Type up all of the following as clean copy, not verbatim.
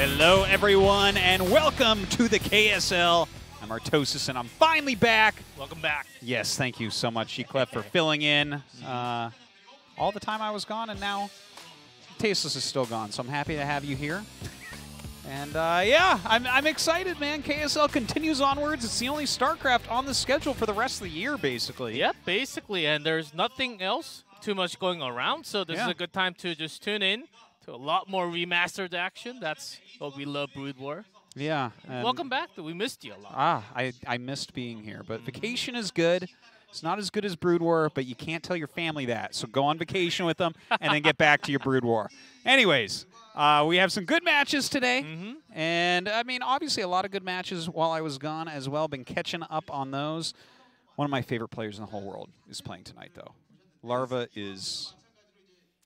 Hello, everyone, and welcome to the KSL. I'm Ro16, and I'm finally back. Welcome back. Yes, thank you so much, G-Clef, for filling in all the time I was gone, and now Tasteless is still gone, so I'm happy to have you here. And yeah, I'm excited, man. KSL continues onwards. It's the only StarCraft on the schedule for the rest of the year, basically. Yep, basically, and there's nothing else too much going around, so this is a good time to just tune in to a lot more remastered action. That's what we love, Brood War. Yeah. Welcome back. We missed you a lot. I missed being here, but vacation is good. It's not as good as Brood War, but you can't tell your family that. So go on vacation with them and then get back to your Brood War. Anyways, we have some good matches today. And, I mean, obviously a lot of good matches while I was gone as well. Been catching up on those. One of my favorite players in the whole world is playing tonight, though. Larva is...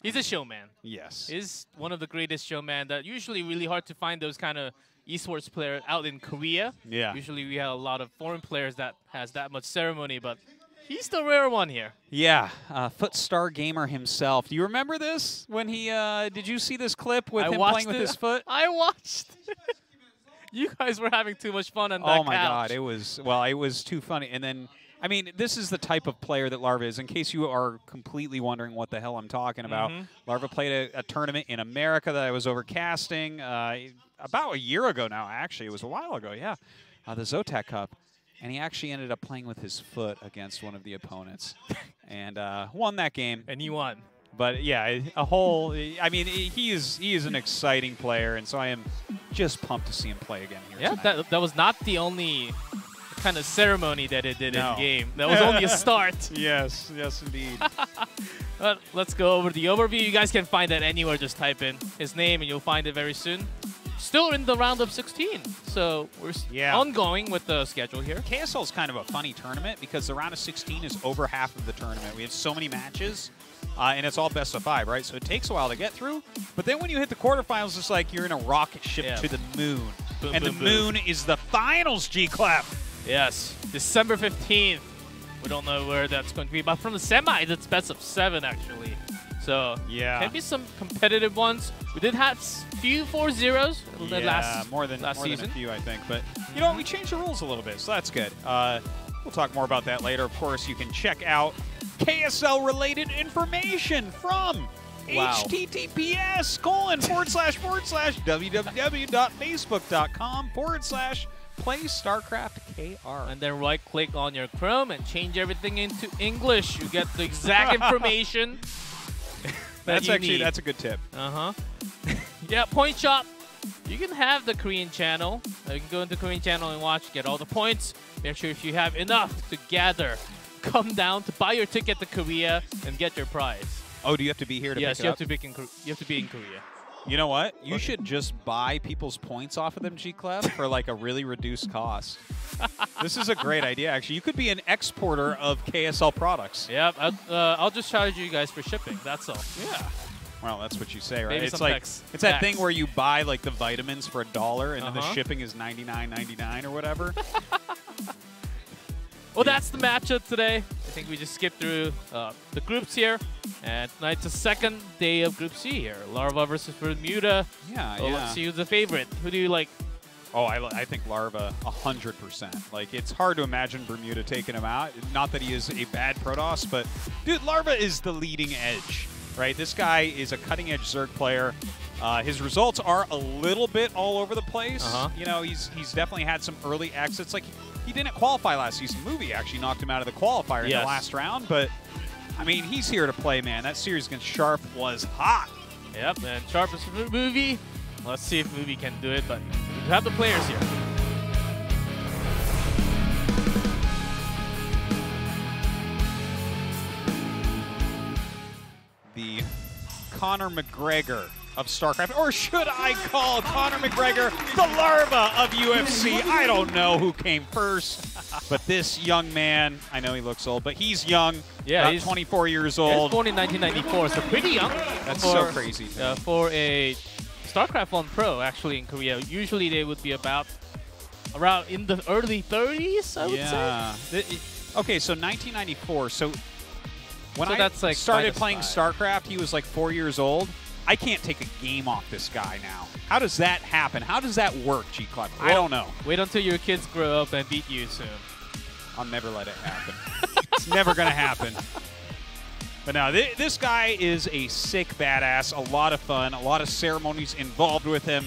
He's a showman. Yes. He's one of the greatest showman that usually really hard to find those kind of esports players out in Korea. Yeah. Usually we have a lot of foreign players that has that much ceremony, but he's the rare one here. Yeah, Footstar Gamer himself. Do you remember this? When he, did you see this clip with him playing with his foot? I watched. You guys were having too much fun on that couch. Oh my God, it was too funny. And then, I mean, this is the type of player that Larva is. In case you are completely wondering what the hell I'm talking about, Larva played a tournament in America that I was overcasting about a year ago now, actually. It was a while ago, yeah. The Zotac Cup. And he actually ended up playing with his foot against one of the opponents and won that game. And he won. But, yeah, I mean, he is an exciting player, and so I am just pumped to see him play again here tonight. that was not the only kind of ceremony that it did in the game. That was only a start. Yes, indeed. But let's go over the overview. You guys can find that anywhere. Just type in his name and you'll find it very soon. Still in the round of 16, so we're ongoing with the schedule here. KSL is kind of a funny tournament because the round of 16 is over half of the tournament. We have so many matches, and it's all best of 5, right? So it takes a while to get through. But then when you hit the quarterfinals, it's like you're in a rocket ship to the moon. Boom, and boom, the moon is the finals, G-Clef. Yes, December 15th. We don't know where that's going to be, but from the semis, it's best of 7 actually. So can be some competitive ones. We did have few 4-0s more than last season. A few, I think. But you know what? We changed the rules a little bit, so that's good. We'll talk more about that later. Of course, you can check out KSL-related information from https://www.facebook.com/play-StarCraft-KR. And then right-click on your Chrome and change everything into English. You get the exact information. That's a good tip. Yeah, Point Shop. You can have the Korean channel. You can go into the Korean channel and watch, get all the points. Make sure if you have enough to gather, come down to buy your ticket to Korea and get your prize. Oh, do you have to be here to pick it up? Yes, you have to be in Korea. You know what? You should just buy people's points off of them, G-Clef, for like a really reduced cost. This is a great idea, actually. You could be an exporter of KSL products. Yep, I'll just charge you guys for shipping. That's all. Yeah. Well, that's what you say, right? Maybe It's like it's that thing where you buy like the vitamins for $1 and then the shipping is $99.99 or whatever. Well, that's the matchup today. I think we just skipped through the groups here. And tonight's the second day of Group C here. Larva versus Bermuda. Let's see who's the favorite. Who do you like? Oh, I think Larva 100%. Like, it's hard to imagine Bermuda taking him out. Not that he is a bad Protoss, but, dude, Larva is the leading edge, right? This guy is a cutting-edge Zerg player. His results are a little bit all over the place. You know, he's definitely had some early exits. Like, he didn't qualify last season. Movie actually knocked him out of the qualifier in the last round, but I mean, he's here to play, man. That series against Sharp was hot. Yep, and Sharp is Movie. Let's see if Movie can do it, but we have the players here. The Conor McGregor of StarCraft, or should I call Conor McGregor the Larva of UFC? I don't know who came first, but this young man, I know he looks old, but he's young. Yeah, he's 24 years old. He's born in 1994, so pretty young. That's so crazy. For a StarCraft 1 Pro, actually, in Korea, usually they would be about around in the early 30s, I would say. Okay, so 1994. So when I that's like started playing StarCraft, he was like 4 years old. I can't take a game off this guy now. How does that happen? How does that work, G-Club? I don't know. Wait until your kids grow up and beat you soon. I'll never let it happen. It's never going to happen. But no, this guy is a sick badass, a lot of fun, a lot of ceremonies involved with him,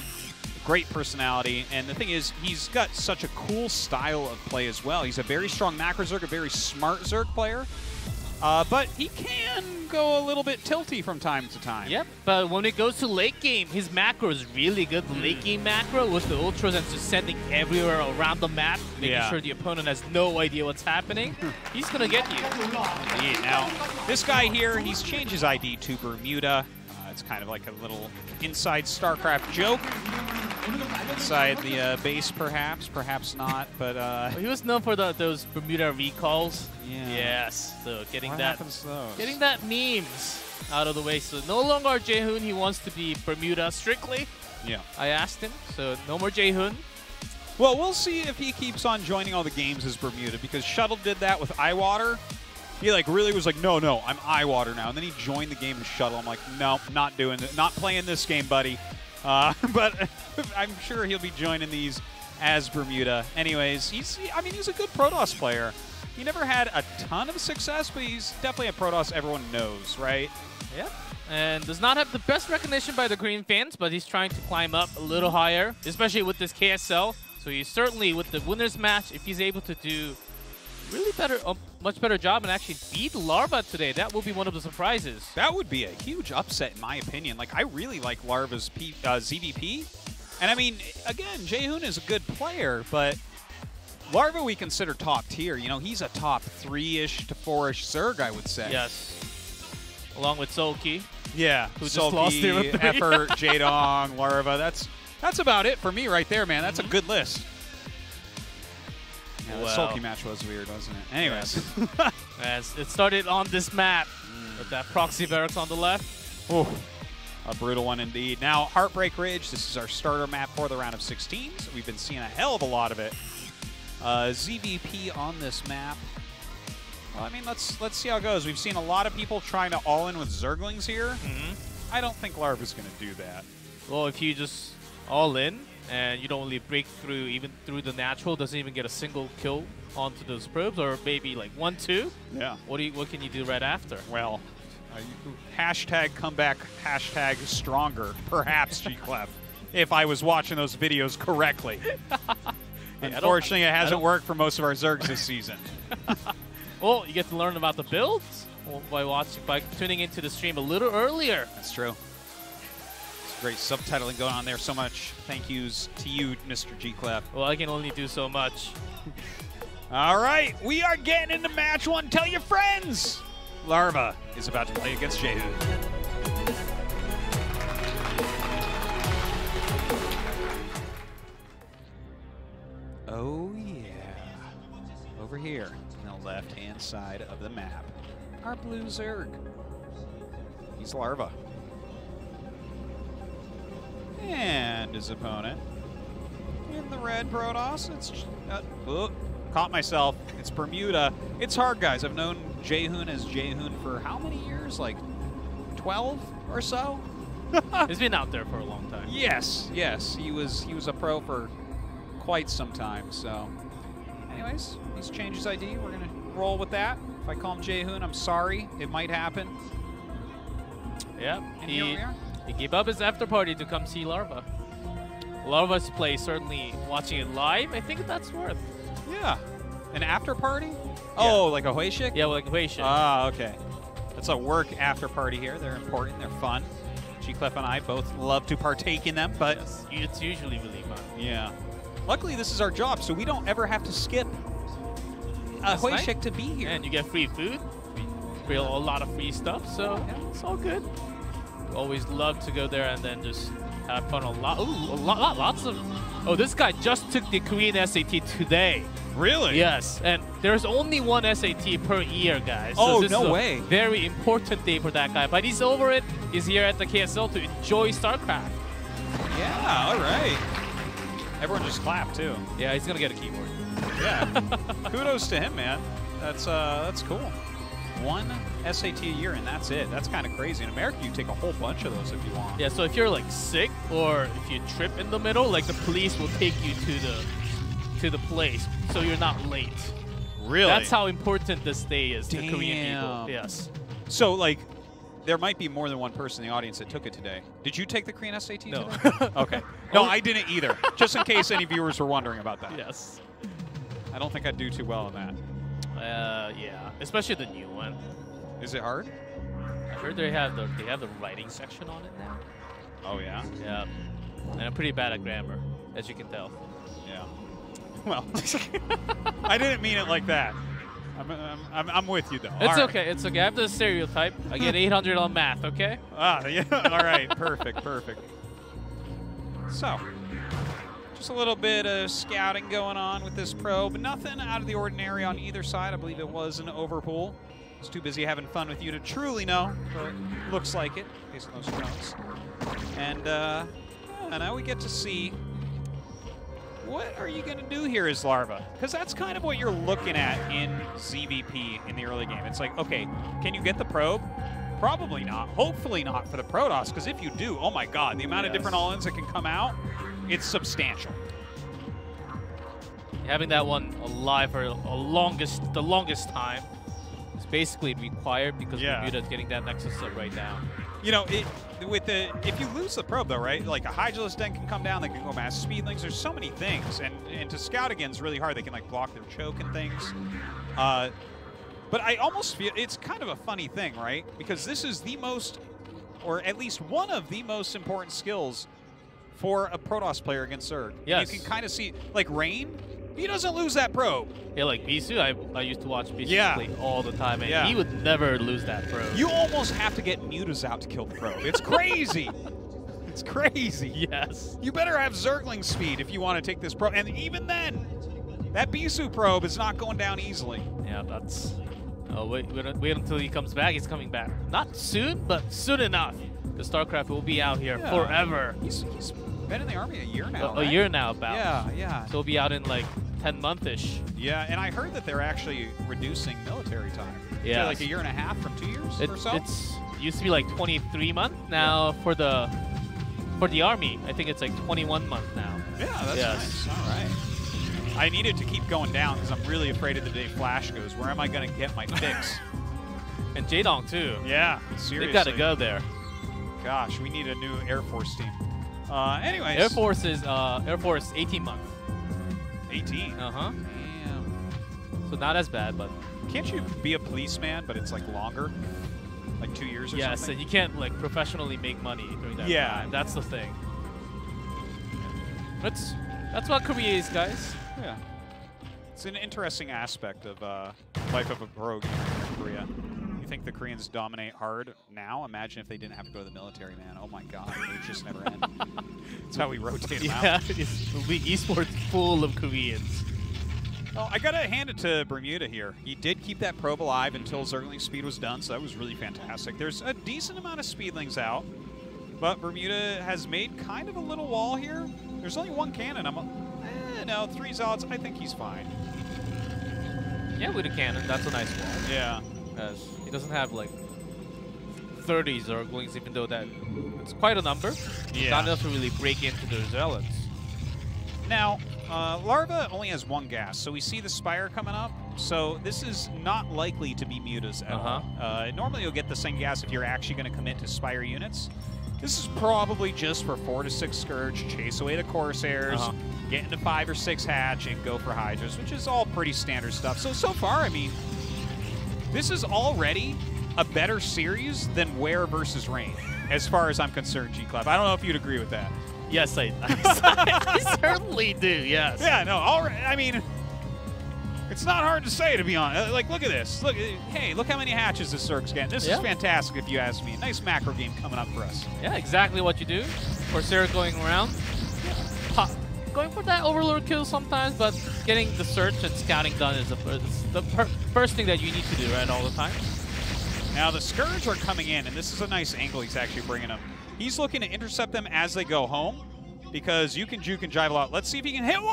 great personality, and the thing is, he's got such a cool style of play as well. He's a very strong macro Zerg, a very smart Zerg player, but he can go a little bit tilty from time to time. Yep, but when it goes to late game, his macro is really good. The late game macro with the ultras and just sending everywhere around the map, making sure the opponent has no idea what's happening. He's going to get you. Indeed. Now, this guy here, he's changed his ID to Bermuda. It's kind of like a little inside StarCraft joke. Inside the base, perhaps not, but... Well, he was known for those Bermuda recalls. Yeah. Yes, so getting What happens to those? getting that memes out of the way. So no longer Jaehoon, he wants to be Bermuda strictly. Yeah. I asked him, so no more Jaehoon. Well, we'll see if he keeps on joining all the games as Bermuda, because Shuttle did that with Eyewater. He really was like, no, I'm Eyewater now. And then he joined the game as Shuttle. I'm like, no, not doing it. Not playing this game, buddy. But I'm sure he'll be joining these as Bermuda. Anyways, he's a good Protoss player. He never had a ton of success, but he's definitely a Protoss everyone knows, right? Yep. And does not have the best recognition by the Korean fans, but he's trying to climb up a little higher, especially with this KSL. So he's certainly, with the winner's match, if he's able to do really much better job and actually beat Larva today, that will be one of the surprises. That would be a huge upset, in my opinion. Like, I really like Larva's ZVP. And I mean, again, Jaehoon is a good player, but Larva we consider top tier. You know, he's a top 3-ish to 4-ish Zerg, I would say. Yes. Along with Sulky. Yeah. Who just lost Sulky, Effort, Jaedong, Larva. That's about it for me right there, man. That's a good list. Yeah, the Sulky match was weird, wasn't it? Anyways. As it started on this map with that proxy barracks on the left. Ooh, a brutal one indeed. Now, Heartbreak Ridge, this is our starter map for the round of 16. So we've been seeing a hell of a lot of it. ZVP on this map. Well, I mean, let's see how it goes. We've seen a lot of people trying to all-in with Zerglings here. I don't think Larva's going to do that. Well, if you just all-in, and you don't really break through even through the natural, doesn't even get a single kill onto those probes, or maybe like 1-2. Yeah. What can you do right after? Well, hashtag comeback, hashtag stronger, perhaps G-Clef, if I was watching those videos correctly. Unfortunately, it hasn't worked for most of our Zergs this season. Well, you get to learn about the builds by tuning into the stream a little earlier. That's true. Great subtitling going on there. So much thank yous to you, Mr. G-Clef. Well, I can only do so much. All right, we are getting into match one. Tell your friends. Larva is about to play against Jaehoon. Oh, yeah. Over here on the left-hand side of the map, our blue Zerg. He's Larva. And his opponent in the red Protoss, it's caught myself. It's Bermuda. It's hard, guys. I've known Jaehoon as Jaehoon for how many years? Like 12 or so. He's been out there for a long time. Yes. He was a pro for quite some time. So, anyways, he's changed his ID. We're gonna roll with that. If I call him Jaehoon, I'm sorry. It might happen. Yeah. And here we are. He gave up his after party to come see Larva. Larva's play, certainly watching it live, I think that's worth. Yeah. An after party? Yeah. Oh, like a Huishik? Yeah, like a Huishik. Ah, okay. That's a work after party here. They're important. They're fun. G-Clef and I both love to partake in them, but yes, it's usually really fun. Yeah. Luckily, this is our job, so we don't ever have to skip a Huishik to be here. And you get free food, a lot of free stuff, so yeah, it's all good. Always love to go there and then just have fun a lot. Ooh, lots of... Oh, this guy just took the Korean SAT today. Really? Yes, and there's only one SAT per year, guys. So oh, this no is way. A very important day for that guy. But he's over it. He's here at the KSL to enjoy StarCraft. Yeah, all right. Everyone just clapped, too. Yeah, he's going to get a keyboard. Yeah. Kudos to him, man. That's cool. 1 SAT a year, and that's it. That's kind of crazy. In America, you take a whole bunch of those if you want. Yeah, so if you're like sick or if you trip in the middle, like the police will take you to the place so you're not late. Really? That's how important this day is Damn. to Korean people. Yes. So, like, there might be more than one person in the audience that took it today. Did you take the Korean SAT No. today? Okay. No, I didn't either. Just in case any viewers were wondering about that. Yes. I don't think I'd do too well on that. Yeah, especially the new one. Is it hard? I heard they have the writing section on it now. Oh, yeah? Yeah. And I'm pretty bad at grammar, as you can tell. Yeah. Well, I didn't mean it like that. I'm with you, though. It's okay. It's okay. I have the stereotype. I get 800 on math, okay? Ah, yeah. All right. Perfect. Perfect. So, just a little bit of scouting going on with this probe. Nothing out of the ordinary on either side. I believe it was an overpull. I was too busy having fun with you to truly know, but looks like it, based on those drones. And now we get to see what are you going to do here as Larva? Because that's kind of what you're looking at in ZVP in the early game. It's like, okay, can you get the probe? Probably not. Hopefully not for the Protoss, because if you do, oh my god, the amount of different all-ins that can come out, it's substantial. Having that one alive for the longest time is basically required because Bermuda is getting that Nexus up right now. You know, if you lose the probe, though, right? Like a Hydralisk Den can come down, they can go mass speedlings. There's so many things, and to scout again is really hard. They can like block their choke and things. But I almost feel it's kind of a funny thing, right? Because this is the most, or at least one of the most important skills for a Protoss player against Zerg. Yes. You can kind of see, like Rain, he doesn't lose that probe. Yeah, like Bisu, I used to watch Bisu play all the time, and Yeah. he would never lose that probe. You almost have to get Mutas out to kill the probe. It's crazy. It's crazy. Yes. You better have Zergling speed if you want to take this probe. And even then, that Bisu probe is not going down easily. Yeah, that's... Oh, wait until he comes back. He's coming back. Not soon, but soon enough. The StarCraft will be out here forever. He's been in the Army a year now, A year now, about. Yeah, yeah. So he'll be out in like 10 month-ish. Yeah, and I heard that they're actually reducing military time. Yeah. Like a year and a half from 2 years or so? It used to be like 23 months. Now for the Army, I think it's like 21 months now. Yeah, that's nice. All right. I needed to keep going down because I'm really afraid of the day Flash goes. Where am I going to get my fix? And Jaedong too. Yeah, seriously. They've got to go there. Gosh, we need a new Air Force team. Anyways. Air Force is 18 months. 18? Uh-huh. Damn. So not as bad, but... Can't you be a policeman, but it's like longer? Like 2 years or something? Yes, and you can't like professionally make money during that time. That's the thing. That's what Korea is, guys. Yeah. It's an interesting aspect of life of a pro gamer in Korea. You think the Koreans dominate hard now? Imagine if they didn't have to go to the military, man. Oh my god, it would just never end. That's how we rotate them out. Yeah, esports full of Koreans. Well, I gotta hand it to Bermuda here. He did keep that probe alive until Zergling speed was done, so that was really fantastic. There's a decent amount of speedlings out, but Bermuda has made kind of a little wall here. There's only one cannon. No, 3 Zods. I think he's fine. Yeah, with a cannon, that's a nice wall. Yeah. He doesn't have like 30 Zerglings, even though it's quite a number. Yeah. Not enough to really break into their zealots. Now, Larva only has 1 gas, so we see the Spire coming up. So this is not likely to be Mutas at all. Normally you'll get the same gas if you're actually going to commit to Spire units. This is probably just for 4 to 6 Scourge, chase away the Corsairs, get into 5 or 6 Hatch, and go for Hydras, which is all pretty standard stuff. So far, I mean, this is already a better series than Ware versus Rain, as far as I'm concerned, G-Club. I don't know if you'd agree with that. Yes, I certainly do, yes. Yeah, no, I mean, it's not hard to say, to be honest. Like, look at this. Hey, look how many hatches this Zerg's getting. This is fantastic, if you ask me. Nice macro game coming up for us. Yeah, exactly what you do. Corsair going around. Going for that Overlord kill sometimes, but getting the search and scouting done is the first thing that you need to do, right, all the time. Now, the Scourge are coming in, and this is a nice angle he's actually bringing them. He's looking to intercept them as they go home, because you can juke and jive a lot. Let's see if he can hit one!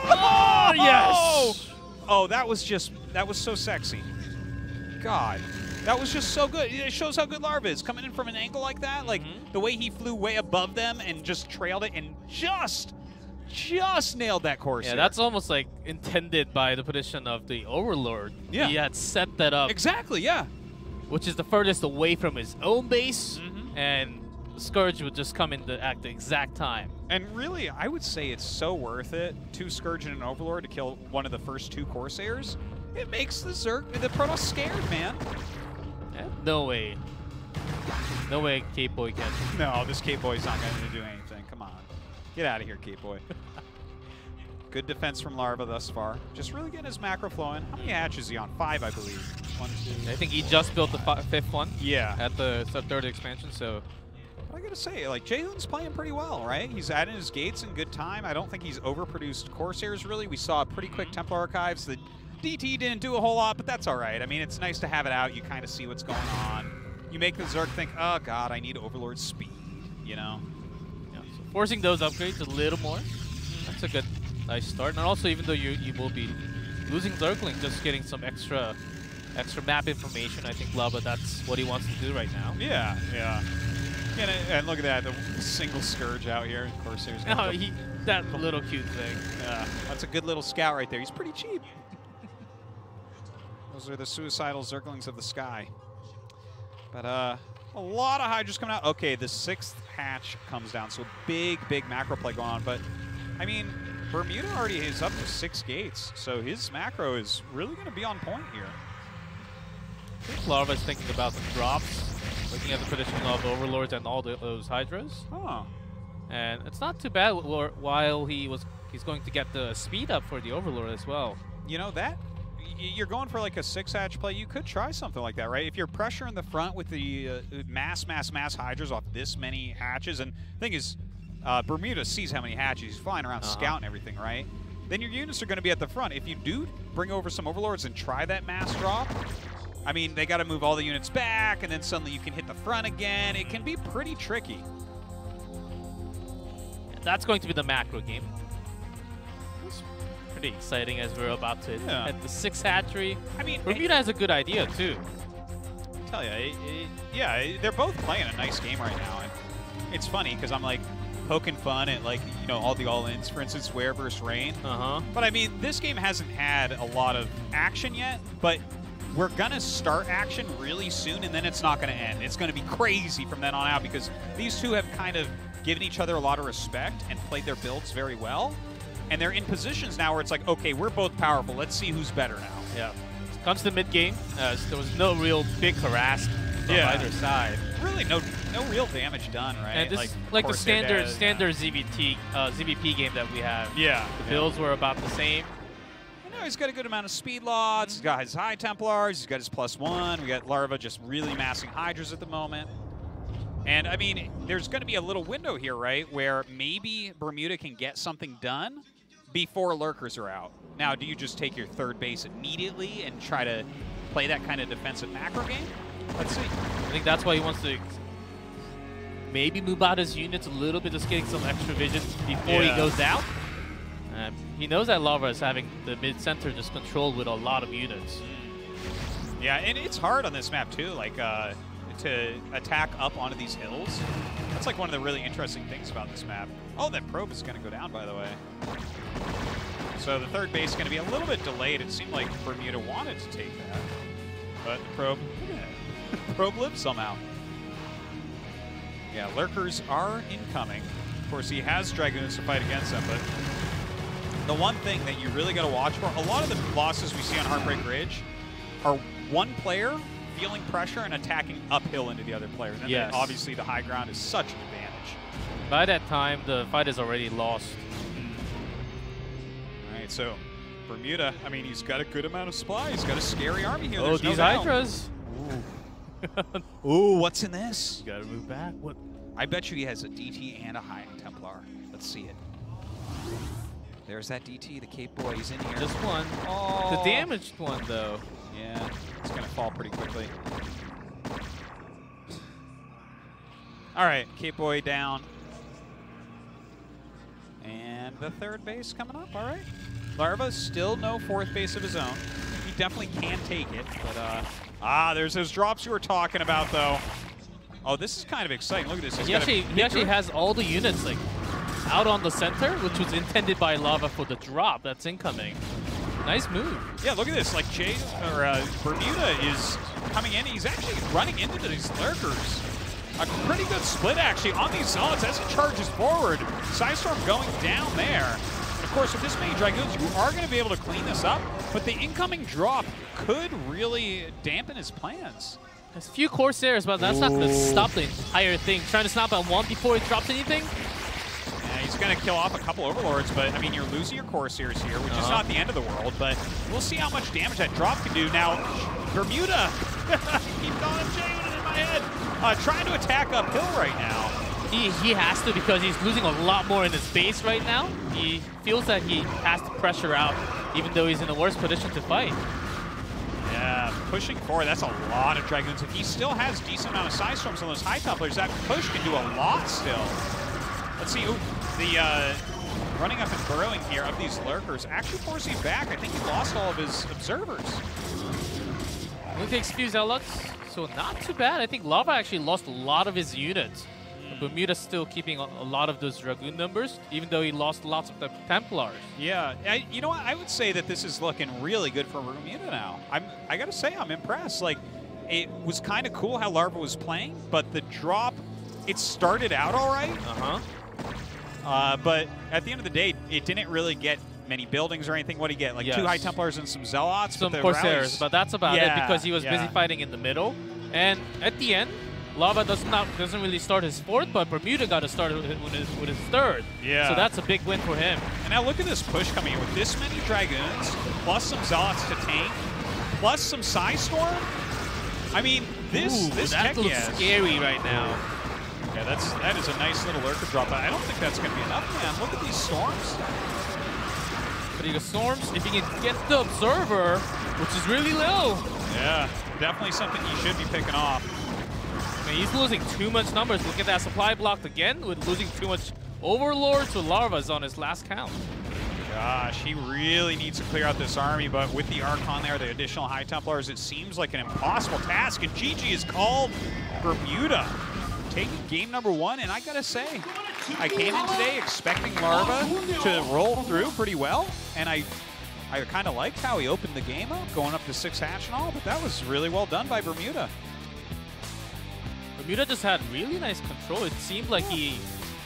Oh, yes! Oh, that was so sexy. God. That was just so good. It shows how good Larva is. Coming in from an angle like that, like the way he flew way above them and just trailed it and just nailed that course. Yeah, that's almost like intended by the position of the Overlord. Yeah. He had set that up. Exactly, yeah. Which is the furthest away from his own base, and Scourge would just come in at the exact time. And really, I would say it's so worth it, 2 Scourge and an Overlord to kill one of the first 2 Corsairs. It makes the Protoss scared, man. Yeah, no way. No way Cape Boy can. No, this Cape Boy's not going to do anything. Come on. Get out of here, Cape Boy. Good defense from Larva thus far. Just really getting his macro flowing. How many hatches is he on? 5, I believe. 1, 2. I think he just built the 5th one. Yeah. At the 3rd expansion, so. I gotta say, like, Jaehoon's playing pretty well, right? He's adding his gates in good time. I don't think he's overproduced Corsairs, really. We saw pretty quick Templar archives. The DT didn't do a whole lot, but that's all right. I mean, it's nice to have it out. You kind of see what's going on. You make the Zerg think, oh, God, I need Overlord speed, you know? Yeah, so forcing those upgrades a little more. That's a good, nice start. And also, even though you will be losing Zergling, just getting some extra map information, I think Larva, that's what he wants to do right now. Yeah, yeah. And look at that, the single Scourge out here. Corsairs. No, that little cute thing. Yeah, that's a good little scout right there. He's pretty cheap. Those are the suicidal Zerglings of the sky. But a lot of Hydras coming out. Okay, the 6th hatch comes down, so big macro play going on. But, I mean, Bermuda already is up to 6 gates, so his macro is really going to be on point here. I think Larva's thinking about the drops, looking at the position of Overlords and all those Hydras. Oh. And it's not too bad while he's going to get the speed up for the Overlord as well. You know, that you're going for like a 6-hatch play. You could try something like that, right? If you're pressure in the front with the mass Hydras off this many hatches, and the thing is, Bermuda sees how many hatches. He's flying around scouting everything, right? Then your units are going to be at the front. If you do bring over some Overlords and try that mass drop, I mean, they got to move all the units back, and then suddenly you can hit the front again. It can be pretty tricky. That's going to be the macro game. It's pretty exciting as we're about to hit the 6th hatchery. I mean, Bermuda has a good idea, too. I tell you, yeah, they're both playing a nice game right now. And it's funny because I'm like poking fun at, like, you know, all the all-ins, for instance, Wear versus Rain. But I mean, this game hasn't had a lot of action yet, but we're going to start action really soon, and then it's not going to end. It's going to be crazy from then on out because these two have kind of given each other a lot of respect and played their builds very well. And they're in positions now where it's like, okay, we're both powerful. Let's see who's better now. Yeah. Comes to mid-game, there was no real big harass from either side. Really, no real damage done, right? And this like the standard ZVP game that we have. Yeah. The builds were about the same. He's got a good amount of speed lots. He's got his high Templars. He's got his +1. We got Larva just really massing Hydras at the moment. And, I mean, there's going to be a little window here, right, where maybe Bermuda can get something done before Lurkers are out. Now, do you just take your 3rd base immediately and try to play that kind of defensive macro game? Let's see. I think that's why he wants to maybe move out his units a little bit, just getting some extra vision before he goes out. He knows that Larva is having the mid-center just controlled with a lot of units. Yeah, and it's hard on this map, too, like, to attack up onto these hills. That's, like, one of the really interesting things about this map. Oh, that probe is going to go down, by the way. So the 3rd base is going to be a little bit delayed. It seemed like Bermuda wanted to take that. But the probe, probe lived somehow. Yeah, Lurkers are incoming. Of course, he has Dragoons to fight against them, but the one thing that you really got to watch for, a lot of the losses we see on Heartbreak Ridge are one player feeling pressure and attacking uphill into the other player. And then obviously the high ground is such an advantage. By that time, the fight is already lost. All right, so Bermuda, I mean, he's got a good amount of supply. He's got a scary army here. Oh, these Hydras. Ooh. Ooh, what's in this? You got to move back. What? I bet you he has a DT and a high Templar. Let's see it. There's that DT, the Cape Boy. He's in here. Just one. Oh. The damaged one, though. Yeah, it's going to fall pretty quickly. All right, Cape Boy down. And the 3rd base coming up, all right. Larva, still no 4th base of his own. He definitely can take it, but Ah, there's those drops you were talking about, though. Oh, this is kind of exciting. Look at this. He actually has all the units like out on the center, which was intended by Larva for the drop that's incoming. Nice move. Yeah, look at this. Like Bermuda is coming in. He's actually running into these lurkers. A pretty good split, actually, on these zones as he charges forward. Psystorm going down there. And of course, with this many Dragoons, you are going to be able to clean this up, but the incoming drop could really dampen his plans. There's a few Corsairs, but that's not going to stop the entire thing. Trying to snap on one before he drops anything. Yeah, he's going to kill off a couple Overlords, but I mean, you're losing your Corsairs here, which is not the end of the world, but we'll see how much damage that drop can do. Now, Bermuda, keep calling him Jay in my head, trying to attack uphill right now. He has to, because he's losing a lot more in his base right now. He feels that he has to pressure out, even though he's in the worst position to fight. Yeah, pushing forward, that's a lot of Dragoons. If he still has a decent amount of Psystorms on those high topplers, that push can do a lot still. Let's see, the running up and burrowing here of these lurkers actually forcing back. I think he lost all of his observers. Only takes a few Zealots, so not too bad. I think Larva actually lost a lot of his units. Bermuda's still keeping a lot of those Dragoon numbers, even though he lost lots of the Templars. Yeah, you know what? I would say that this is looking really good for Bermuda now. I gotta say, I'm impressed. Like, it was kind of cool how Larva was playing, but the drop, it started out all right. But at the end of the day, it didn't really get many buildings or anything. What did he get? Like 2 High Templars and some Zealots? Some Corsairs, but that's about it, because he was busy fighting in the middle. And at the end, Larva doesn't really start his 4th, but Bermuda got to start with his 3rd. Yeah. So that's a big win for him. And now look at this push coming in with this many Dragoons, plus some Zealots to tank, plus some Psystorm. I mean, that looks scary right now. Yeah, that is a nice little lurker drop, but I don't think that's going to be enough, man. Look at these storms. But the storms, if he can get the observer, which is really low. Yeah, definitely something he should be picking off. I mean, he's losing too much numbers. Look at that supply blocked again with losing too much Overlords with Larvas on his last count. Gosh, he really needs to clear out this army, but with the Archon there, the additional High Templars, it seems like an impossible task, and GG is called. Bermuda taking game number 1, and I gotta say, I came in today expecting Larva to roll through pretty well, and I kind of liked how he opened the game up, going up to 6 hatch and all, but that was really well done by Bermuda. Bermuda just had really nice control. It seemed like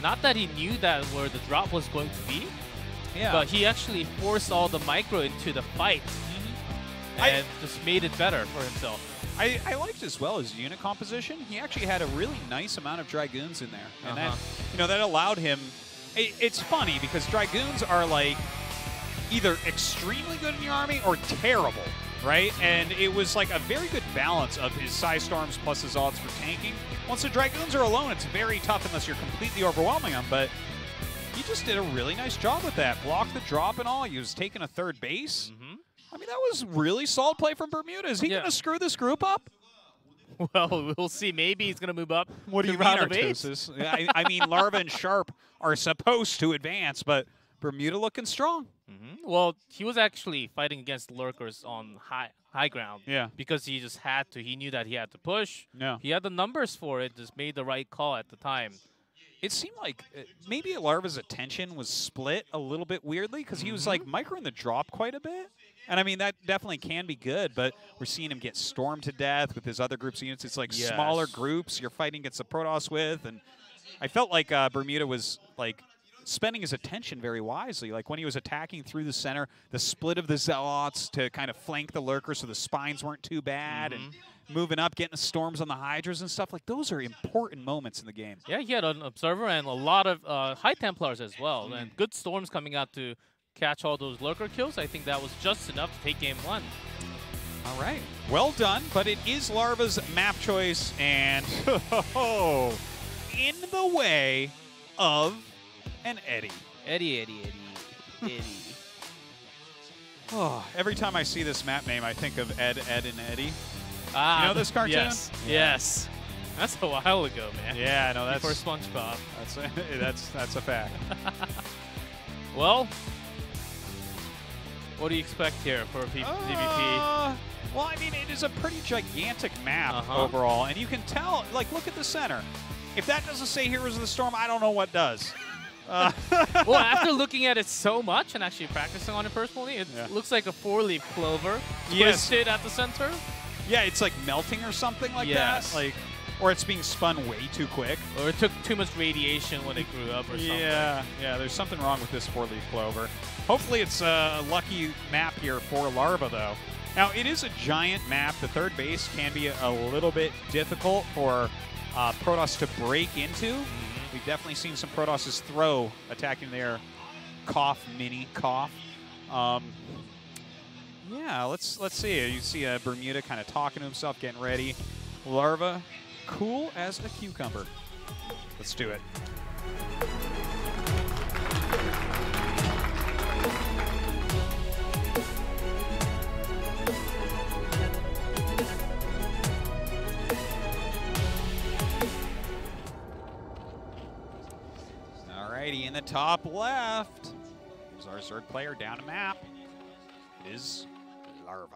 not that he knew that where the drop was going to be, but he actually forced all the micro into the fight and just made it better for himself. I liked as well his unit composition. He actually had a really nice amount of Dragoons in there, and that allowed him. It's funny because Dragoons are like either extremely good in your army or terrible. Right? And it was like a very good balance of his Psystorms plus his odds for tanking. Once the Dragoons are alone, it's very tough unless you're completely overwhelming them, but he just did a really nice job with that. Blocked the drop and all. He was taking a 3rd base. I mean, that was really solid play from Bermuda. Is he going to screw this group up? Well, we'll see. Maybe he's going to move up. What do you mean, Artosis? I mean, Larva and Sharp are supposed to advance, but Bermuda looking strong. Well, he was actually fighting against lurkers on high ground. Yeah. Because he just had to. He knew that he had to push. Yeah. He had the numbers for it. Just made the right call at the time. It seemed like maybe Larva's attention was split a little bit weirdly because he was like microing the drop quite a bit. And I mean, that definitely can be good, but we're seeing him get stormed to death with his other groups of units. It's like smaller groups you're fighting against the Protoss with. And I felt like Bermuda was like spending his attention very wisely. Like when he was attacking through the center, the split of the Zealots to kind of flank the Lurkers so the spines weren't too bad, and moving up, getting the storms on the Hydras and stuff. Like those are important moments in the game. Yeah, he had an Observer and a lot of High Templars as well, and good storms coming out to catch all those Lurker kills. I think that was just enough to take game 1. All right. Well done, but it is Larva's map choice, and in the way of an Eddie. Eddie. Oh, every time I see this map name, I think of Ed, and Eddie. You know this cartoon? Yes. Yeah. Yes. That's a while ago, man. Yeah, no, that's before SpongeBob. That's a fact. Well, What do you expect here for PvP? Well, I mean, it is a pretty gigantic map overall, and you can tell, like, look at the center. If that doesn't say Heroes of the Storm, I don't know what does. Well, after looking at it so much and actually practicing on it personally, it looks like a 4-leaf clover twisted at the center. Yeah, it's like melting or something like that. Like, or it's being spun way too quick. Or it took too much radiation when it grew up or something. Yeah, there's something wrong with this 4-leaf clover. Hopefully it's a lucky map here for Larva, though. Now, it is a giant map. The third base can be a little bit difficult for Protoss to break into. We've definitely seen some Protosses throw attacking their mini cough. Yeah, let's see. You see Bermuda kind of talking to himself, getting ready. Larva, cool as a cucumber. Let's do it. Alrighty, in the top left is our third player down a map. It is Larva.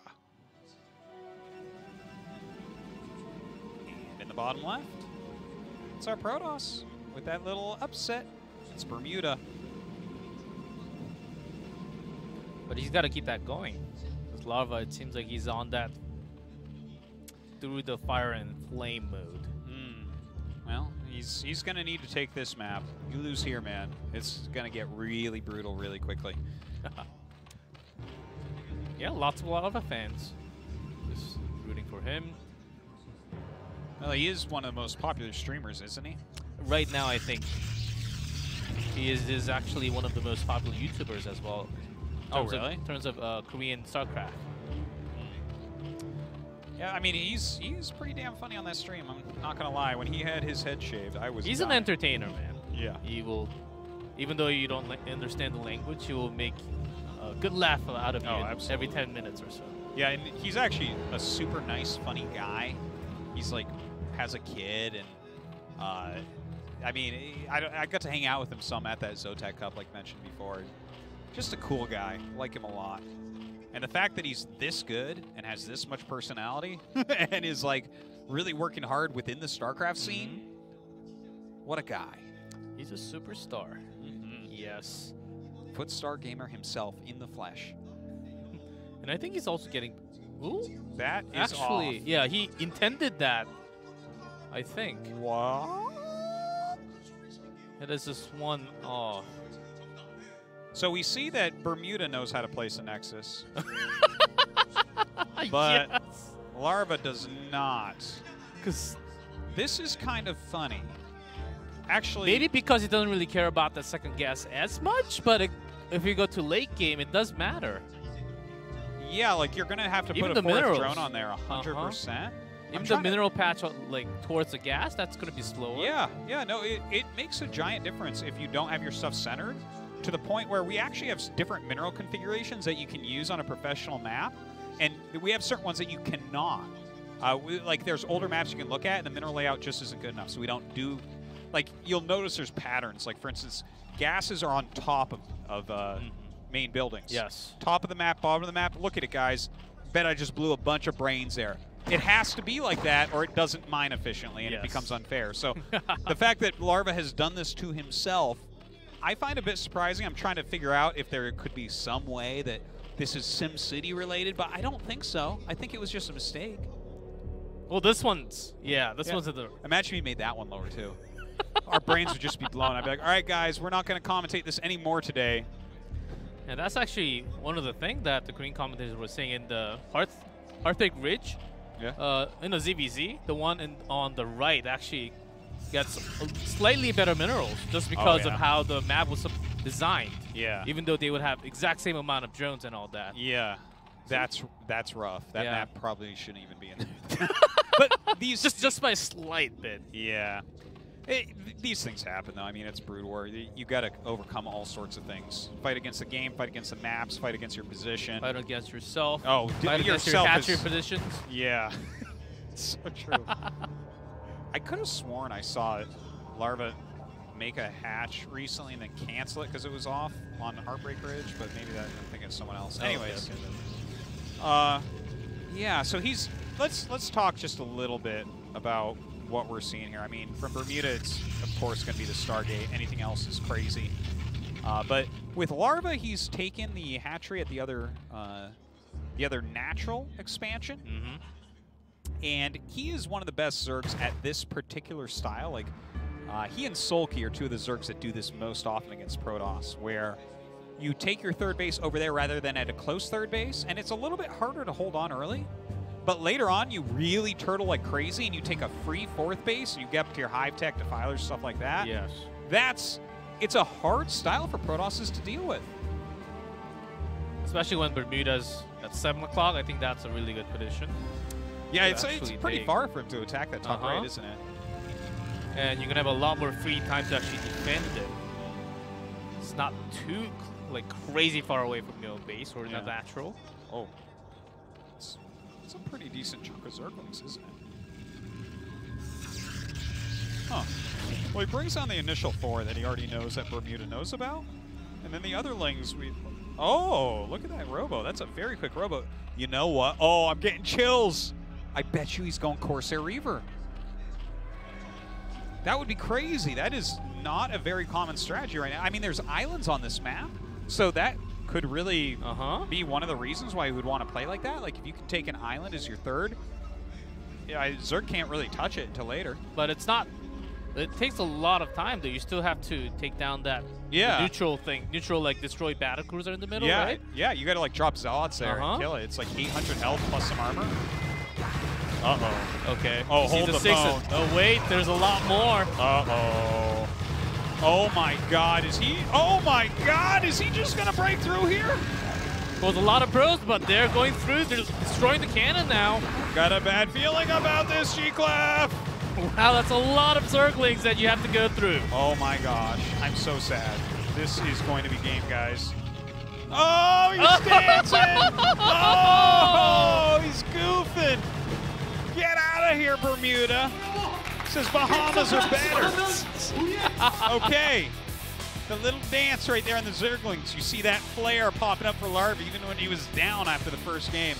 And in the bottom left, it's our Protoss with that little upset. It's Bermuda. But he's got to keep that going. With Larva, it seems like he's on that through the fire and flame mode. Well, he's going to need to take this map. You lose here, man. It's going to get really brutal really quickly. Yeah, lots of Larva fans just rooting for him. Well, he is one of the most popular streamers, isn't he? Right now, I think he is actually one of the most popular YouTubers as well. Oh, really? In terms of Korean StarCraft. Yeah, I mean, he's pretty damn funny on that stream. I'm not going to lie. When he had his head shaved, I was He's dying. an entertainer, man. Yeah. He will, even though you don't understand the language, he will make a good laugh out of you every 10 minutes or so. Yeah, and he's actually a super nice, funny guy. He's like, has a kid, and I mean, I got to hang out with him some at that Zotac Cup, like mentioned before. Just a cool guy. Like him a lot. And the fact that he's this good and has this much personality and is like really working hard within the StarCraft scene, what a guy. He's a superstar. Yes. Put Star Gamer himself in the flesh. And I think he's also getting... Ooh. That is actually off. Yeah, he intended that, I think. What? It is just one off. So we see that Bermuda knows how to place a Nexus. But yes. Larva does not. Because this is kind of funny. Actually, maybe because he doesn't really care about the second guess as much, but if you go to late game, it does matter. Yeah, like you're going to have to Even put a the fourth minerals. drone on there 100%. Even the mineral patch like towards the gas, that's going to be slower. Yeah, no, it makes a giant difference if you don't have your stuff centered, to the point where we actually have different mineral configurations that you can use on a professional map, and we have certain ones that you cannot. Like there's older maps you can look at, and the mineral layout just isn't good enough, so we don't do... Like, you'll notice there's patterns. Like, for instance, gases are on top of main buildings. Yes. Top of the map, bottom of the map. Look at it, guys. Bet I just blew a bunch of brains there. It has to be like that, or it doesn't mine efficiently, and it becomes unfair. So the fact that Larva has done this to himself, I find a bit surprising. I'm trying to figure out if there could be some way that this is SimCity related, but I don't think so. I think it was just a mistake. Well, this one's... Yeah, this one's at the... Imagine we made that one lower, too. Our brains would just be blown. I'd be like, all right, guys, we're not going to commentate this anymore today. And that's actually one of the things that the Korean commentators were saying in the Heartbreak Ridge. Yeah. In the ZVZ, the one on the right actually gets slightly better minerals just because of how the map was designed. Yeah. Even though they would have exact same amount of drones and all that. Yeah. That's rough. That map probably shouldn't even be in there. But these just by a slight bit. Yeah. These things happen, though. I mean, it's Brood War. You got to overcome all sorts of things. Fight against the game, fight against the maps, fight against your position. Fight against yourself. Oh, fight against your hatchery positions. Yeah. It's so true. I could have sworn I saw it. Larva make a hatch recently and then cancel it because it was off on Heartbreak Ridge, but maybe that, I'm thinking of someone else. Anyways, yeah. So he's let's talk just a little bit about what we're seeing here. I mean, from Bermuda, it's of course going to be the Stargate. Anything else is crazy. But with Larva, he's taken the hatchery at the other natural expansion. And he is one of the best Zergs at this particular style. Like, he and Sulky are two of the Zergs that do this most often against Protoss, where you take your third base over there rather than at a close third base, and it's a little bit harder to hold on early. But later on, you really turtle like crazy, and you take a free fourth base, and you get up to your Hive Tech, Defilers, stuff like that. Yes. It's a hard style for Protosses to deal with. Especially when Bermuda's at 7 o'clock, I think that's a really good position. Yeah, it's pretty far for him to attack that top right, isn't it? And you're gonna have a lot more free time to actually defend it. It's not too like crazy far away from your base or the natural. Oh, it's a pretty decent chunk of Zerglings, isn't it? Huh. Well, he brings down the initial 4 that he already knows that Bermuda knows about, and then the otherlings Oh, look at that Robo. That's a very quick Robo. You know what? Oh, I'm getting chills. I bet you he's going Corsair Reaver. That would be crazy. That is not a very common strategy right now. I mean, there's islands on this map, so that could really be one of the reasons why you would want to play like that. Like, if you can take an island as your third, yeah, Zerg can't really touch it until later. But it's not. It takes a lot of time, though. You still have to take down that neutral thing. Neutral, like, destroy battlecruiser in the middle, right? Yeah, you got to, like, drop Zealots there and kill it. It's like 800 health plus some armor. Uh-oh. Okay. Oh, hold the phone. Oh, wait, there's a lot more. Uh-oh. Oh, my God. Is he just going to break through here? Well, there's a lot of pros, but they're going through. They're destroying the cannon now. Got a bad feeling about this, G-Clef. Wow, that's a lot of Zerglings that you have to go through. Oh, my gosh. I'm so sad. This is going to be game, guys. Oh, he's dancing. Oh, he's goofing. Get out of here, Bermuda. Says Bahamas are better. Okay. The little dance right there on the Zerglings. You see that flare popping up for Larva even when he was down after the first game.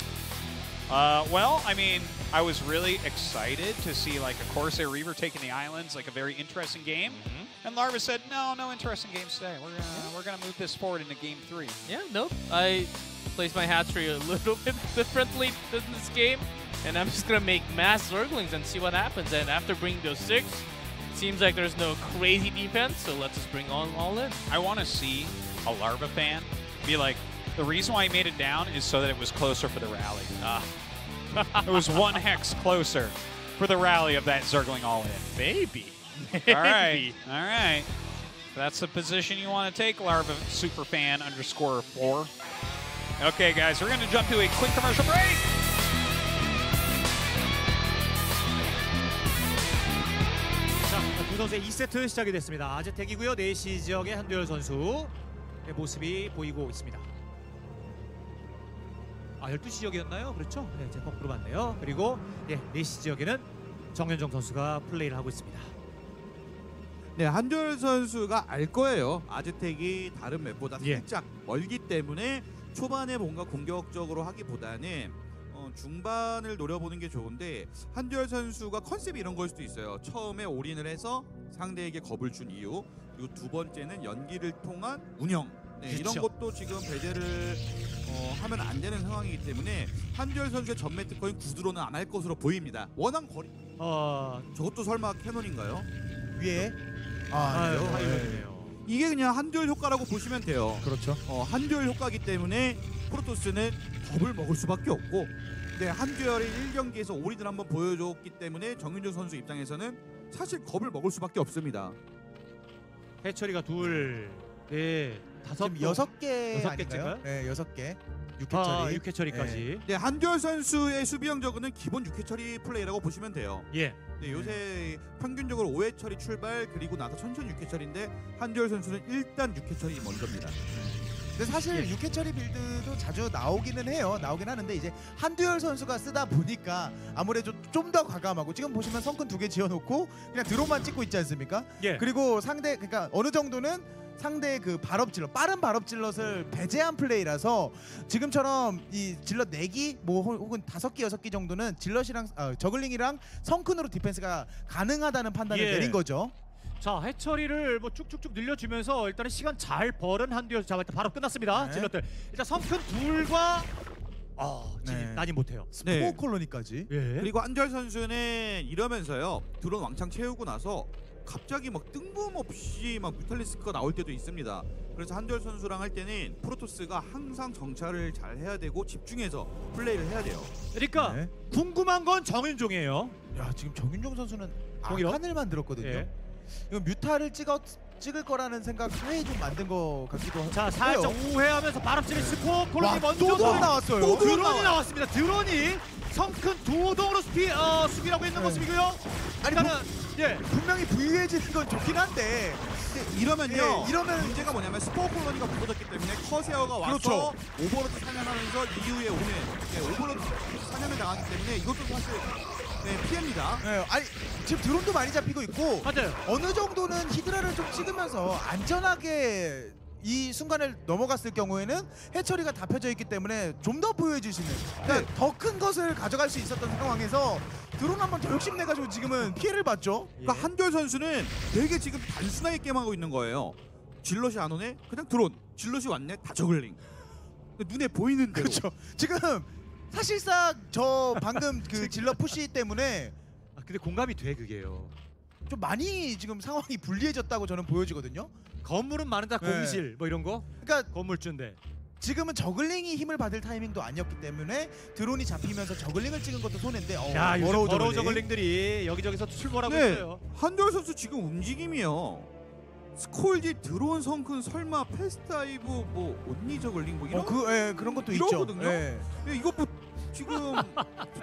Well, I mean, I was really excited to see like a Corsair Reaver taking the islands, like a very interesting game. And Larva said, no interesting games today. We're gonna move this forward into game 3. Yeah, nope. I placed my hatchery a little bit differently in this game, and I'm just gonna make mass Zerglings and see what happens. And after bringing those 6, it seems like there's no crazy defense, so let's just bring all in. I want to see a Larva fan be like, the reason why he made it down is so that it was closer for the rally. It was 1 hex closer for the rally of that Zergling all in. Maybe. All right. If that's the position you want to take, Larva Superfan _4. Okay, guys, we're going to jump to a quick commercial break. 두 선수의 2세트 시작이 됐습니다. 아즈텍이고요. 4시 지역의 한두열 선수의 모습이 보이고 있습니다. 12시 지역이었나요? 그렇죠? 네, 제 거꾸로 봤네요. 그리고 4시 지역에는 정현정 선수가 플레이를 하고 있습니다. 네, 한두열 선수가 알 거예요. 아즈텍이 다른 맵보다 살짝 멀기 때문에 초반에 뭔가 공격적으로 하기보다는 중반을 노려보는 게 좋은데, 한두열 선수가 컨셉이 이런 걸 수도 있어요. 처음에 올인을 해서 상대에게 겁을 준 이유, 그리고 두 번째는 연기를 통한 운영. 네, 이런 것도 지금 배제를 하면 안 되는 상황이기 때문에 한두열 선수의 전매 특허인 구드로는 안 할 것으로 보입니다. 워낙 거리. 저것도 설마 캐논인가요? 위에 아니요. 이게 그냥 한두열 효과라고 보시면 돼요. 그렇죠. 한두열 효과이기 때문에 프로토스는 겁을 먹을 수밖에 없고, 네, 한두열이 1경기에서 올인을 한번 보여줬기 때문에 정윤정 선수 입장에서는 사실 겁을 먹을 수밖에 없습니다. 해처리가 2, 4, 5, 6개 아닌가요? 네, 6개. 6회처리. 6회처리까지. 네, 한두열 선수의 수비 영적은 기본 6회처리 플레이라고 보시면 돼요. 네, 요새 평균적으로 5회처리 출발, 그리고 나서 천천히 6회처리인데 한두열 선수는 일단 6회처리 먼저입니다. 근데 사실 육해처리 빌드도 자주 나오기는 해요. 나오긴 하는데 이제 한두열 선수가 쓰다 보니까 아무래도 좀 더 과감하고 지금 보시면 성큰 2개 지어놓고 그냥 드론만 찍고 있지 않습니까? 예. 그리고 상대 그러니까 어느 정도는 상대의 그 발업질럿 빠른 발업질럿을 배제한 플레이라서 지금처럼 이 질럿 4기 뭐 혹은 5기 6기 정도는 질럿이랑 저글링이랑 성큰으로 디펜스가 가능하다는 판단을 예. 내린 거죠. 자, 해처리를 뭐 쭉쭉쭉 늘려주면서 일단은 시간 잘 벌은 한두열. 자, 일단 바로 끝났습니다. 네. 질럿들. 일단 성큰 둘과 네. 난이 못해요. 네. 스포 콜로니까지. 예. 그리고 한두열 선수는 이러면서요. 드론 왕창 채우고 나서 갑자기 막 뜬금없이 막 뮤탈리스크가 나올 때도 있습니다. 그래서 한두열 선수랑 할 때는 프로토스가 항상 정찰을 잘 해야 되고 집중해서 플레이를 해야 돼요. 그러니까 네. 궁금한 건 정윤종이에요. 야 지금 정윤종 선수는 공이요? 아칸을 만들었거든요. 예. 이거 뮤타를 찍을 거라는 생각 하에 좀 만든 거 같기도 하고. 자, 살짝 우회하면서 발업질의 스포 콜론이 먼저 또 드론 들어가- 나왔어요. 또 드론이 나왔습니다. 드론이 성큰 두동으로 수비라고 있는 네. 모습이고요. 아니 일단은 예. 분명히 부유해지는 건 좋긴 한데 근데 이러면요. 예, 이러면 문제가 뭐냐면 스포 콜로니가 붙어졌기 때문에 커세어가 와서 그렇죠. 오버로드 사냥하면서 이후에 오는 오버로드 사냥을 당하기 때문에 이것도 사실 피해입니다. 예, 아니 지금 드론도 많이 잡히고 있고 맞아요. 어느 정도는 히드라를 좀 찍으면서 안전하게 이 순간을 넘어갔을 경우에는 해처리가 다 펴져 있기 때문에 좀 더 부유해질 수 있는 그러니까 더 큰 것을 가져갈 수 있었던 상황에서 드론 한 번 더 욕심내가지고 지금은 피해를 봤죠. 그러니까 한결 선수는 되게 지금 단순하게 게임하고 있는 거예요. 질럿이 안 오네? 그냥 드론. 질럿이 왔네? 다 저글링. 눈에 보이는 대로. 그렇죠. 지금 사실상 저 방금 그 질러 푸시 때문에 근데 공감이 돼 그게요. 좀 많이 지금 상황이 불리해졌다고 저는 보여지거든요. 건물은 많은데 네. 공실 뭐 이런 거 그러니까 건물주인데. 지금은 저글링이 힘을 받을 타이밍도 아니었기 때문에 드론이 잡히면서 저글링을 찍은 것도 손해인데 야, 요즘 버러우 버러우 저글링. 저글링들이 여기저기서 출몰하고 네. 있어요. 한결 선수 지금 움직임이요. 스콜지 드론 성큰 설마 패스타이브 뭐 온니 저글링 뭐 이런 그런 것도 이러거든요? 있죠. 예. 이것 지금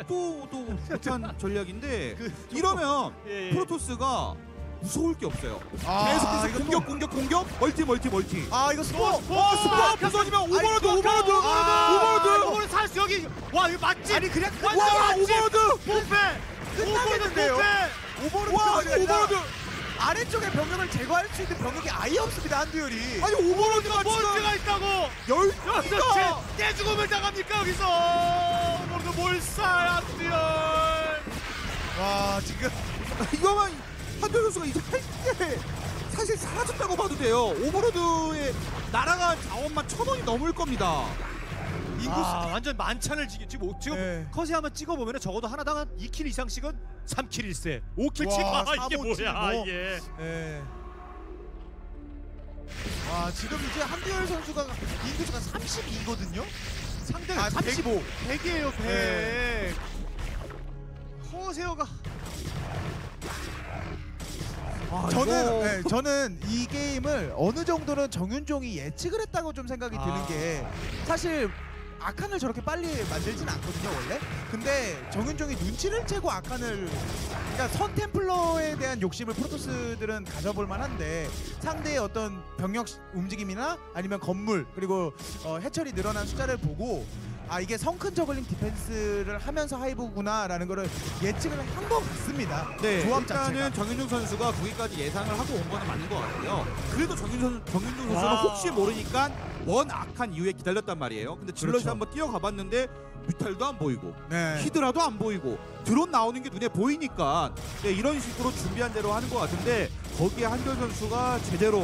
또 못한 전략인데 이러면 예, 예. 프로토스가 무서울 게 없어요. 아, 계속해서 이거 공격 멀티. 아 이거 스포. 스포 부서지면 오버로드. 오버로드 살수 여기 와 이거 맞지? 아니 그냥 완전 맞지? 오버로드. 끝나겠는데요. 오버로드. 와 오버로드. 아래쪽에 병력을 제거할 수 있는 병력이 아예 없습니다 한두열이. 아니 오버로드가 뭔지가 있다고. 여기서 떼죽음을 당합니까 여기서? 오버로드 몰살 한두열. 와 지금 이거만 한두 선수가 이제 할때 사실 사라졌다고 봐도 돼요. 오버로드에 날아간 자원만 1,000원이 넘을 겁니다. 인구 완전 만찬을 지금 네. 컷에 한번 찍어보면 적어도 하나당 한 2킬 이상씩은 3킬일세 5킬 와, 치가 이게 3, 5, 뭐야 7, 뭐. 이게. 예. 와 지금 이제 한두열 선수가 인구수가 32거든요. 상대가 35. 100이에요 100. 네. 커세어가 저는 이 게임을 어느 정도는 정윤종이 예측을 했다고 좀 생각이 드는 게 사실 아칸을 저렇게 빨리 만들진 않거든요 원래. 근데 정윤종이 눈치를 채고 아칸을 그러니까 선 템플러에 대한 욕심을 프로토스들은 가져볼 만한데 상대의 어떤 병력 움직임이나 아니면 건물 그리고 해철이 늘어난 숫자를 보고 아 이게 성큰 저글링 디펜스를 하면서 하이브구나라는 거를 예측을 한 것 같습니다. 네, 조합 일단은 자체가. 정윤중 선수가 거기까지 예상을 하고 온 거는 맞는 것 같고요. 그래도 정윤중 선수는 와. 혹시 모르니까 원 악한 이후에 기다렸단 말이에요. 근데 질럿이 그렇죠. 한번 뛰어가 봤는데 뮤탈도 안 보이고 네. 히드라도 안 보이고 드론 나오는 게 눈에 보이니까 네, 이런 식으로 준비한 대로 하는 것 같은데 거기에 한결 선수가 제대로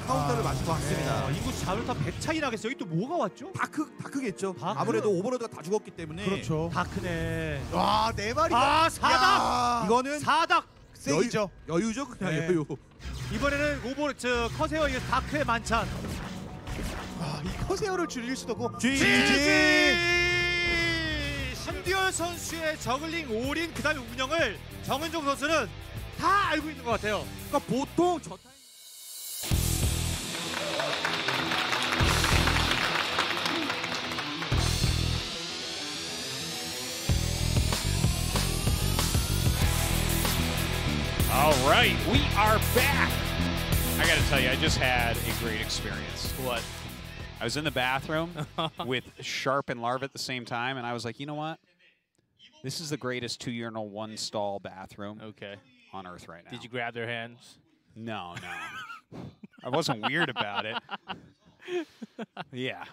카운터를 맞은 것 같습니다. 인구 자율타 100 차이 나겠어요. 여기 또 뭐가 왔죠? 다 크겠죠. 다크? 아무래도 오버로드가 다 죽었기 때문에 그렇죠. 다크네. 와, 네 마리가. 사닥. 이거는 사닥. 세이죠. 여유죠 그냥 네. 여유. 이번에는 커세어 이 다크의 만찬. 와, 이 커세어를 줄일 수도 없고. 한두열 선수의 저글링 올인 그다음에 운영을 정은종 선수는 다 알고 있는 것 같아요. 그러니까 보통 저 All right, we are back. I got to tell you, I just had a great experience. What? I was in the bathroom with Sharp and Larva at the same time, and I was like, you know what? This is the greatest 2-urinal 1-stall bathroom Okay. on Earth right now. Did you grab their hands? No, no. I wasn't weird about it. Yeah.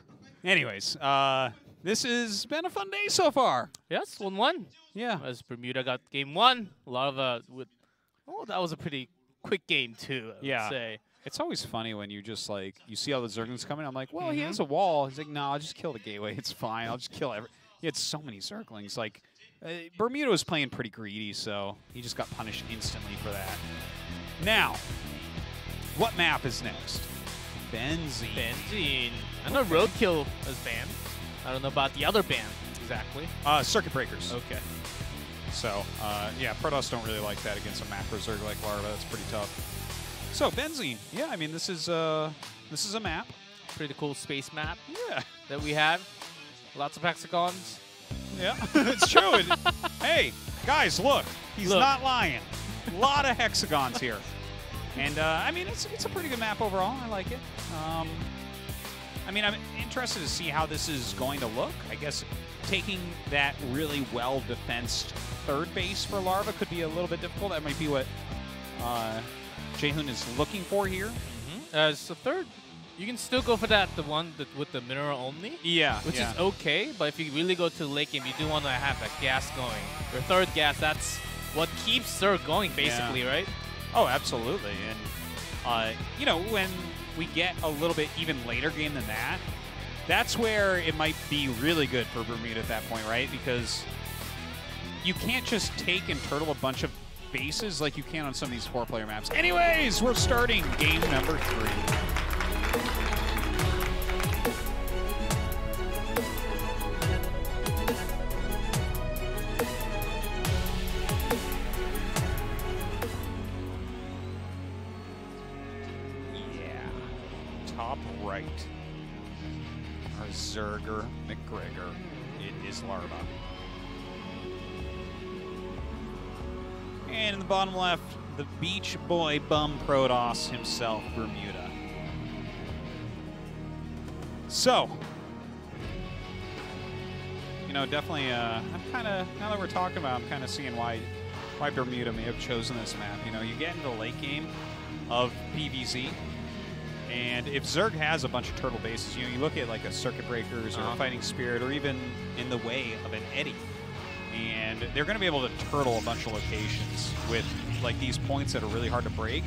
Anyways, this has been a fun day so far. Yes, 1-1. Yeah. As Bermuda got game 1. Larva with. Oh, that was a pretty quick game too. I would say. It's always funny when you just like you see all the Zerglings coming. I'm like, well, he has a wall. He's like, no, I'll just kill the gateway. It's fine. I'll just kill every. He had so many Zerglings. Like Bermuda was playing pretty greedy, so he just got punished instantly for that. Now, what map is next? Benzene. Benzene. I know Roadkill is banned. I don't know about the other ban exactly. Circuit Breakers. Okay. So, yeah, Protoss don't really like that against a macro Zerg like Larva. That's pretty tough. So, Benzene. Yeah, I mean, this is a map. Pretty cool space map Yeah. that we have. Lots of hexagons. Yeah, it's true. Hey, guys, look. He's not lying. A lot of hexagons here. And, I mean, it's a pretty good map overall. I like it. I mean, I'm interested to see how this is going to look. I guess taking that really well-defensed third base for Larva could be a little bit difficult. That might be what Jaehoon is looking for here. As a third, you can still go for that, the one with the mineral only. Yeah. Which is okay, but if you really go to the late game, you do want to have that gas going. Your third gas, that's what keeps Zerg going, basically, right? Oh, absolutely. And, you know, when we get a little bit even later game than that, that's where it might be really good for Bermuda at that point, right? Because you can't just take and turtle a bunch of bases like you can on some of these 4-player maps. Anyways, we're starting game number 3. Top right, our Zerger McGregor. It is Larva. And in the bottom left, the Beach Boy Bum Protoss himself, Bermuda. So, you know, definitely, I'm kind of, now that we're talking about it, I'm kind of seeing why Bermuda may have chosen this map. You know, you get into the late game of PvZ, and if Zerg has a bunch of turtle bases, you know, you look at like a Circuit Breakers or a Fighting Spirit or even in the way of an Eddy, and they're going to be able to turtle a bunch of locations with like these points that are really hard to break.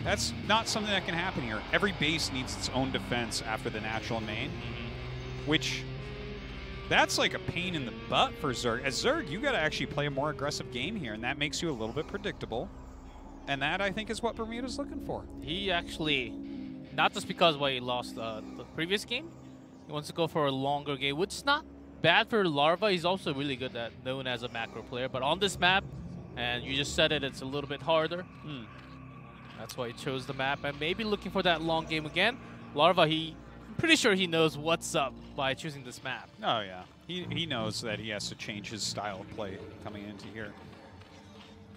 That's not something that can happen here. Every base needs its own defense after the natural main, which that's like a pain in the butt for Zerg. As Zerg, you got to actually play a more aggressive game here, and that makes you a little bit predictable. And that, I think, is what Bermuda's looking for. He actually, not just because why he lost the previous game, he wants to go for a longer game, which is not bad for Larva. He's also really good at known as a macro player. But on this map, and you just said it, it's a little bit harder. That's why he chose the map. And maybe looking for that long game again. Larva, I'm pretty sure he knows what's up by choosing this map. Oh, yeah. He knows that he has to change his style of play coming into here.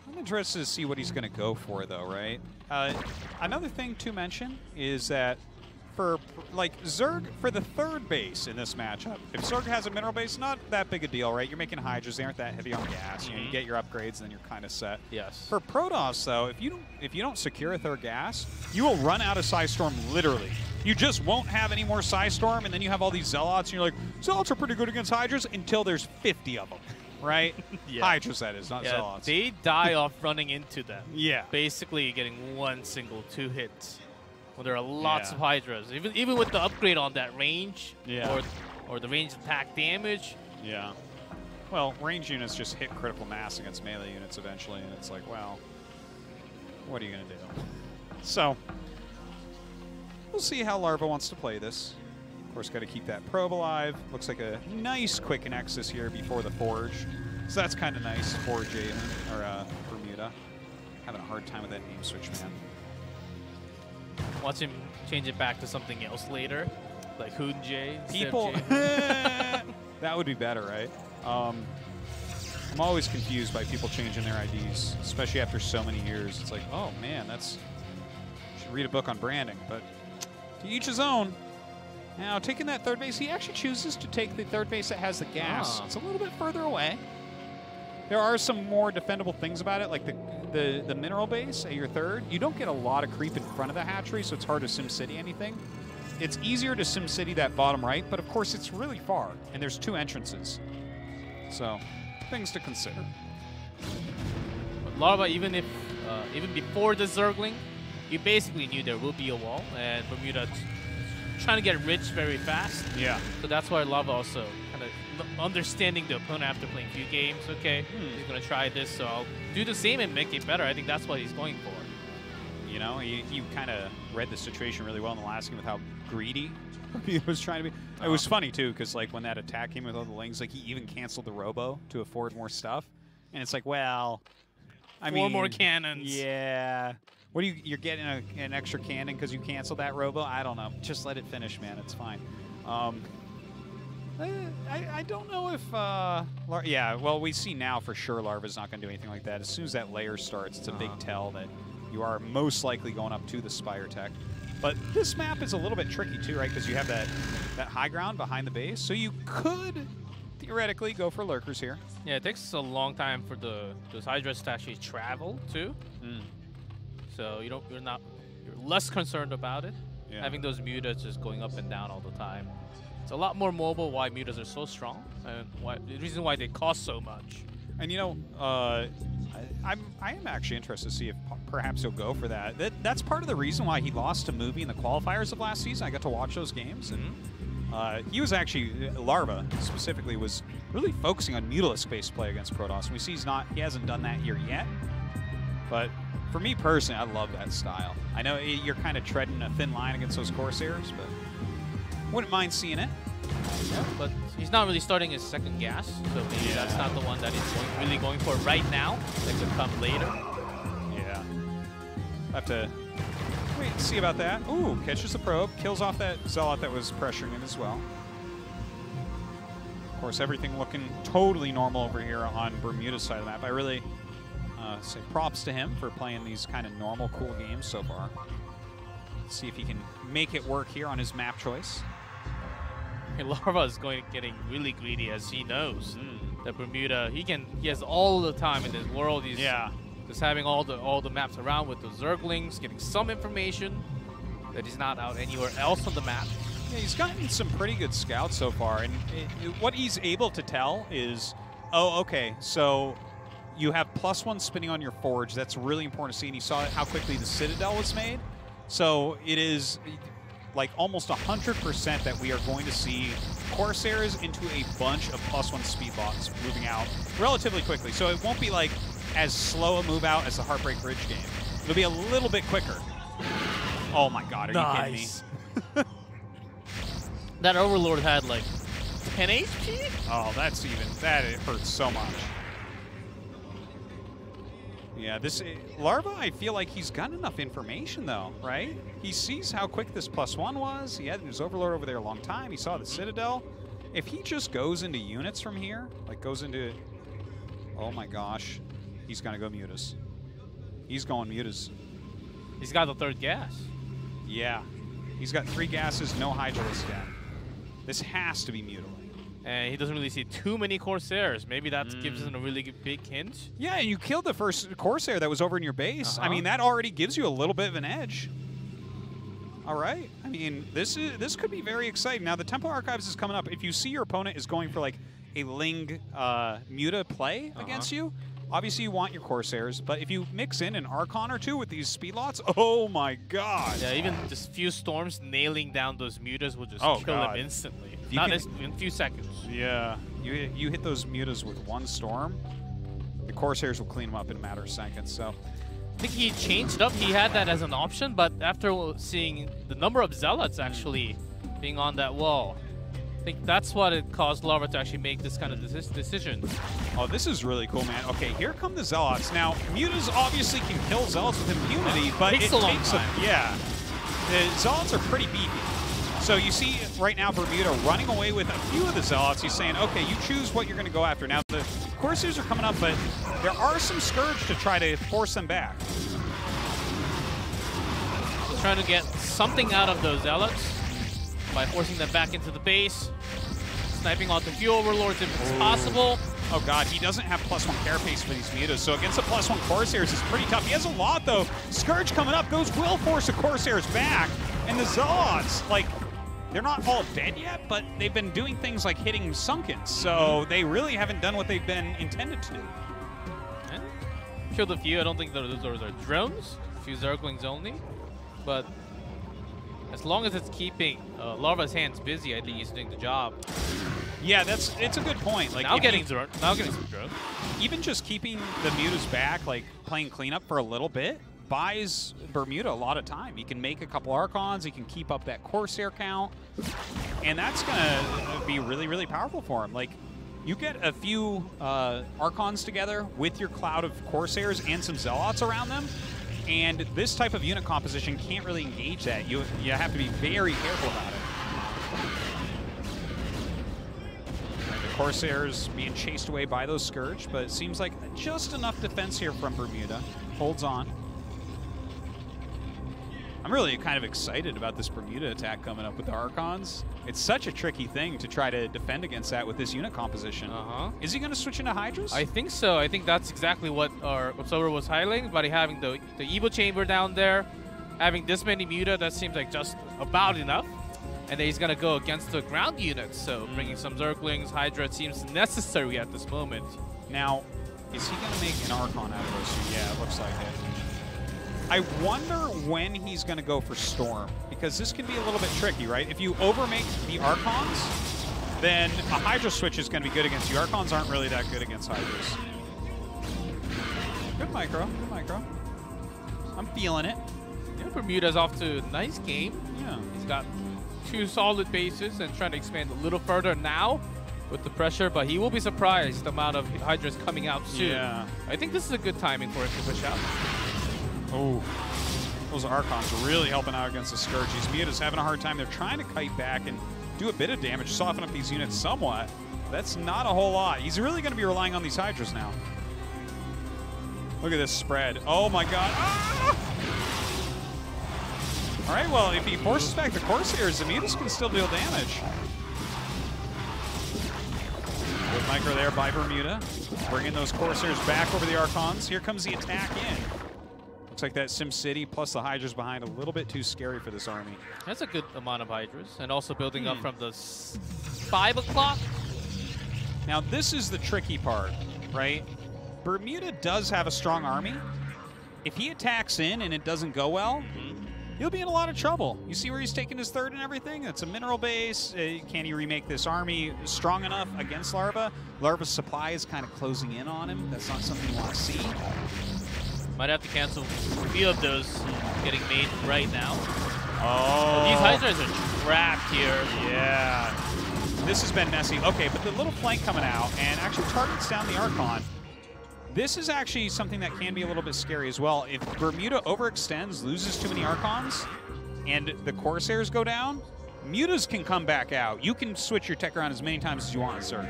I'm interested to see what he's going to go for, though, right? Another thing to mention is that for, like, Zerg, for the third base in this matchup, if Zerg has a mineral base, not that big a deal, right? You're making Hydras, they aren't that heavy on gas. You know, you get your upgrades, and then you're kind of set. Yes. For Protoss, though, if you don't secure a third gas, you will run out of Psystorm, literally. You just won't have any more Psystorm, and then you have all these Zealots, and you're like, Zealots are pretty good against Hydras until there's 50 of them. Right? Hydras, that is, not Zealots. They die off running into them. Yeah. Basically getting one single 2 hits. When there are lots of Hydras. Even with the upgrade on that range or the range attack damage. Yeah. Well, range units just hit critical mass against melee units eventually, and it's like, well, what are you going to do? So, we'll see how Larva wants to play this. Of course, got to keep that probe alive. Looks like a nice quick Nexus here before the Forge. So that's kind of nice for Jaehoon, or Bermuda. Having a hard time with that name switch, man. Watch him change it back to something else later, like Hoon J. People, that would be better, right? I'm always confused by people changing their IDs, especially after so many years. It's like, oh man, should read a book on branding, but to each his own. Now, taking that third base, he actually chooses to take the third base that has the gas. It's a little bit further away. There are some more defendable things about it, like the mineral base at your third. You don't get a lot of creep in front of the hatchery, so it's hard to SimCity anything. It's easier to SimCity that bottom right, but of course it's really far, and there's 2 entrances. So, things to consider. But Larva, even before the Zergling, you basically knew there will be a wall, and Bermuda trying to get rich very fast. Yeah. So that's why Larva also kind of understanding the opponent after playing a few games. Okay, he's going to try this, so I'll do the same and make it better. I think that's what he's going for. You know, you kind of read the situation really well in the last game with how greedy he was trying to be. It was funny, too, because like when that attack came with all the lings, like he even canceled the robo to afford more stuff. And it's like, well, I mean... 4 more cannons. Yeah. What do you're getting an extra cannon because you canceled that robo? I don't know. Just let it finish, man. It's fine. I don't know if... yeah, well, we see now for sure Larva's not going to do anything like that. As soon as that layer starts, it's a big tell that you are most likely going up to the Spire Tech. But this map is a little bit tricky, too, right? Because you have that high ground behind the base. So you could theoretically go for lurkers here. Yeah, it takes a long time for those Hydras to actually travel, too. So you're less concerned about it. Yeah. Having those mutas just going up and down all the time. It's a lot more mobile why mutas are so strong and the reason why they cost so much. And you know, I am actually interested to see if perhaps he'll go for that. That's part of the reason why he lost to Movie in the qualifiers of last season. I got to watch those games, and he was actually, Larva specifically, was really focusing on Mutalisk-based play against Protoss. And we see he hasn't done that here yet, but for me personally, I love that style. I know you're kind of treading a thin line against those Corsairs, but wouldn't mind seeing it. Yeah, but he's not really starting his second gas, so maybe that's not the one that he's really going for right now. That could come later. Yeah. Have to wait and see about that. Ooh, catches the probe, kills off that Zealot that was pressuring it as well. Of course, everything looking totally normal over here on Bermuda's side of the map. I really say props to him for playing these kind of normal, cool games so far. Let's see if he can make it work here on his map choice. Larva is getting really greedy, as he knows that Bermuda he has all the time in this world. He's just having all the maps around with the Zerglings, getting some information that is not out anywhere else on the map. Yeah, he's gotten some pretty good scouts so far, and what he's able to tell is, oh, okay, so you have +1 spinning on your forge. That's really important to see, and he saw how quickly the Citadel was made. So it is like almost 100% that we are going to see Corsairs into a bunch of +1 speed bots moving out relatively quickly. So it won't be like as slow a move out as the Heartbreak Ridge game. It'll be a little bit quicker. Oh my God, are you kidding me? That Overlord had like 10 HP? Oh, it hurts so much. Yeah, this Larva, I feel like he's got enough information, though, right? He sees how quick this +1 was. He had his Overlord over there a long time. He saw the Citadel. If he just goes into units from here, like goes into... Oh, my gosh. He's going to go Mutas. He's going Mutas. He's got the third gas. Yeah. He's got 3 gases, no Hydralisk yet. This has to be Mutilating. And he doesn't really see too many Corsairs. Maybe that gives him a really big hint. Yeah, and you killed the first Corsair that was over in your base. I mean, that already gives you a little bit of an edge. All right. I mean, this could be very exciting. Now, the Temple Archives is coming up. If you see your opponent is going for, like, a Ling Muta play against you, obviously you want your Corsairs. But if you mix in an Archon or 2 with these speedlots, oh, my God. Yeah, even just few storms nailing down those Mutas will just kill them instantly. Not in a few seconds. Yeah. You hit those Mutas with 1 storm, the Corsairs will clean them up in a matter of seconds. So I think he changed up. He had that as an option, but after seeing the number of Zealots actually being on that wall, I think that's what it caused Larva to actually make this kind of decision. Oh, this is really cool, man. Okay, here come the Zealots. Now, Mutas obviously can kill Zealots with impunity, but it takes a long time. Yeah. The Zealots are pretty beefy. So you see right now Bermuda running away with a few of the Zealots. He's saying, okay, you choose what you're going to go after. Now, the Corsairs are coming up, but there are some Scourge to try to force them back. Trying to get something out of those Zealots. by forcing them back into the base. Sniping onto few overlords if it's possible. Oh god, he doesn't have +1 carapace for these mutas, so against the +1 Corsairs is pretty tough. He has a lot though. Scourge coming up, those will force the Corsairs back. And the Zealots, like, they're not all dead yet, but they've been doing things like hitting Sunkens, so they really haven't done what they've been intended to do. Killed a few. I don't think those are drones. A few Zerglings only. But as long as it's keeping Larva's hands busy, I think he's doing the job. Yeah, it's a good point. Like now getting some drones. Even just keeping the mutas back, like playing cleanup for a little bit, buys Bermuda a lot of time. He can make a couple Archons, he can keep up that Corsair count, and that's gonna be really, really powerful for him. Like, you get a few Archons together with your cloud of Corsairs and some Zealots around them, and this type of unit composition can't really engage that. You have to be very careful about it. Corsairs being chased away by those Scourge, but it seems like just enough defense here from Bermuda. Holds on. I'm really kind of excited about this Bermuda attack coming up with the Archons. It's such a tricky thing to try to defend against that with this unit composition. Is he going to switch into Hydras? I think so. I think that's exactly what our observer was highlighting, by having the Evil Chamber down there, having this many Muta, that seems like just about enough. And then he's going to go against the ground units, so bringing some Zerglings, Hydra, it seems necessary at this moment. Now, is he going to make an Archon out of those? Yeah, it looks like it. I wonder when he's going to go for Storm, because this can be a little bit tricky, right? If you overmake the Archons, then a Hydra switch is going to be good against you. Archons aren't really that good against Hydras. Good micro, good micro. I'm feeling it. Yeah, Bermuda's off to a nice game. Yeah. He's got 2 solid bases and trying to expand a little further now with the pressure, but he will be surprised the amount of Hydras coming out soon. Yeah. I think this is a good timing for him to push out. Oh, those Archons are really helping out against the Scourge. These Mutas having a hard time. They're trying to kite back and do a bit of damage, soften up these units somewhat. That's not a whole lot. He's really going to be relying on these Hydras now. Look at this spread. Oh my god. Ah! All right, well, if he forces back the Corsairs, the Mutas can still deal damage. Good micro there by Bermuda. Bringing those Corsairs back over the Archons. Here comes the attack in. Looks like that Sim City plus the Hydras behind a little bit too scary for this army. That's a good amount of Hydras, and also building up from the 5 o'clock. Now, this is the tricky part, right? Bermuda does have a strong army. If he attacks in and it doesn't go well, he'll be in a lot of trouble. You see where he's taking his third and everything? It's a mineral base. Can he remake this army strong enough against Larva? Larva's supply is kind of closing in on him. That's not something you want to see. Might have to cancel a few of those getting made right now. Oh. These Hydras are trapped here. Yeah. This has been messy. Okay, but the little flank coming out and actually targets down the Archon. This is actually something that can be a little bit scary as well. If Bermuda overextends, loses too many Archons, and the Corsairs go down, Mutas can come back out. You can switch your tech around as many times as you want, sir.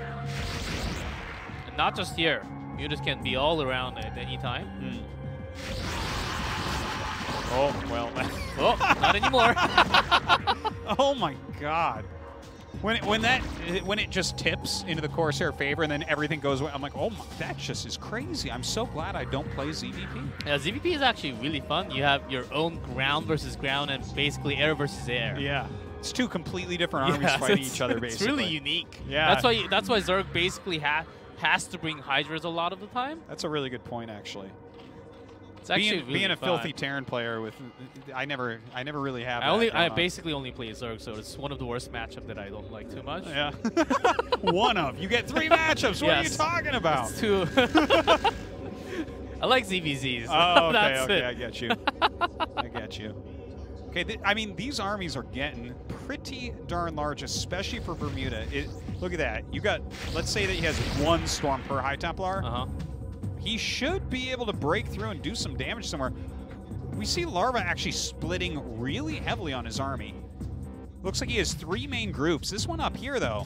And not just here. Mutas can be all around at any time. Oh, well. Oh, not anymore. Oh my god. When it just tips into the Corsair favor and then everything goes away, I'm like, oh my, that just is crazy. I'm so glad I don't play ZVP. Yeah, ZVP is actually really fun. You have your own ground versus ground and basically air versus air. Yeah. It's 2 completely different armies fighting each other, basically. It's really unique. Yeah. That's why Zerg basically has to bring Hydras a lot of the time. That's a really good point, actually. It's actually being a fun. Filthy Terran player with, I never really have. I basically only play Zerg, so it's one of the worst matchups that I don't like too much. Yeah. One of. You get 3 matchups. What are you talking about? It's 2. I like ZVZs. Oh, okay, That's okay, it. I get you. I get you. Okay, I mean, these armies are getting pretty darn large, especially for Bermuda. Look at that. You got, let's say that he has 1 Storm per High Templar. He should be able to break through and do some damage somewhere. We see Larva actually splitting really heavily on his army. Looks like he has 3 main groups. This one up here, though,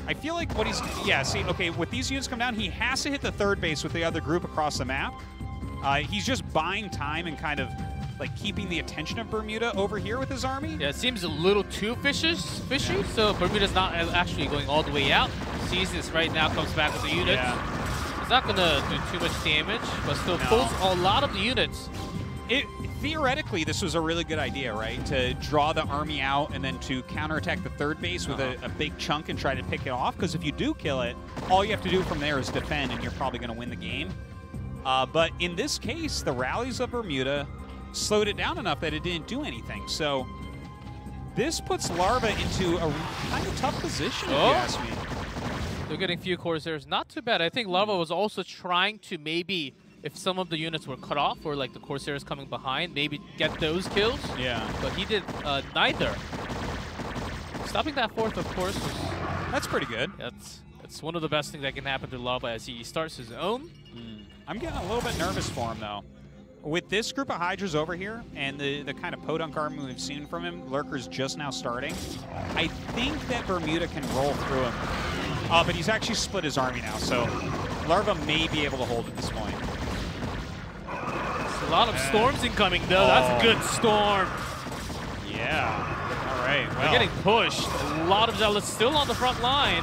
I feel like what he's... Yeah, see, okay, with these units come down, he has to hit the 3rd base with the other group across the map. He's just buying time and kind of like keeping the attention of Bermuda over here with his army. Yeah, it seems a little too fishy. So Bermuda's not actually going all the way out. Sees this right now, comes back with the units. Yeah. It's not gonna do too much damage, but still pulls a lot of the units. Theoretically, this was a really good idea, right? To draw the army out and then to counterattack the third base with a big chunk and try to pick it off. Because if you do kill it, all you have to do from there is defend, and you're probably going to win the game. But in this case, the rallies of Bermuda slowed it down enough that it didn't do anything. So this puts Larva into a kind of tough position, if you ask me. They're getting few Corsairs. Not too bad. I think Larva was also trying to maybe, if some of the units were cut off or like the Corsairs coming behind, maybe get those kills. Yeah. But he did neither. Stopping that fourth, of course, was... That's pretty good. That's one of the best things that can happen to Larva as he starts his own. I'm getting a little bit nervous for him, though. With this group of Hydras over here and the kind of podunk army we've seen from him, Lurker's just now starting, I think that Bermuda can roll through him. But he's actually split his army now, so Larva may be able to hold at this point. A lot of storms incoming, though. That's a good storm. Yeah. All right. Well, they're getting pushed. A lot of Zealots still on the front line.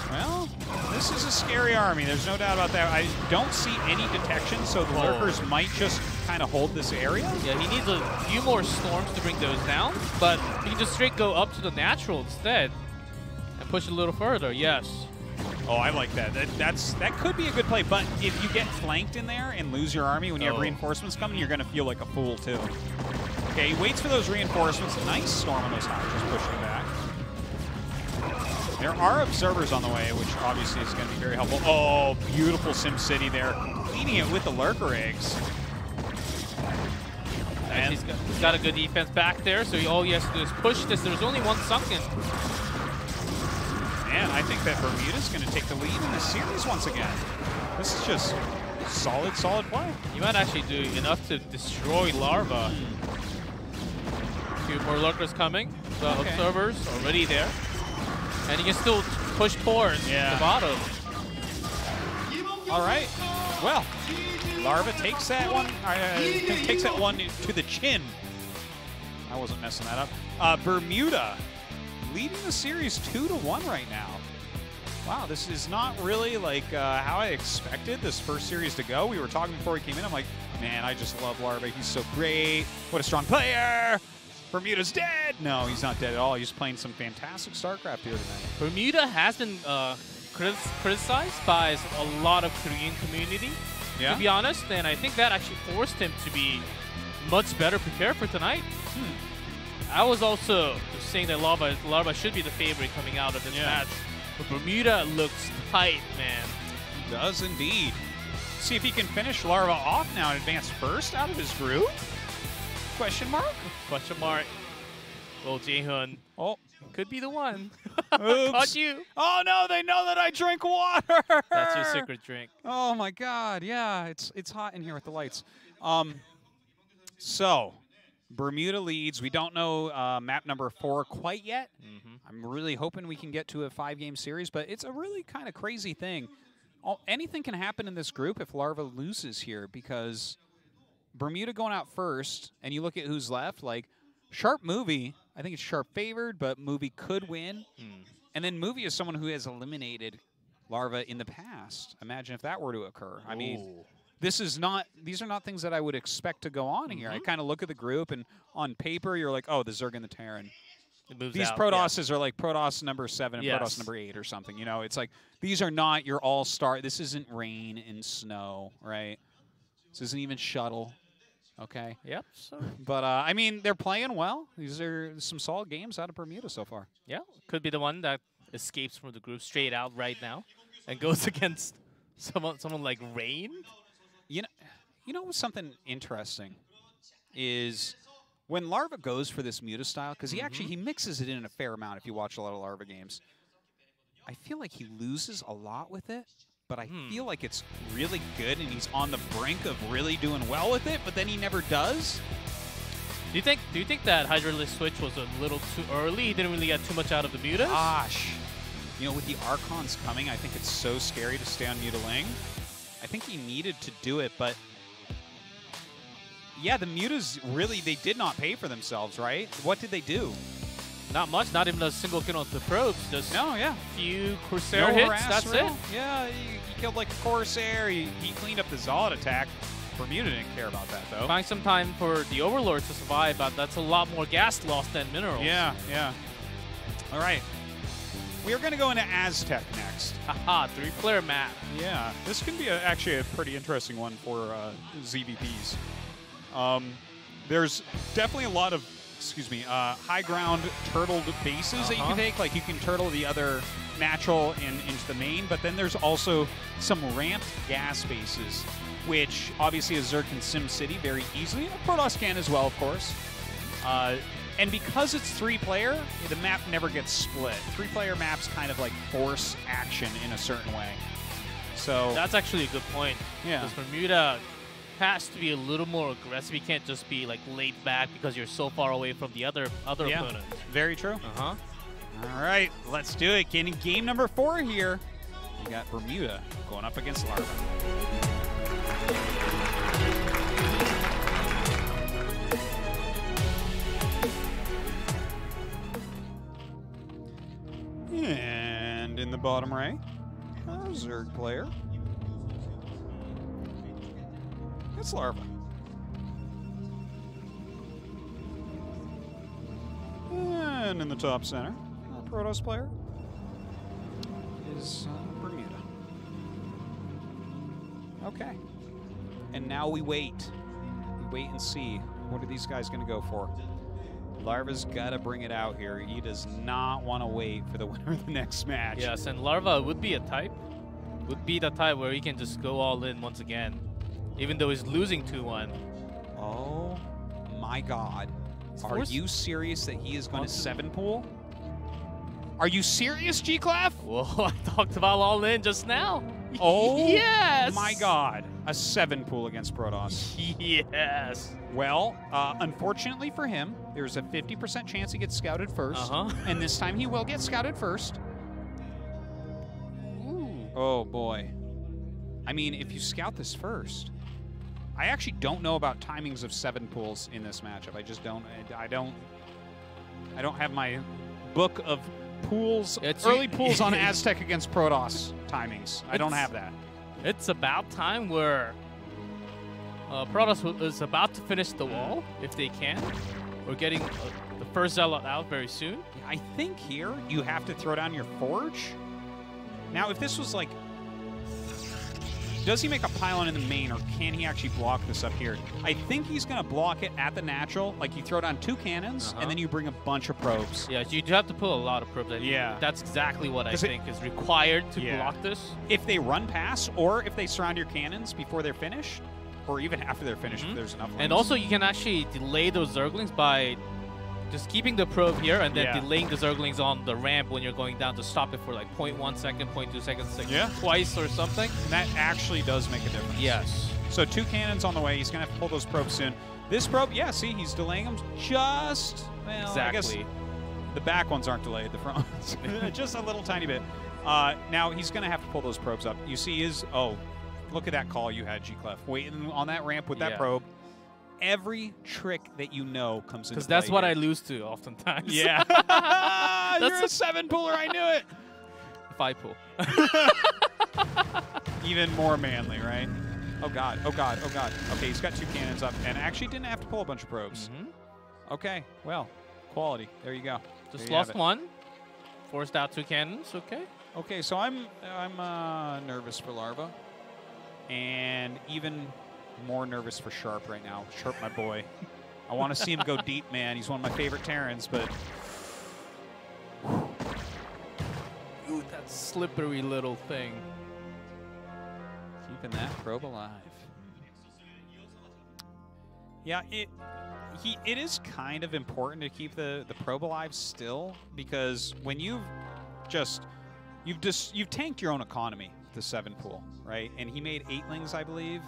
Well, this is a scary army. There's no doubt about that. I don't see any detection, so the Lurkers might just kind of hold this area. Yeah, he needs a few more storms to bring those down, but he can just straight go up to the natural instead and push it a little further. Yes. Oh, I like that. That could be a good play, but if you get flanked in there and lose your army when you have reinforcements coming, you're going to feel like a fool, too. Okay, he waits for those reinforcements. Nice storm on those Hydras, pushing him back. There are observers on the way, which obviously is going to be very helpful. Oh, beautiful Sim City there, cleaning it with the Lurker eggs. And he's got a good defense back there, so all he has to do is push this. There's only one sunken. Man, I think that Bermuda's going to take the lead in this series once again. This is just solid play. He might actually do enough to destroy Larva. Few more Lurkers coming. The observers already there. And he can still push towards the bottom. All right. Well, Larva takes that one. Takes that one to the chin. I wasn't messing that up. Bermuda leading the series 2-1 right now. Wow, this is not really like how I expected this first series to go. We were talking before he came in. I'm like, man, I just love Larva. He's so great. What a strong player. Bermuda's dead. No, he's not dead at all. He's playing some fantastic StarCraft here tonight. Bermuda has been criticized by a lot of Korean community, to be honest, and I think that actually forced him to be much better prepared for tonight. I was also saying that Larva should be the favorite coming out of this match, but Bermuda looks tight, man. Does indeed. See if he can finish Larva off now and advance first out of his group? Question mark? Question mark. Well, Jae-Hoon. Oh. Could be the one. Oops. Caught you. Oh, no, they know that I drink water. That's your secret drink. Oh, my God. Yeah, it's hot in here with the lights. So, Bermuda leads. We don't know map number 4 quite yet. I'm really hoping we can get to a 5-game series, but it's a really kind of crazy thing. Anything can happen in this group if Larva loses here, because Bermuda going out first, and you look at who's left, like Sharp Movie, I think it's Sharp favored, but Movie could win. And then Movie is someone who has eliminated Larva in the past. Imagine if that were to occur. I mean, these are not things that I would expect to go on here. I kind of look at the group, and on paper, you're like, oh, the Zerg and the Terran. These Protosses are like Protoss number 7 and Protoss number 8 or something. You know, it's like, these are not your all-star. This isn't rain and snow, right? This isn't even shuttle. Okay. Yep. So. But, I mean, they're playing well. These are some solid games out of Bermuda so far. Yeah. Could be the one that escapes from the group straight out right now and goes against someone like Rain. You know what's something interesting is when Larva goes for this Muta style, because he mixes it in a fair amount if you watch a lot of Larva games. I feel like he loses a lot with it. But I feel like it's really good, and he's on the brink of really doing well with it, but then he never does. Do you think that Hydralisk switch was a little too early? He didn't really get too much out of the Mutas? Gosh. You know, with the Archons coming, I think it's so scary to stay on Mutaling. I think he needed to do it, but Yeah, the Mutas really, they did not pay for themselves, right? What did they do? Not much, not even a single kill on the probes. Just No, yeah. a few Corsair No hits, harass, that's really. it. Yeah, he killed like a Corsair. He cleaned up the Zod attack. Bermuda didn't care about that, though. Buying some time for the Overlords to survive, but that's a lot more gas loss than minerals. Yeah, yeah. All right. We are going to go into Aztec next. Haha, 3-player map. Yeah, this can be actually a pretty interesting one for ZVPs. There's definitely a lot of, high ground turtled bases that you can take. Like you can turtle the other natural into the main, but then there's also some ramped gas bases, which obviously a Zerg can sim city very easily. Protoss can as well, of course. And because it's 3-player, the map never gets split. 3-player maps kind of like force action in a certain way. So That's actually a good point. Yeah. Because Bermuda has to be a little more aggressive. You can't just be like laid back because you're so far away from the other opponent. Very true. Uh-huh. All right, let's do it. Getting game number 4 here. We got Bermuda going up against Larva. And in the bottom right, a Zerg player. It's Larva. And in the top center, a Protoss player is Bermuda. Okay. And now we wait. We wait and see. What are these guys going to go for? Larva's got to bring it out here. He does not want to wait for the winner of the next match. Yes, and Larva would be a type. Would be the type where he can just go all in once again. Even though he's losing 2-1. Oh my God. Are you serious that he is going to 7-pool? Are you serious, G-Clav? Whoa, I talked about all in just now. Oh yes! my God. A 7-pool against Protoss. Yes. Well, unfortunately for him, there's a 50% chance he gets scouted first. And this time he will get scouted first. Ooh. Oh, boy. I mean, if you scout this first, I actually don't know about timings of 7 pools in this matchup. I just don't. I don't have my book of pools, early pools on Aztec against Protoss timings. I don't have that. It's about time where Protoss is about to finish the wall, if they can. We're getting the first Zealot out very soon. I think here you have to throw down your Forge. Now, if this was like, does he make a pylon in the main, or can he actually block this up here? I think he's going to block it at the natural. Like, you throw down 2 cannons, and then you bring a bunch of probes. Yeah, you do have to put a lot of probes. Yeah. That's exactly what I think is required to block this. If they run past, or if they surround your cannons before they're finished, or even after they're finished, if there's enough lanes. And also, you can actually delay those Zerglings by just keeping the probe here and then delaying the Zerglings on the ramp when you're going down to stop it for like 0.1 second, 0.2 seconds, like twice or something. And that actually does make a difference. Yes. So 2 cannons on the way. He's going to have to pull those probes soon. This probe, yeah, see, he's delaying them just, well, exactly. I guess the back ones aren't delayed, the front ones. Just a little tiny bit. Now, he's going to have to pull those probes up. You see his, oh, look at that call you had, G-Clef. Waiting on that ramp with that probe. Every trick that you know comes into play. Because that's what I lose to oftentimes. Yeah. You're a 7-pooler, I knew it. 5-pool. Even more manly, right? Oh, God. Oh, God. Oh, God. Okay, he's got 2 cannons up and actually didn't have to pull a bunch of probes. Okay, well, quality. There you go. Just lost 1. Forced out 2 cannons. Okay. Okay, so I'm nervous for Larva. And even more nervous for Sharp right now. Sharp, my boy. I want to see him go deep, man. He's one of my favorite Terrans, but... Ooh, that slippery little thing. Keeping that probe alive. Yeah, it is kind of important to keep the probe alive still, because when you've tanked your own economy, the 7-pool, right? And he made 8lings, I believe.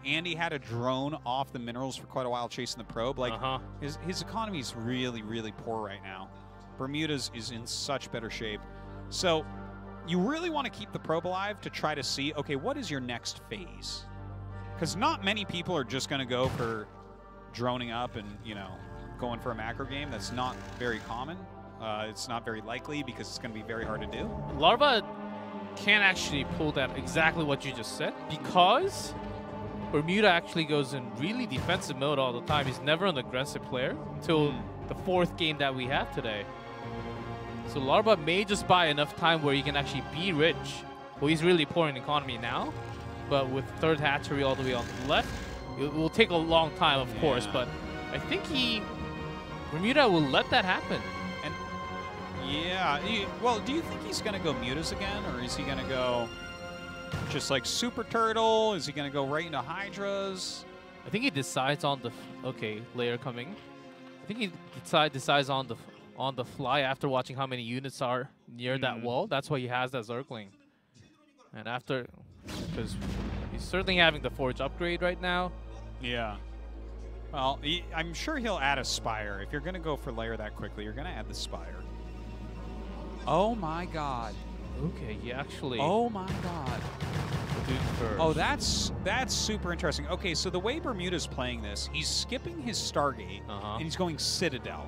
And he had a drone off the minerals for quite a while chasing the probe. Like, his economy is really, really poor right now. Bermuda's is in such better shape. So you really want to keep the probe alive to try to see, okay, what is your next phase? Because not many people are just going to go for droning up and, you know, going for a macro game. That's not very common. It's not very likely because it's going to be very hard to do. Larva can't actually pull that exactly what you just said because Bermuda actually goes in really defensive mode all the time. He's never an aggressive player until the 4th game that we have today. So Larva may just buy enough time where he can actually be rich. Well, he's really poor in economy now, but with 3rd hatchery all the way on the left, it will take a long time, of course, but I think Bermuda will let that happen. And yeah, well, do you think he's going to go mutas again, or is he going to go just like Super Turtle? Is he going to go right into Hydras? I think he decides on the layer coming. I think he decides on the fly after watching how many units are near that wall. That's why he has that Zergling. And after, because he's certainly having the Forge upgrade right now. Yeah. Well, I'm sure he'll add a Spire. If you're going to go for layer that quickly, you're going to add the Spire. Oh my God. Okay, he actually. Oh my God. First. Oh, that's super interesting. Okay, so the way Bermuda's playing this, he's skipping his Stargate and he's going Citadel.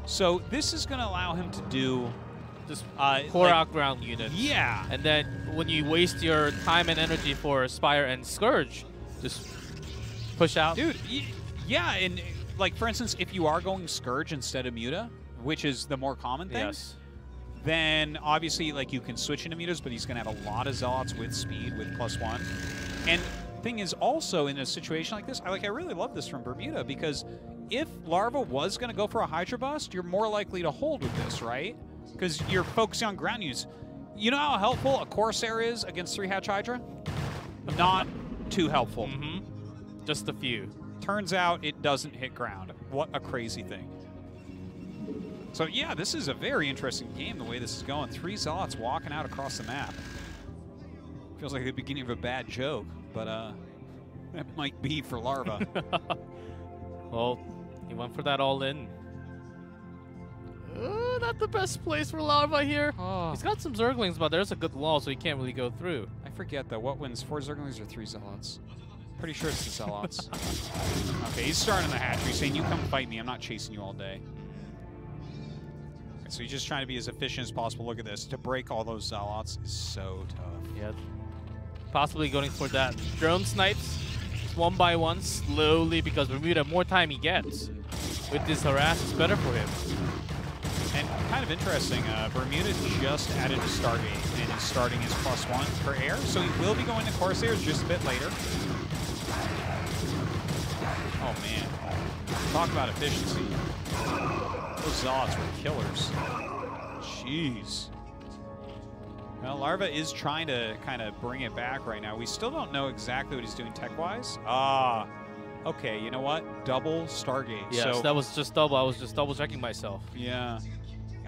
So this is going to allow him to do just core outground units. Yeah. And then when you waste your time and energy for Spire and Scourge, just push out. Dude, yeah, and like for instance, if you are going Scourge instead of Muta, which is the more common thing, then obviously like you can switch into Mutas, but he's going to have a lot of Zealots with speed with +1. And thing is also in a situation like this, I really love this from Bermuda because if Larva was going to go for a Hydra bust, you're more likely to hold with this, right? Because you're focusing on ground units. You know how helpful a Corsair is against 3-hatch Hydra? Not too helpful. Just a few. Turns out it doesn't hit ground. What a crazy thing. So yeah, this is a very interesting game the way this is going. 3 Zealots walking out across the map. Feels like the beginning of a bad joke, but that might be for Larva. Well, he went for that all in. Not the best place for Larva here. He's got some Zerglings, but there's a good wall, so he can't really go through. I forget though, what wins? 4 Zerglings or 3 Zealots? Pretty sure it's the Zealots. Okay, he's starting the hatchery, saying, you come fight me, I'm not chasing you all day. Okay, so he's just trying to be as efficient as possible. Look at this. To break all those Zealots is so tough. Yeah. Possibly going for that drone snipes. Just 1 by 1, slowly, because Bermuda, more time he gets with this harass, it's better for him. And kind of interesting, Bermuda just added a Stargate and is starting his +1 for air, so he will be going to Corsairs just a bit later. Oh man, talk about efficiency. Those Zealots were killers. Jeez. Well, Larva is trying to kind of bring it back right now. We still don't know exactly what he's doing tech-wise. Okay, you know what? Double Stargate. Yes, so, that was just double. I was just double-checking myself. Yeah.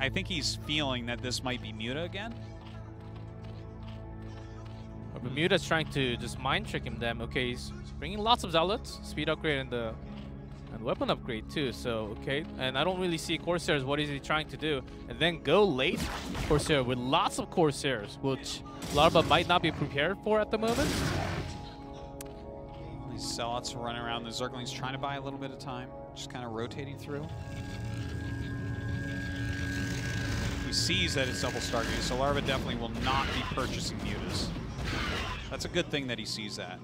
I think he's feeling that this might be Muta again. Bermuda's trying to just mind trick him. Okay, he's bringing lots of Zealots, speed upgrade and weapon upgrade too. So okay, and I don't really see Corsairs. What is he trying to do? And then go late Corsair with lots of Corsairs, which Larva might not be prepared for at the moment. These Zealots are running around. The Zerglings trying to buy a little bit of time, just kind of rotating through. He sees that it's double Stargate, so Larva definitely will not be purchasing Mutas. That's a good thing that he sees that.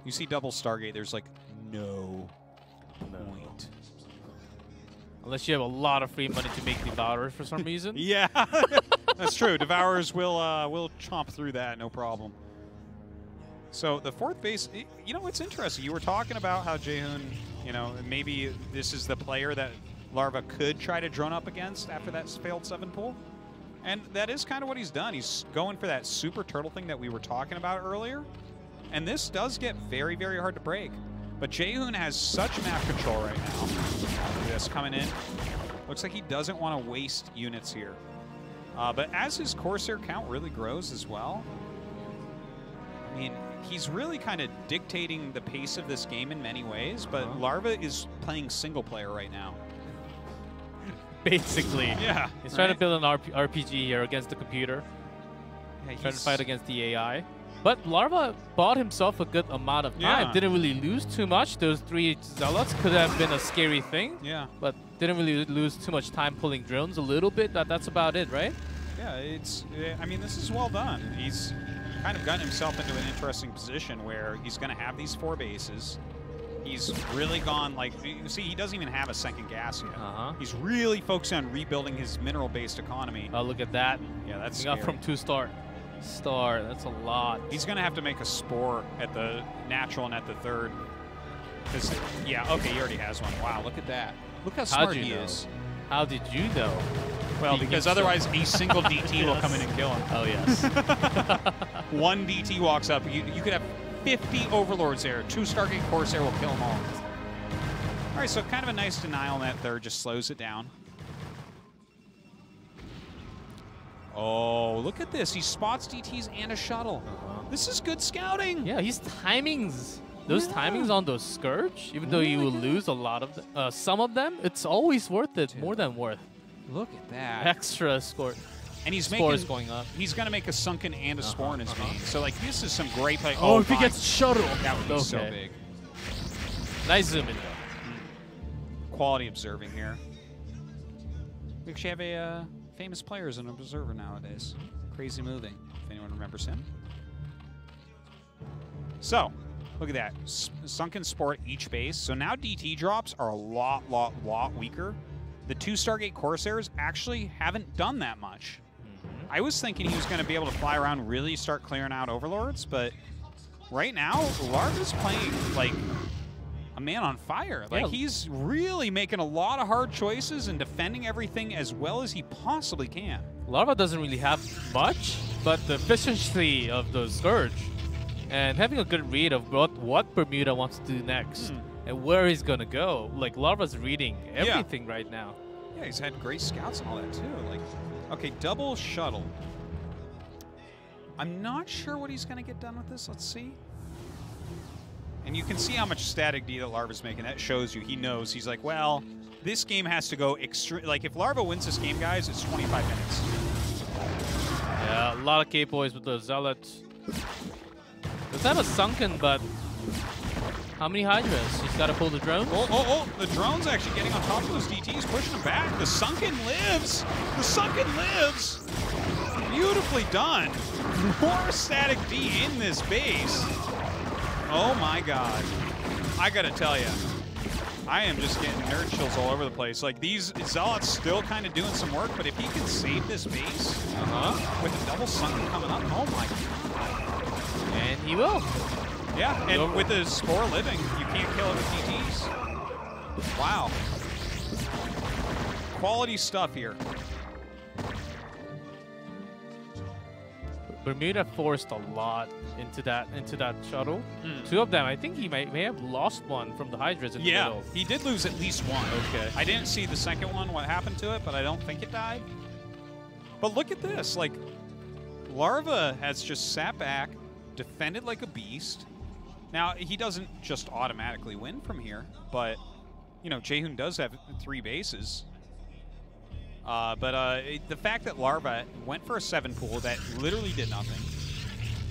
You see double Stargate, there's like no point. Unless you have a lot of free money to make Devourers for some reason. Yeah, that's true. Devourers will chomp through that, no problem. So the 4th base, you know, it's interesting. You were talking about how Jaehoon, you know, maybe this is the player that Larva could try to drone up against after that failed 7 pull. And that is kind of what he's done. He's going for that super turtle thing that we were talking about earlier. And this does get very, very hard to break. But Jaehoon has such map control right now. Look at this coming in. Looks like he doesn't want to waste units here. But as his Corsair count really grows as well, I mean, he's really kind of dictating the pace of this game in many ways, but Larva is playing single player right now. Basically. Yeah. He's trying to build an RPG here against the computer. Yeah, Trying to fight against the AI. But Larva bought himself a good amount of time. Yeah. Didn't really lose too much. Those 3 Zealots could have been a scary thing. Yeah. But didn't really lose too much time pulling drones. A little bit, but that's about it, right? Yeah, I mean, this is well done. He's kind of gotten himself into an interesting position where he's going to have these 4 bases. He's really gone, like, you see, he doesn't even have a second gas yet. He's really focusing on rebuilding his mineral-based economy. Oh, look at that. Yeah, that's We got scary. from 2 star. That's a lot. He's going to have to make a spore at the natural and at the 3rd. Because, yeah, okay, he already has one. Wow, look at that. Look how smart he is. How did you know? Well, because otherwise a single DT will come in and kill him. Oh, yes. 1 DT walks up. You could have 50 Overlords there. 2 Stargate Corsair will kill them all. All right, so kind of a nice denial in that 3rd. Just slows it down. Oh, look at this. He spots DTs and a shuttle. This is good scouting. Yeah, his timings. Those timings on those Scourge, even though you will lose a lot of some of them, it's always worth it. More than worth. Look at that. Extra score. And he's Spores making, going up. He's going to make a sunken and a spore in his main. So, like, this is some great play. Oh, if he fine. gets shuttle. That would be so Okay. big. Nice zoom in, though. Quality observing here. We actually have a famous player as an observer nowadays. Crazy moving, if anyone remembers him. So, look at that. Sunken spore at each base. So now DT drops are a lot weaker. The 2 Stargate Corsairs actually haven't done that much. I was thinking he was going to be able to fly around, really start clearing out Overlords, but right now, Larva's playing like a man on fire. Like, he's really making a lot of hard choices and defending everything as well as he possibly can. Larva doesn't really have much, but the efficiency of the Scourge and having a good read of what Bermuda wants to do next and where he's going to go. Like, Larva's reading everything right now. Yeah, he's had great scouts and all that too. Like, okay, double shuttle. I'm not sure what he's going to get done with this. Let's see. And you can see how much static D that Larva's making. That shows you he knows. He's like, well, this game has to go extreme. Like, if Larva wins this game, guys, it's 25 minutes. Yeah, a lot of K-Boys with the Zealots. Does have a sunken, but how many Hydras? He's got to pull the drones. Oh, the drone's actually getting on top of those DTs, pushing them back. The sunken lives. The sunken lives. Beautifully done. More static D in this base. Oh my God. I gotta tell you, I am just getting nerd chills all over the place. Like, these Zealots still kind of doing some work, but if he can save this base with a double sunken coming up, oh my God. And he will. Yeah, and with the spore living, you can't kill it with DTs. Wow. Quality stuff here. Bermuda forced a lot into that shuttle. 2 of them. I think he may have lost one from the Hydras in the middle. He did lose at least one. Okay. I didn't see the second one, what happened to it, but I don't think it died. But look at this. Like, Larva has just sat back, defended like a beast. Now, he doesn't just automatically win from here, but, you know, Jaehoon does have 3 bases. The fact that Larva went for a 7 pool that literally did nothing,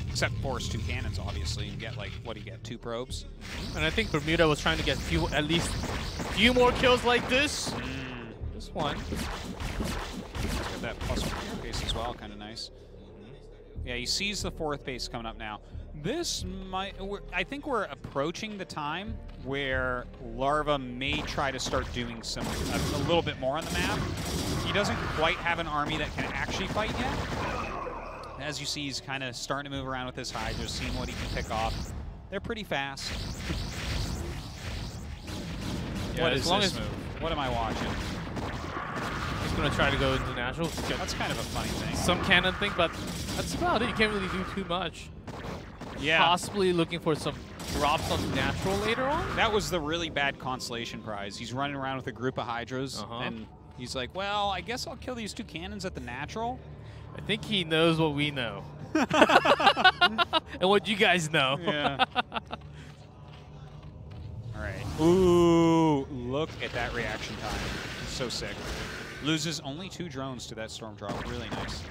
except force 2 cannons, obviously, and get, like, what do you get, 2 probes? And I think Bermuda was trying to get at least a few more kills like this. This one. Got that +1 base as well, kind of nice. Yeah, he sees the 4th base coming up now. This might, I think we're approaching the time where Larva may try to start doing a little bit more on the map. He doesn't quite have an army that can actually fight yet. As you see, he's kind of starting to move around with his Hydras, seeing what he can pick off. They're pretty fast. Yeah, what is this move? What am I watching? He's going to try to go into natural. That's kind of a funny thing. Some cannon thing, but that's about it. You can't really do too much. Yeah. Possibly looking for some drops on natural later on. That was the really bad consolation prize. He's running around with a group of Hydras, and he's like, well, I guess I'll kill these 2 cannons at the natural. I think he knows what we know. And what you guys know. Yeah. All right. Ooh, look at that reaction time. It's so sick. Loses only 2 drones to that storm drop. Really nice.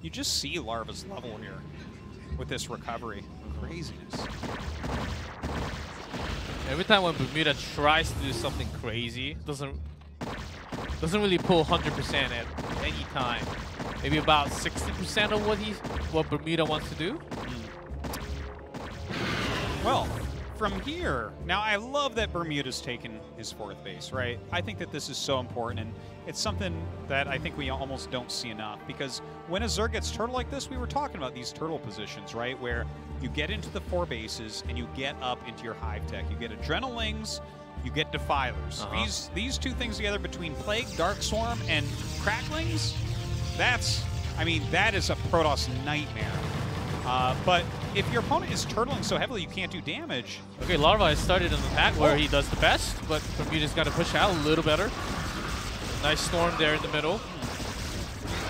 You just see Larva's level here with this recovery. Craziness. Every time when Bermuda tries to do something crazy, doesn't really pull 100% at any time. Maybe about 60% of what Bermuda wants to do. Well, from here, now I love that Bermuda's taken his 4th base, right? I think that this is so important, and it's something that I think we almost don't see enough, because when a Zerg gets turtle like this, we were talking about these turtle positions, right? Where you get into the 4 bases and you get up into your hive tech. You get Adrenalings, you get Defilers. These 2 things together between Plague, Dark Swarm, and Cracklings, I mean, that is a Protoss nightmare. But if your opponent is turtling so heavily you can't do damage. Okay, Larva has started in the pack where he does the best, but Bermuda's got to push out a little better. Nice storm there in the middle.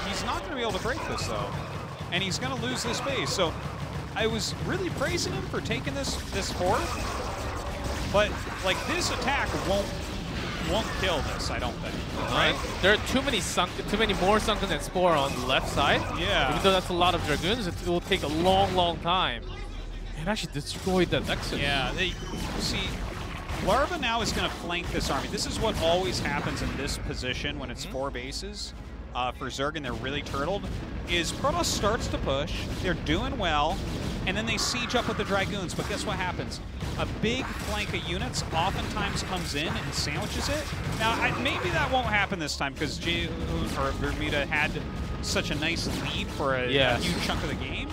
He's not going to be able to break this, though. And he's going to lose this base. So I was really praising him for taking this 4th. But, like, this attack won't kill this, I don't think. Right? There are too many more sunken than Spore on the left side. Yeah. Even though that's a lot of Dragoons, it will take a long time. And actually destroyed that Nexus. Yeah, see, Larva now is going to flank this army. This is what always happens in this position when it's 4 bases for Zerg and they're really turtled, is Protoss starts to push, they're doing well, and then they siege up with the Dragoons. But guess what happens? A big flank of units oftentimes comes in and sandwiches it. Now, maybe that won't happen this time because Bermuda had such a nice lead for a huge chunk of the game.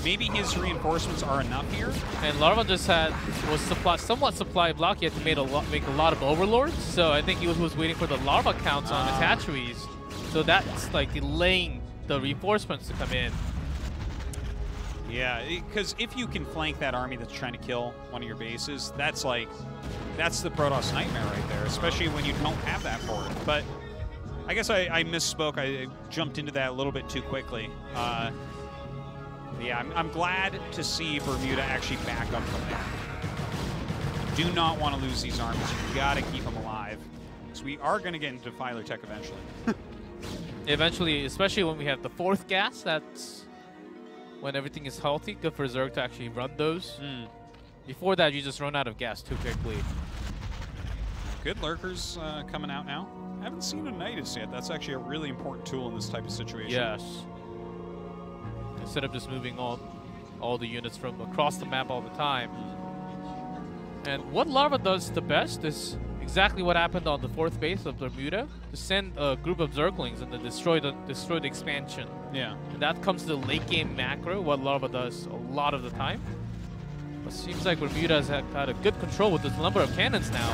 Maybe his reinforcements are enough here. And Larva just was somewhat supply block. He had to make a lot of Overlords. So I think he was waiting for the Larva counts on his hatcheries. So that's like delaying the reinforcements to come in. Yeah, because if you can flank that army that's trying to kill one of your bases, that's the Protoss nightmare right there, especially when you don't have that for it. But I guess I misspoke. I jumped into that a little bit too quickly. Yeah, I'm glad to see Bermuda actually back up from there. Do not want to lose these armies. You got to keep them alive. So we are going to get into Defiler tech eventually. Eventually, especially when we have the 4th gas, that's when everything is healthy. Good for Zerg to actually run those. Before that, you just run out of gas too quickly. Good lurkers coming out now. I haven't seen a Nidus yet. That's actually a really important tool in this type of situation. Yes. Instead of just moving all the units from across the map all the time. And what Larva does the best is exactly what happened on the 4th base of Bermuda, to send a group of Zerglings and then destroy the expansion. Yeah. And that comes to the late game macro, what Larva does a lot of the time. But it seems like Bermuda has had a good control with this number of cannons now.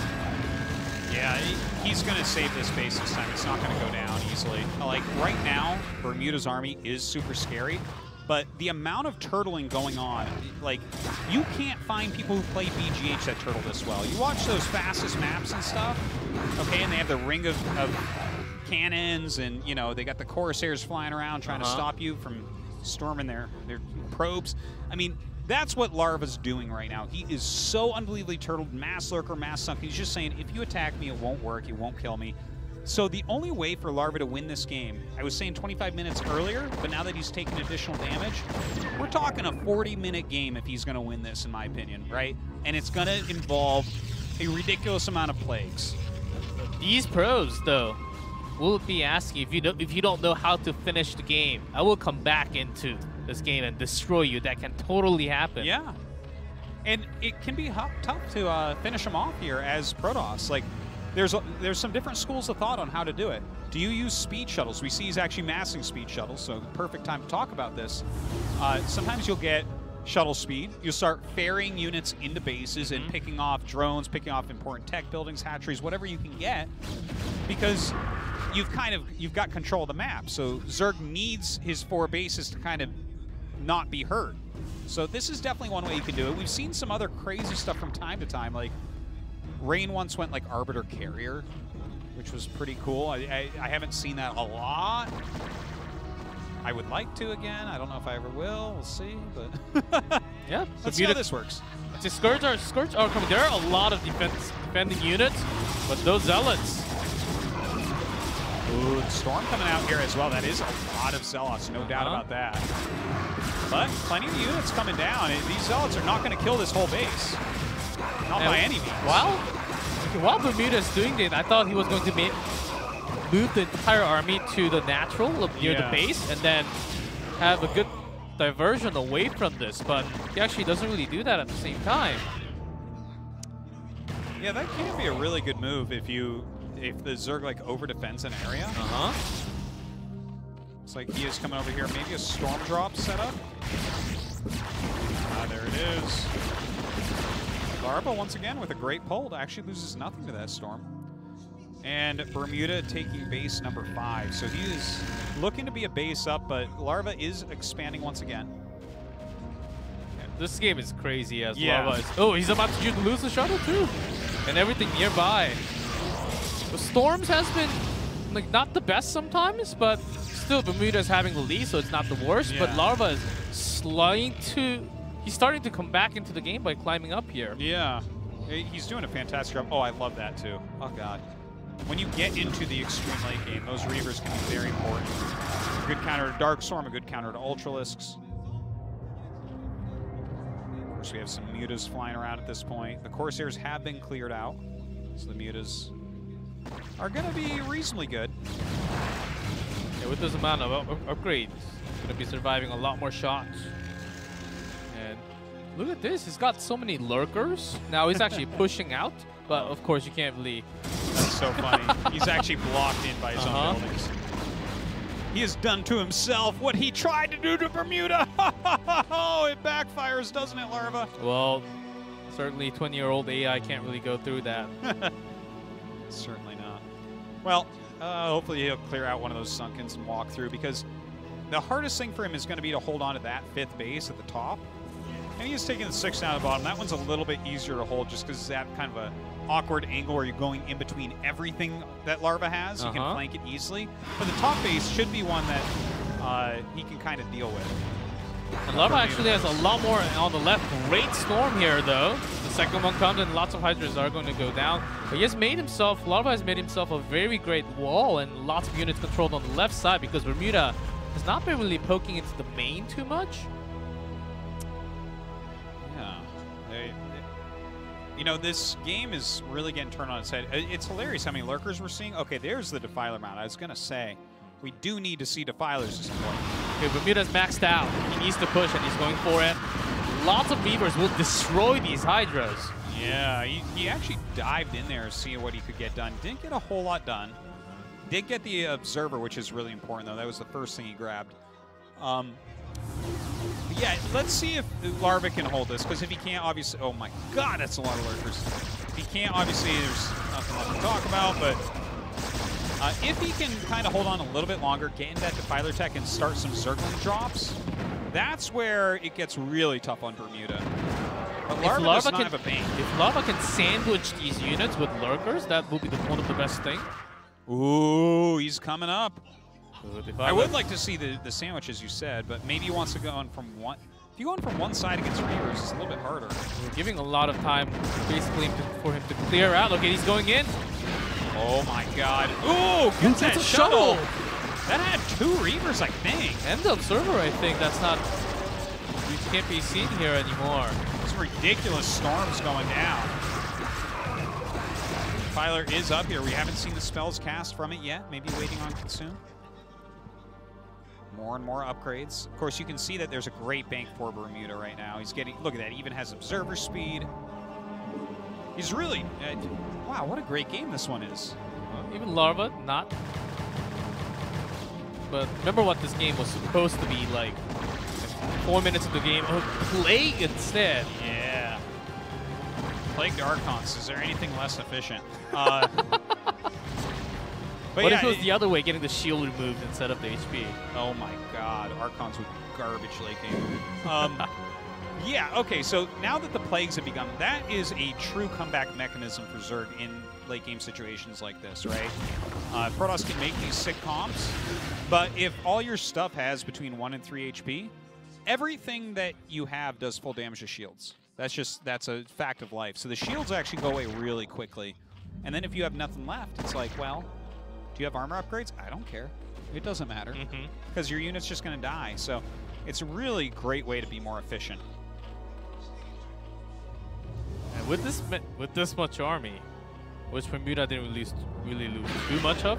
Yeah, he's going to save this base this time. It's not going to go down easily. Like, right now, Bermuda's army is super scary. But the amount of turtling going on, like, you can't find people who play BGH that turtle this well. You watch those fastest maps and stuff, okay, and they have the ring of cannons, and, you know, they got the Corsairs flying around trying to stop you from storming their probes. I mean, that's what Larva's doing right now. He is so unbelievably turtled, mass lurker, mass sunk. He's just saying, if you attack me, it won't work, you won't kill me. So the only way for Larva to win this game, I was saying 25 minutes earlier, but now that he's taken additional damage, we're talking a 40-minute game if he's going to win this, in my opinion, right? And it's going to involve a ridiculous amount of plagues. These pros, though, will be asking, if you don't know how to finish the game, I will come back into this game and destroy you. That can totally happen. Yeah. And it can be tough to finish him off here as Protoss. Like, there's some different schools of thought on how to do it. Do you use speed shuttles? We see he's actually massing speed shuttles, so perfect time to talk about this. Sometimes you'll get shuttle speed. You'll start ferrying units into bases and picking off drones, picking off important tech buildings, hatcheries, whatever you can get, because you've got control of the map. So Zerg needs his 4 bases to kind of not be hurt. So this is definitely one way you can do it. We've seen some other crazy stuff from time to time, like Rain once went like Arbiter Carrier, which was pretty cool. I haven't seen that a lot. I would like to again. I don't know if I ever will. We'll see. But yeah, let's see how this works. The Scourge are coming. There are a lot of defending units, but those Zealots, Ooh, Storm coming out here as well. That is a lot of Zealots, no doubt about that. But plenty of units coming down. These Zealots are not going to kill this whole base. Not by any means. While Bermuda is doing this, I thought he was going to move the entire army to the natural near the base and then have a good diversion away from this, but he actually doesn't really do that at the same time. Yeah, that can be a really good move if the Zerg like over defends an area. It's like he is coming over here. Maybe a storm drop setup. There it is. Larva once again with a great pull. Actually loses nothing to that storm. And Bermuda taking base number 5. So he is looking to be a base up, but Larva is expanding once again. Yeah, this game is crazy as Larva is. Oh, he's about to lose the shuttle too. And everything nearby. The Storms has been like not the best sometimes, but still Bermuda is having the lead, so it's not the worst. But Larva is he's starting to come back into the game by climbing up here. Yeah, he's doing a fantastic job. Oh, I love that too. Oh God. When you get into the extreme late game, those Reavers can be very important. A good counter to Darkstorm, a good counter to Ultralisks. Of course, we have some Mutas flying around at this point. The Corsairs have been cleared out, so the Mutas are going to be reasonably good. Yeah, with this amount of upgrades, going to be surviving a lot more shots. And look at this, he's got so many lurkers. Now he's actually pushing out, but of course you can't really... That's so funny. He's actually blocked in by his own buildings. He has done to himself what he tried to do to Bermuda. Oh, it backfires, doesn't it, Larva? Well, certainly 20-year-old AI can't really go through that. Certainly not. Well, hopefully he'll clear out one of those Sunkens and walk through, because the hardest thing for him is going to be to hold on to that 5th base at the top. And he is taking the 6th down at the bottom. That one's a little bit easier to hold just because it's that kind of a awkward angle where you're going in between everything that Larva has. You can flank it easily. But the top base should be one that he can kind of deal with. And Larva actually has a lot more on the left. Great Storm here, though. The second one comes and lots of Hydras are going to go down. But he has made himself, Larva has made himself a very great wall and lots of units controlled on the left side because Bermuda has not been really poking into the main too much. You know, this game is really getting turned on its head. It's hilarious how many lurkers we're seeing. Okay, there's the Defiler mount. I was going to say, we do need to see Defilers at some point. Okay, Bermuda's maxed out. He needs to push, and he's going for it. Lots of Reavers will destroy these Hydras. Yeah, he actually dived in there to see what he could get done. Didn't get a whole lot done. Did get the Observer, which is really important, though. That was the first thing he grabbed. Yeah, let's see if Larva can hold this, because if he can't, obviously... Oh my God, that's a lot of lurkers. If he can't, obviously, there's nothing left to talk about, but if he can kind of hold on a little bit longer, get into that Defiler tech and start some circling drops, that's where it gets really tough on Bermuda. But Larva does not have a bank. If Larva can sandwich these units with lurkers, that will be one of the best things. Ooh, he's coming up. I would like to see the sandwich, as you said, but maybe he wants to go on from one. If you go on from one side against Reavers, it's a little bit harder. We're giving a lot of time, basically, for him to clear out. Okay, he's going in. Oh my God! Ooh, gets that shuttle. That had 2 Reavers, I think. And the Observer, I think. That's not. We can't be seen here anymore. Some ridiculous storms going down. Filer is up here. We haven't seen the spells cast from it yet. Maybe waiting on Consume. More and more upgrades. Of course, you can see that there's a great bank for Bermuda right now. He's getting, look at that, even has Observer speed. He's really, wow, what a great game this one is. Even Larva, not. But remember what this game was supposed to be like. 4 minutes of the game, Plague instead. Yeah. Plague to Archons, is there anything less efficient? But what yeah, if it was the other way, getting the shield removed instead of the HP? Oh my God, Archons with garbage late game. Yeah, okay, so now that the Plagues have begun, that is a true comeback mechanism for Zerg in late game situations like this, right? Protoss can make these sick comps, but if all your stuff has between 1 and 3 HP, everything that you have does full damage to shields. That's a fact of life. So the shields actually go away really quickly. And then if you have nothing left, it's like, well, Do you have armor upgrades? I don't care. It doesn't matter because your unit's just going to die. So it's a really great way to be more efficient. And with this much army, which Bermuda didn't really lose too much of,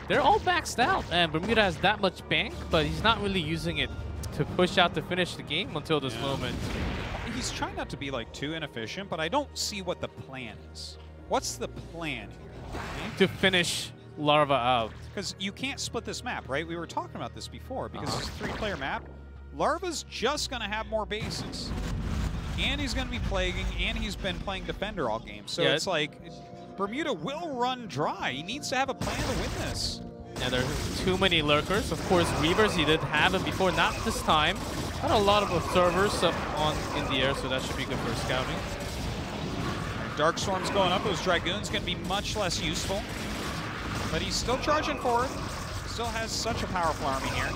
they're all maxed out, and Bermuda has that much bank, but he's not really using it to push out to finish the game until this moment. He's trying not to be like too inefficient, but I don't see what the plan is. What's the plan here? To finish Larva out. Because you can't split this map, right? We were talking about this before, because it's a 3-player map. Larva's just going to have more bases. And he's going to be plaguing, and he's been playing defender all game. So it's like, Bermuda will run dry. He needs to have a plan to win this. Yeah, there's too many lurkers. Of course, Reavers, he did have them before, not this time. Had a lot of observers up in the air, so that should be good for scouting. Dark Storm's going up. Those Dragoons going to be much less useful. But he's still charging forward. Still has such a powerful army here.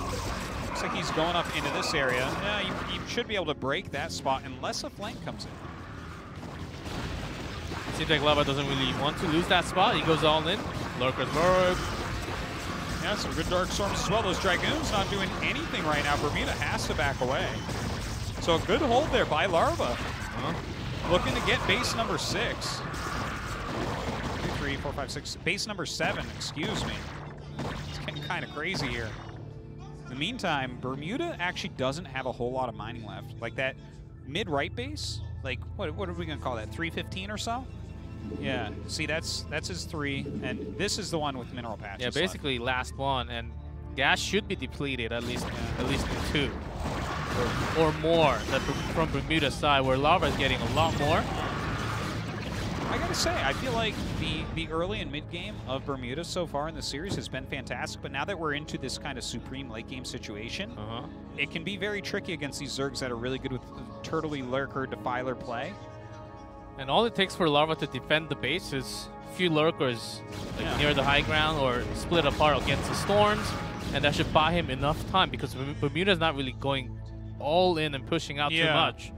Looks like he's going up into this area. Yeah, you should be able to break that spot unless a flank comes in. Seems like Larva doesn't really want to lose that spot. He goes all in. Lurkers work. Yeah, some good Dark Storms as well. Those Dragoons not doing anything right now. Bermuda has to back away. So a good hold there by Larva. Looking to get base number 6. 2, 3, 4, 5, 6. Base number 7, excuse me. It's getting kind of crazy here. In the meantime, Bermuda actually doesn't have a whole lot of mining left. Like that mid-right base, like what are we gonna call that? 315 or so? Yeah. See, that's his 3, and this is the one with mineral patches. Yeah, basically last one, and gas should be depleted at least 2 or more from Bermuda's side, where Larva is getting a lot more. I gotta say, I feel like the early and mid game of Bermuda so far in the series has been fantastic, but now that we're into this kind of supreme late game situation, it can be very tricky against these Zergs that are really good with Turtley, Lurker, Defiler play. And all it takes for Larva to defend the base is a few Lurkers near the high ground or split apart against the Storms, and that should buy him enough time because Bermuda's not really going all in and pushing out too much.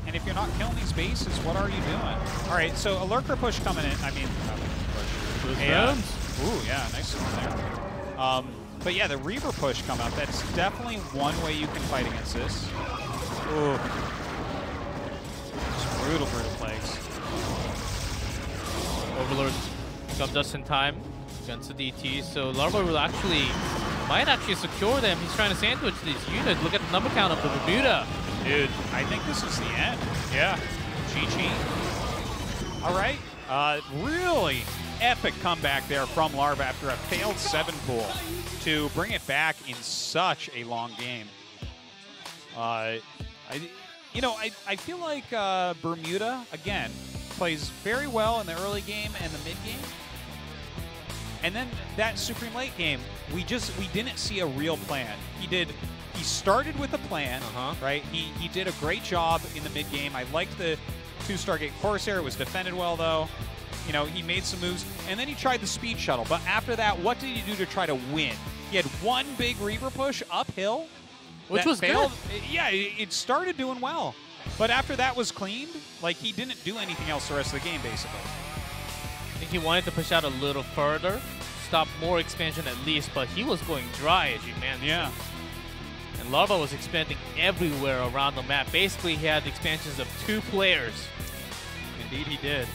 And if you're not killing these bases, what are you doing? All right, so a Lurker push coming in. I mean, ooh, yeah, nice one there. But yeah, the Reaver push coming up. That's definitely one way you can fight against this. Ooh. Brutal plays. Overlord come just in time against the DT, so Larva will might actually secure them. He's trying to sandwich these units. Look at the number count of the Bermuda. Dude, I think this is the end. Yeah. GG. All right. Really epic comeback there from Larva after a failed 7 pool to bring it back in such a long game. I feel like Bermuda, again, plays very well in the early game and the mid game. And then that supreme late game, we didn't see a real plan. He started with a plan, right? He did a great job in the mid game. I liked the 2 Stargate Corsair. It was defended well, though. You know, he made some moves, and then he tried the speed shuttle. But after that, what did he do to try to win? He had one big Reaver push uphill, which was good. Yeah, it started doing well. But after that was cleaned, like, he didn't do anything else the rest of the game, basically. I think he wanted to push out a little further, stop more expansion at least, but he was going dry as you managed. Yeah. And Larva was expanding everywhere around the map. Basically, he had expansions of 2 players. Indeed, he did.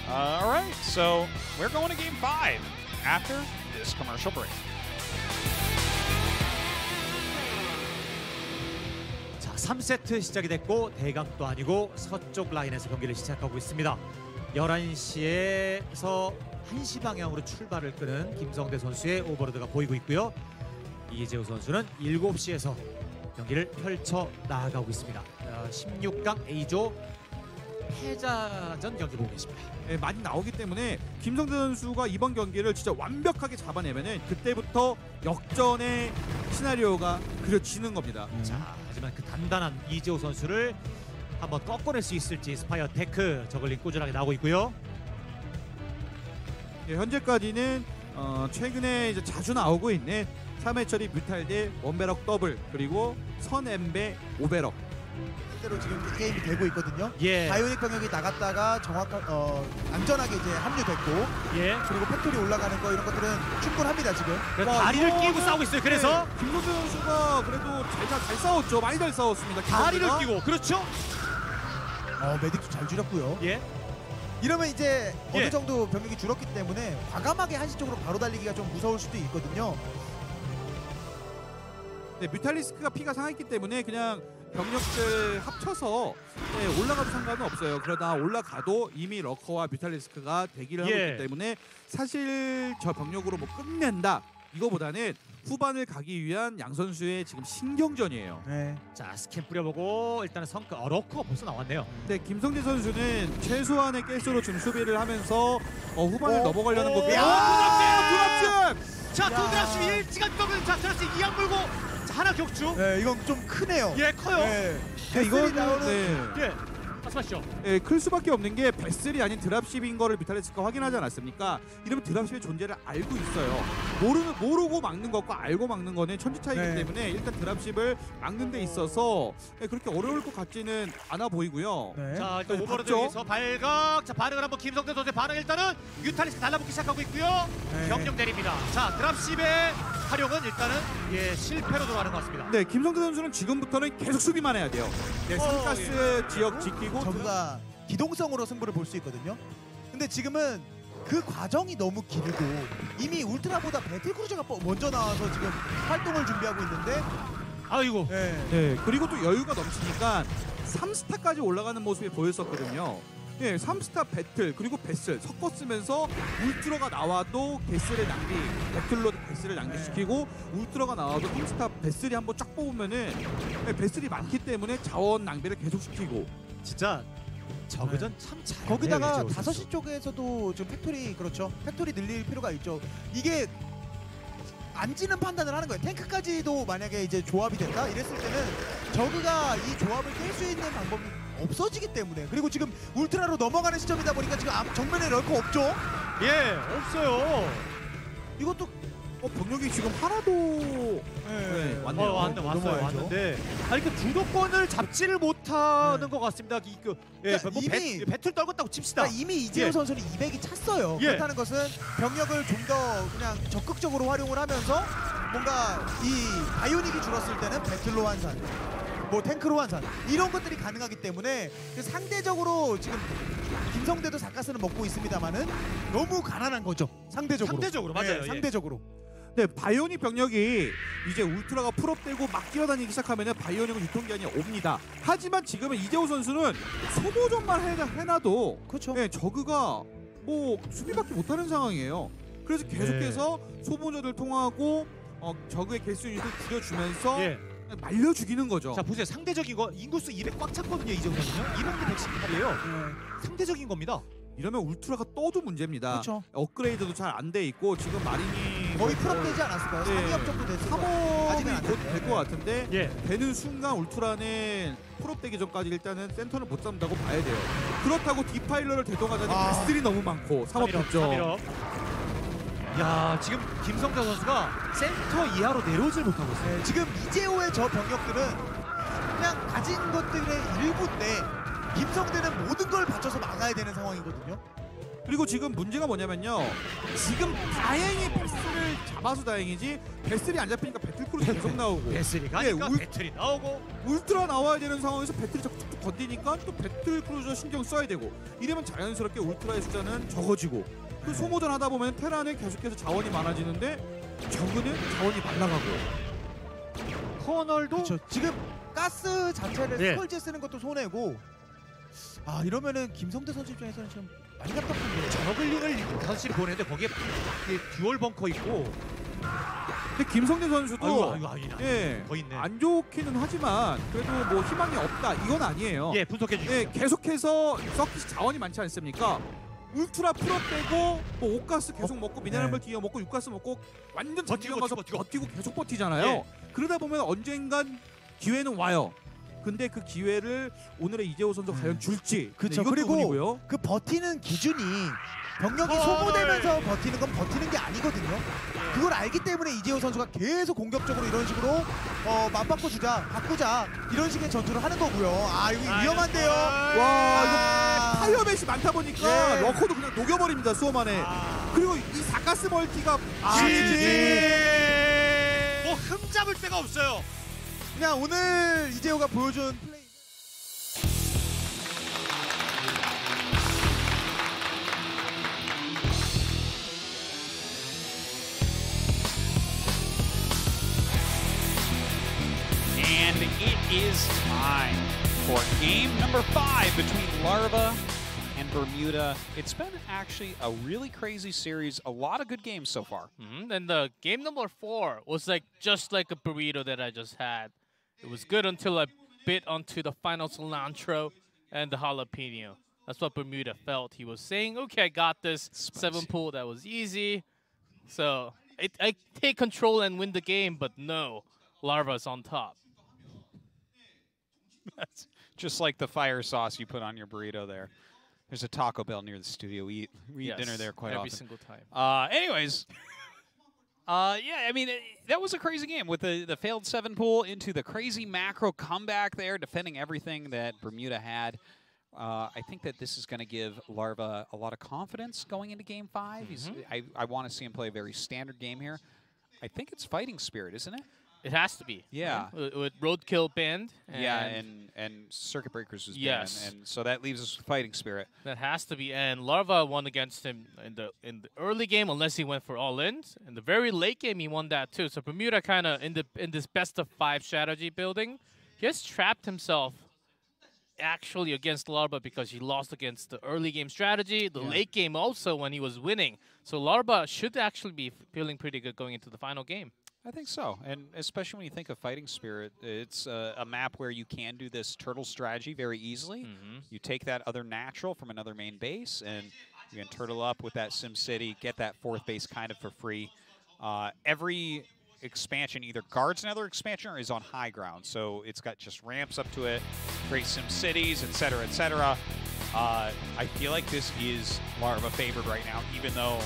All right, so we're going to Game 5 after this commercial break. 자, 3세트 시작이 됐고 대각도 아니고 서쪽 라인에서 경기를 시작하고 있습니다. 11시에서 1시 방향으로 출발을 끄는 김성대 선수의 오버로드가 보이고 있고요. 이재우 선수는 7시에서 경기를 펼쳐 나아가고 있습니다. 16강 A조 패자전 경기 보고 계십니다. 네, 많이 나오기 때문에 김성대 선수가 이번 경기를 진짜 완벽하게 잡아내면은 그때부터 역전의 시나리오가 그려지는 겁니다. 자, 하지만 그 단단한 이재호 선수를 한번 꺾어낼 수 있을지 스파이어 테크 저글링 꾸준하게 나오고 있고요. 네, 현재까지는 최근에 이제 자주 나오고 있는 3회 처리 뮤탈 대 원베럭 더블 그리고 선엠베 오베럭 대로 지금 게임이 되고 있거든요. 예. 바이오닉 병력이 나갔다가 안전하게 이제 합류됐고 예. 그리고 팩토리 올라가는 거 이런 것들은 충분합니다 지금. 다리를 이거는- 끼고 싸우고 있어요. 그래서 김성대 선수가 그래도 잘 싸웠죠. 많이 잘 싸웠습니다. 다리를 김성대가. 끼고 그렇죠. 메딕도 잘 줄였고요. 예. 이러면 이제 예. 어느 정도 병력이 줄었기 때문에 과감하게 한시 쪽으로 바로 달리기가 좀 무서울 수도 있거든요. 네, 뮤탈리스크가 피가 상했기 때문에 그냥 병력들 합쳐서 올라가도 상관은 없어요. 그러다 올라가도 이미 러커와 뮤탈리스크가 대기를 하고 예. 있기 때문에 사실 저 병력으로 뭐 끝낸다 이거보다는 후반을 가기 위한 양 선수의 지금 신경전이에요. 네. 자 스캔 뿌려보고 일단은 성과 러커가 벌써 나왔네요. 근데 김성재 선수는 최소한의 가스로 지금 수비를 하면서 후반을 오, 넘어가려는 오, 겁니다. 야, 드랍십! 자 야. 도드랍시 일찌감치 자 드랍시 이악 물고 자, 하나 격추. 네, 이건 좀 크네요. 예 커요. 네. 이거는 나오는 네. 예. 말씀하시죠. 예, 클 수밖에 없는 게 베슬이 아닌 드랍십인 거를 뮤탈리스크가 확인하지 않았습니까? 이러면 드랍십의 존재를 알고 있어요. 모르고 막는 것과 알고 막는 거는 천지 차이기 네. 때문에 일단 드랍십을 막는 데 있어서 그렇게 어려울 것 같지는 않아 보이고요. 네. 자 일단 네, 오버로드에서 발각. 자 반응을 한번 김성대 선수의 반응 일단은 뮤탈리스크 달라붙기 시작하고 있고요. 네. 병력 내립니다. 자 드랍십의 활용은 일단은 실패로 돌아가는 것 같습니다. 네, 김성대 선수는 지금부터는 계속 수비만 해야 돼요. 네, 산가스 지역 지키고 저그가 기동성으로 승부를 볼 수 있거든요. 근데 지금은 그 과정이 너무 길고 이미 울트라보다 배틀크루저가 먼저 나와서 지금 활동을 준비하고 있는데 아이고. 네. 네, 그리고 또 여유가 넘치니까 3스타까지 올라가는 모습이 보였었거든요. 네, 3스타 배틀 그리고 베슬 섞어 쓰면서 울트라가 나와도 게스를 낭비, 배틀로 베슬을 낭비시키고 울트라가 나와도 3스타 베슬이 한번 쫙 뽑으면은 베슬이 많기 때문에 자원 낭비를 계속 시키고 진짜 저그전 참 잘. 거기다가 5시 쪽에서도 좀 팩토리 그렇죠. 팩토리 늘릴 필요가 있죠. 이게 안 지는 판단을 하는 거예요. 탱크까지도 만약에 이제 조합이 된다 이랬을 때는 저그가 이 조합을 깰 수 있는 방법이 없어지기 때문에 그리고 지금 울트라로 넘어가는 시점이다 보니까 지금 정면에 럴커 없죠. 예 없어요. 이것도 병력이 지금 하나도 네, 왔네요. 왔어요. 왔는데 아니 그 주도권을 잡지를 못하는 것 같습니다. 그러니까 뭐 이미- 배틀 떨궜다고 칩시다. 그러니까 이미 이재호 예. 선수는 200이 찼어요. 예. 그렇다는 것은 병력을 좀 더 그냥 적극적으로 활용을 하면서 뭔가 이 바이오닉이 줄었을 때는 배틀로 환산, 뭐 탱크로 환산 이런 것들이 가능하기 때문에 상대적으로 지금 김성대도 사카스는 먹고 있습니다만은 너무 가난한 거죠. 상대적으로 맞아요. 예. 상대적으로. 네, 바이오닉 병력이 이제 울트라가 풀업되고 막 뛰어다니기 시작하면 바이오닉은 유통기한이 옵니다. 하지만 지금은 이재호 선수는 소모전만 해놔도 그렇죠. 네, 저그가 뭐 수비밖에 못하는 상황이에요. 그래서 계속해서 소모전을 통하고 저그의 개수 유닛을 줄여주면서 예. 말려 죽이는 거죠. 자 보세요. 상대적인 거 인구수 200 꽉 찼거든요. 이정도는요. 이번도 118이에요. 상대적인 겁니다. 이러면 울트라가 떠도 문제입니다. 그렇죠. 업그레이드도 잘 안 돼 있고 지금 마린이 거의 풀업되지 않았을까요? 네. 3위업 정도 됐을 거예요. 아직은 3업이 안 곧 됐네. 될 것 같은데 예. 되는 순간 울트라는 풀업되기 전까지 일단은 센터를 못 잡는다고 봐야 돼요. 그렇다고 디파일러를 대동하자니 베슬이 너무 많고 3업 됐죠. 3일업. 야 지금 김성대 선수가 센터 이하로 내려오질 못하고 있어요. 네, 지금 이재호의 저 병력들은 그냥 가진 것들의 일부인데 김성대는 모든 걸 바쳐서 막아야 되는 상황이거든요. 그리고 지금 문제가 뭐냐면요. 지금 다행히 베슬을 잡아서 다행이지 베슬이 안 잡히니까 배틀크루즈 계속 나오고 배슬이 가니까 예, 배틀이 나오고 울트라 나와야 되는 상황에서 배틀이 자꾸 툭툭 건드니까 또 배틀크루즈 신경 써야 되고 이러면 자연스럽게 울트라의 숫자는 적어지고 그 소모전 하다 보면 테란은 계속해서 자원이 많아지는데 저그는 자원이 말라가고 커널도 그렇죠. 지금 가스 자체를 예. 스컬지에 쓰는 것도 손해고 이러면은 김성대 선수 입장에서는 지금 많이 답답한데요. 저글링을 5시를 보내는데 거기에 듀얼 벙커 있고 근데 김성대 선수도 아이고 더 있네. 안 좋기는 하지만 그래도 뭐 희망이 없다 이건 아니에요. 예 분석해 주시죠. 예, 계속해서 서킷이 자원이 많지 않습니까? 울트라 풀업되고 뭐 옷가스 계속 먹고 미네랄물 뒤에 먹고 육가스 먹고 완전 버티고, 가서 버티고. 버티고 계속 버티잖아요. 예. 그러다 보면 언젠간 기회는 와요. 근데 그 기회를 오늘의 이재호 선수 가 과연 줄지 그쵸. 네, 이것도 그리고 부분이고요. 그 버티는 기준이 병력이 소모되면서 버티는 건 버티는 게 아니거든요. 그걸 알기 때문에 이재호 선수가 계속 공격적으로 이런 식으로 맞바꿔 주자, 바꾸자 이런 식의 전투를 하는 거고요. 아 이거 위험한데요. 와 이거 파이어벳이 많다 보니까 예. 러커도 그냥 녹여버립니다 수험 안에. 그리고 이 사가스 멀티가 뭐 흠잡을 데가 없어요. 그냥 오늘 이재호가 보여준 플레이. And it is time for game number 5 between Larva and Bermuda. It's been actually a really crazy series. A lot of good games so far. And the game number 4 was like just like a burrito that I just had. It was good until I bit onto the final cilantro and the jalapeno. That's what Bermuda felt. He was saying, okay, I got this. Spicy. 7 pool, that was easy. So I take control and win the game, but no, Larva's on top. That's just like the fire sauce you put on your burrito there. There's a Taco Bell near the studio. We eat dinner there quite every often. single time. Anyways, yeah, I mean, that was a crazy game with the failed 7 pool into the crazy macro comeback there, defending everything that Bermuda had. I think that this is going to give Larva a lot of confidence going into Game 5. I want to see him play a very standard game here. I think it's fighting spirit, isn't it? It has to be. Yeah. Right? With roadkill banned. And circuit breakers was Yes. banned, and so that leaves us with fighting spirit. That has to be. And Larva won against him in the early game, unless he went for all-ins. In the very late game, he won that too. So Bermuda kind of in this best of 5 strategy building, he has trapped himself actually against Larva because he lost against the early game strategy, the late game also when he was winning. So Larva should actually be feeling pretty good going into the final game. I think so, and especially when you think of Fighting Spirit, it's a map where you can do this turtle strategy very easily. You take that other natural from another main base, and you can turtle up with that SimCity, get that 4th base kind of for free. Every expansion either guards another expansion or is on high ground, so it's got just ramps up to it, great SimCities, etc., etc. I feel like this is Larva favored right now, even though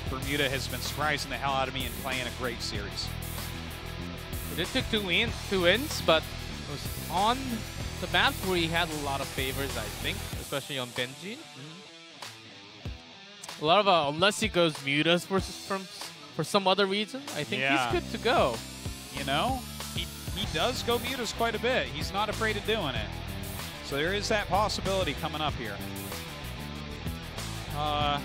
Bermuda has been surprising the hell out of me and playing a great series. It took 2 wins, but it was on the map where he had a lot of favors, I think, especially on Benji. Larva, unless he goes mutas for some other reason, I think he's good to go. You know, he does go mutas quite a bit. He's not afraid of doing it. So there is that possibility coming up here. Well,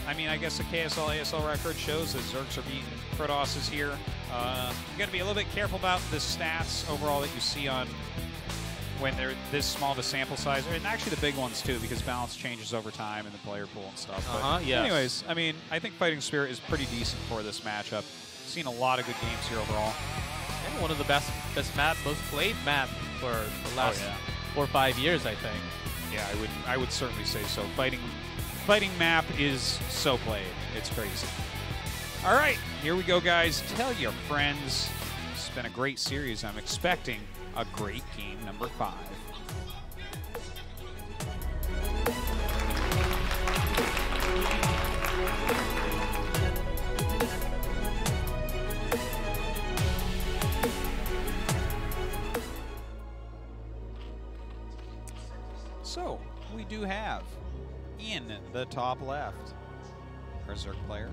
I mean, I guess the KSL ASL record shows that Zergs are beating Protosses here. You got to be a little bit careful about the stats overall that you see on when they're this small of a sample size, and actually the big ones too, because balance changes over time in the player pool and stuff. But anyways, I mean, I think Fighting Spirit is pretty decent for this matchup. Seen a lot of good games here overall. Yeah, one of the best map, most played map for the last 4 or 5 years, I think. Yeah, I would certainly say so. Fighting map is so played. It's crazy. All right, here we go, guys. Tell your friends. It's been a great series. I'm expecting a great game number 5. So, we do have in the top left our Zerg player,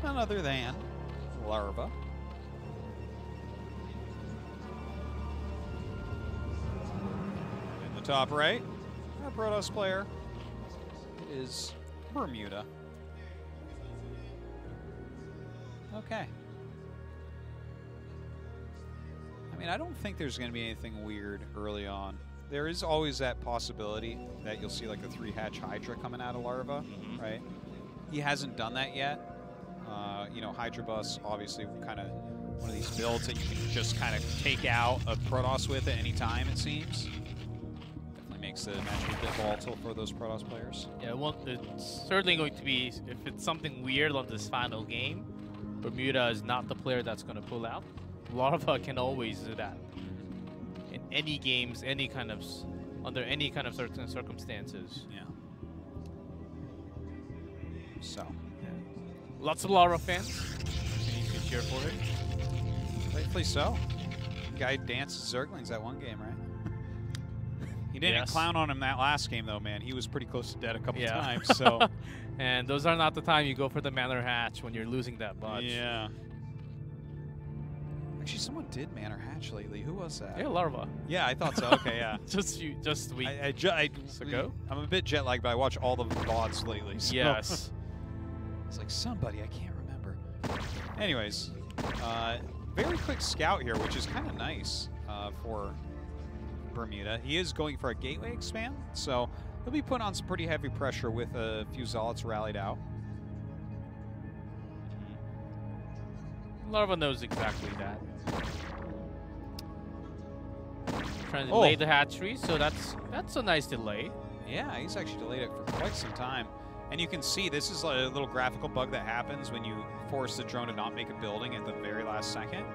none other than Larva. In the top right, our Protoss player is Bermuda. Okay. I mean, I don't think there's going to be anything weird early on. There is always that possibility that you'll see like a 3-hatch Hydra coming out of Larva, right? He hasn't done that yet. You know, Hydra Bus, obviously kind of one of these builds that you can just kind of take out a Protoss with at any time, it seems. Definitely makes the match a bit volatile for those Protoss players. Yeah, well, it's certainly going to be, if it's something weird on this final game, Bermuda is not the player that's going to pull out. Larva can always do that. In any games, under any kind of certain circumstances. Yeah. So, Lots of Larva fans. You can cheer for it. rightfully so. Guy danced Zerglings that one game, right? He didn't Yes. clown on him that last game, though, man. He was pretty close to dead a couple Yeah. times, so... And those are not the time you go for the Manor Hatch when you're losing that much. Yeah. Actually, someone did Manor Hatch lately. Who was that? Yeah, Larva. Yeah, I thought so. Okay, yeah. Just a week ago. I'm a bit jet lagged, but I watch all the VODs lately. So Yes. it's like somebody, I can't remember. Anyways, very quick scout here, which is kind of nice for Bermuda. He is going for a gateway expand, so he'll be put on some pretty heavy pressure with a few Zealots rallied out. Larva knows exactly that. Trying to delay the hatchery, so that's a nice delay. Yeah, he's actually delayed it for quite some time. And you can see this is a little graphical bug that happens when you force the drone to not make a building at the very last second.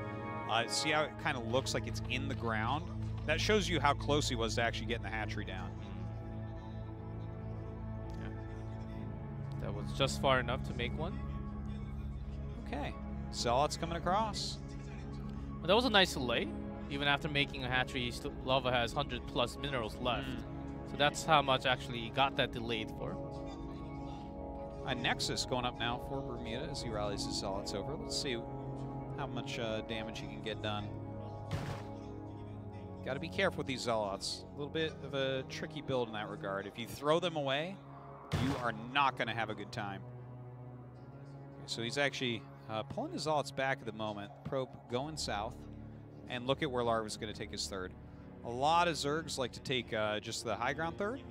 See how it kind of looks like it's in the ground? That shows you how close he was to actually getting the hatchery down. Yeah. That was just far enough to make one. Okay, Zealots coming across. But that was a nice delay. Even after making a hatchery, Larva has 100+ minerals left. So that's how much actually he got that delayed for. A Nexus going up now for Bermuda as he rallies his Zealots over. Let's see how much damage he can get done. Got to be careful with these Zealots. A little bit of a tricky build in that regard. If you throw them away, you are not going to have a good time. Okay, so he's actually pulling his Zealots back at the moment. Probe going south. And look at where Larva's going to take his third. A lot of Zergs like to take just the high ground third.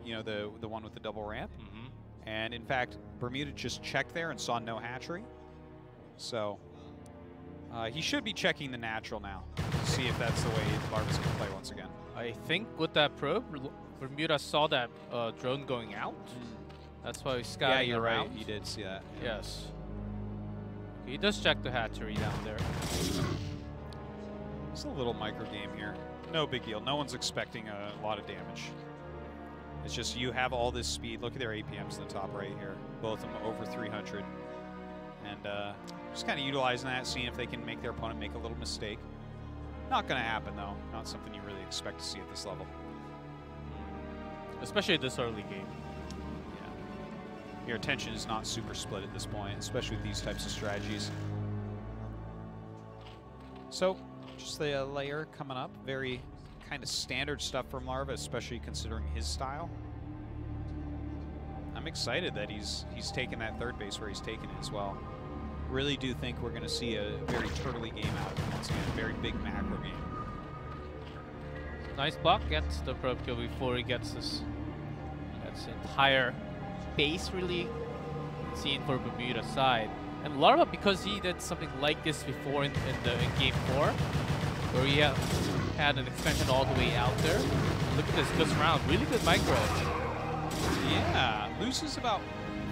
You know, the one with the double ramp. And in fact, Bermuda just checked there and saw no hatchery. So he should be checking the natural now to see if that's the way Larva's going to play once again. I think with that probe, Bermuda saw that drone going out. That's why he's scouting you're around. right. You did see that. Yeah. Yes. He does check the hatchery down there. It's a little micro game here. No big deal. No one's expecting a lot of damage. It's just you have all this speed. Look at their APMs in the top right here. Both of them over 300. And just kind of utilizing that, seeing if they can make their opponent make a little mistake. Not going to happen, though. Not something you really expect to see at this level. Especially this early game. Yeah. Your attention is not super split at this point, especially with these types of strategies. So, just the layer coming up. Very kind of standard stuff from Larva, especially considering his style. I'm excited that he's taken that third base where he's taken it as well. Really do think we're going to see a very turtly game out of him once again. A very big macro game. Nice block, gets the probe kill before he gets this entire base really seen for Bermuda's side. And Larva, because he did something like this before in game 4, where he had an expansion all the way out there. Look at this round, really good micro. Yeah, loses about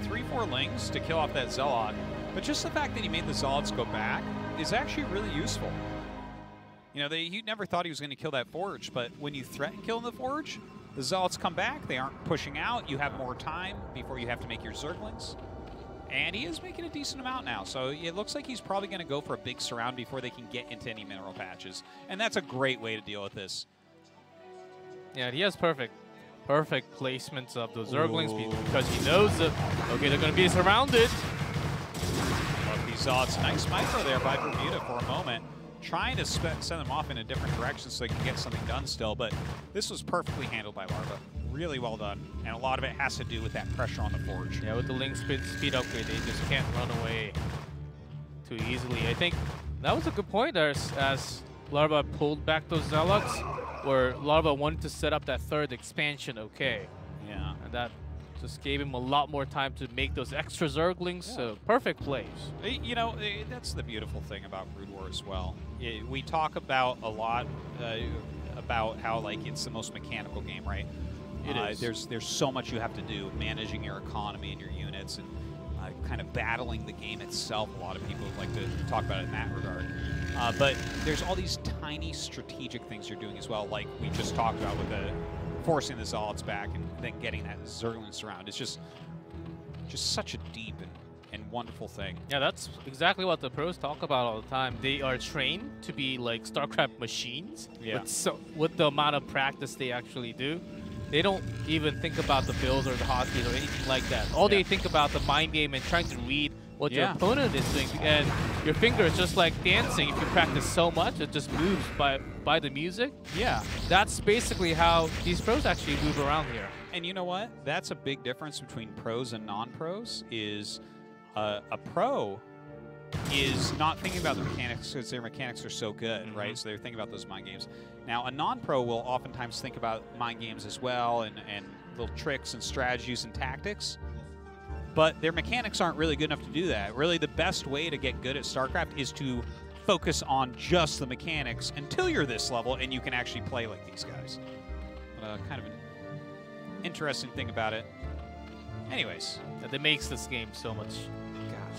3-4 lings to kill off that Zealot, but just the fact that he made the Zealots go back is actually really useful. You know, he never thought he was going to kill that Forge, but when you threaten killing the Forge, the Zealots come back, they aren't pushing out, you have more time before you have to make your Zerglings. And he is making a decent amount now, so it looks like he's probably going to go for a big surround before they can get into any mineral patches. And that's a great way to deal with this. Yeah, he has perfect placements of the Zerglings because he knows that, okay, they're going to be surrounded. Look, these Zealots, nice micro there by Bermuda for a moment. Trying to send them off in a different direction so they can get something done still, but this was perfectly handled by Larva. Really well done, and a lot of it has to do with that pressure on the Forge. Yeah, with the link speed upgrade, they just can't run away too easily. I think that was a good point there as Larva pulled back those Zealots, where Larva wanted to set up that third expansion, okay. Yeah. And that just gave him a lot more time to make those extra Zerglings, so perfect plays. You know, that's the beautiful thing about Brood War as well. We talk about a lot about how, like, it's the most mechanical game, right? It is. There's so much you have to do, managing your economy and your units and kind of battling the game itself. A lot of people like to talk about it in that regard. But there's all these tiny strategic things you're doing as well, like we just talked about with forcing the Zealots back and then getting that Zergling surround. It's just Just such a deep and wonderful thing. Yeah, that's exactly what the pros talk about all the time. They are trained to be like StarCraft machines. Yeah. With the amount of practice they actually do, they don't even think about the builds or the hotkeys or anything like that. All they think about the mind game and trying to read what your opponent is doing. And your finger is just like dancing. If you practice so much, it just moves by the music. Yeah. That's basically how these pros actually move around here. And you know what? That's a big difference between pros and non-pros is a pro is not thinking about the mechanics because their mechanics are so good, right? So they're thinking about those mind games. Now, a non-pro will oftentimes think about mind games as well and little tricks and strategies and tactics, but their mechanics aren't really good enough to do that. Really, the best way to get good at StarCraft is to focus on just the mechanics until you're this level and you can actually play like these guys. Kind of an interesting thing about it. Anyways. That makes this game so much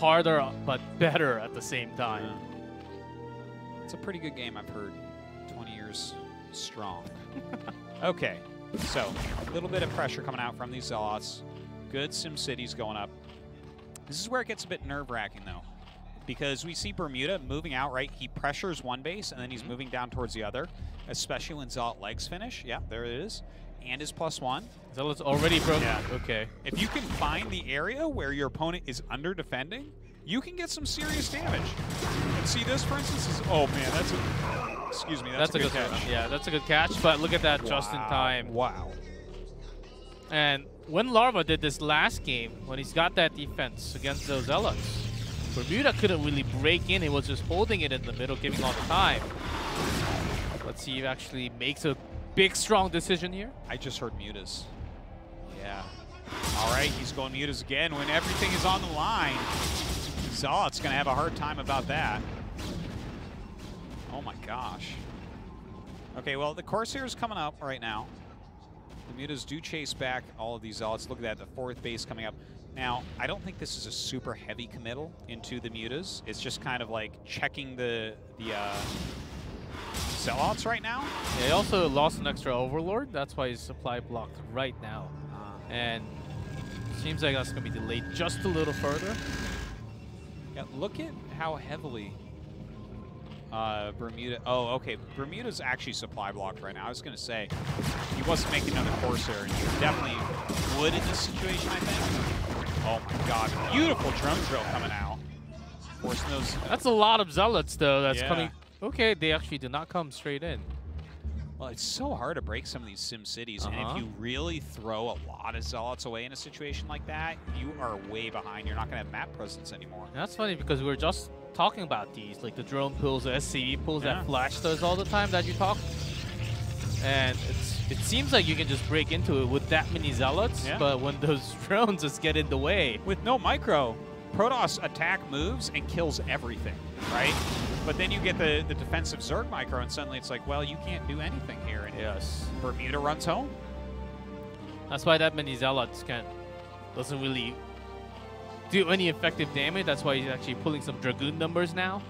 harder but better at the same time. Yeah. It's a pretty good game, I've heard. 20 years strong. Okay, so a little bit of pressure coming out from these Zealots. Good SimCities going up. This is where it gets a bit nerve-wracking, though, because we see Bermuda moving out, right? He pressures one base, and then he's moving down towards the other, especially when Zealot legs finish. Yeah, there it is. And his +1. Zealot's already broken. Yeah. Okay. If you can find the area where your opponent is under defending, you can get some serious damage. And see this, for instance, is, oh man, that's a, excuse me, that's a good catch. Yeah, that's a good catch, but look at that just in time. Wow. And when Larva did this last game, when he's got that defense against those Zealots, Bermuda couldn't really break in. He was just holding it in the middle, giving all the time. Let's see if he actually makes a big, strong decision here. I just heard mutas. Yeah. All right, he's going mutas again when everything is on the line. Zealot's going to have a hard time about that. Oh my gosh. Okay, well, the Corsair's coming up right now. The mutas do chase back all of these Zealots. Look at that, the fourth base coming up. Now, I don't think this is a super heavy committal into the mutas. It's just kind of like checking the Zealots right now. Yeah, he also lost an extra Overlord. That's why he's supply blocked right now. And seems like that's going to be delayed just a little further. Yeah, look at how heavily Bermuda... Oh, okay. Bermuda's actually supply blocked right now. I was going to say, he wasn't making another Corsair, and he definitely would in this situation, I think. Oh my god. Beautiful drone drill coming out. Forcing those... That's a lot of Zealots, though, that's coming... Okay, they actually did not come straight in. Well, it's so hard to break some of these SimCities, and if you really throw a lot of Zealots away in a situation like that, you are way behind. You're not going to have map presence anymore. And that's funny because we were just talking about these, like the drone pulls, the SCV pulls, that Flash does all the time that you talk. And it seems like you can just break into it with that many Zealots, but when those drones just get in the way. With no micro, Protoss attack moves and kills everything, right? But then you get the defensive Zerg micro, and suddenly it's like, well, you can't do anything here. And Bermuda runs home. That's why that many Zealots doesn't really do any effective damage. That's why he's actually pulling some Dragoon numbers now.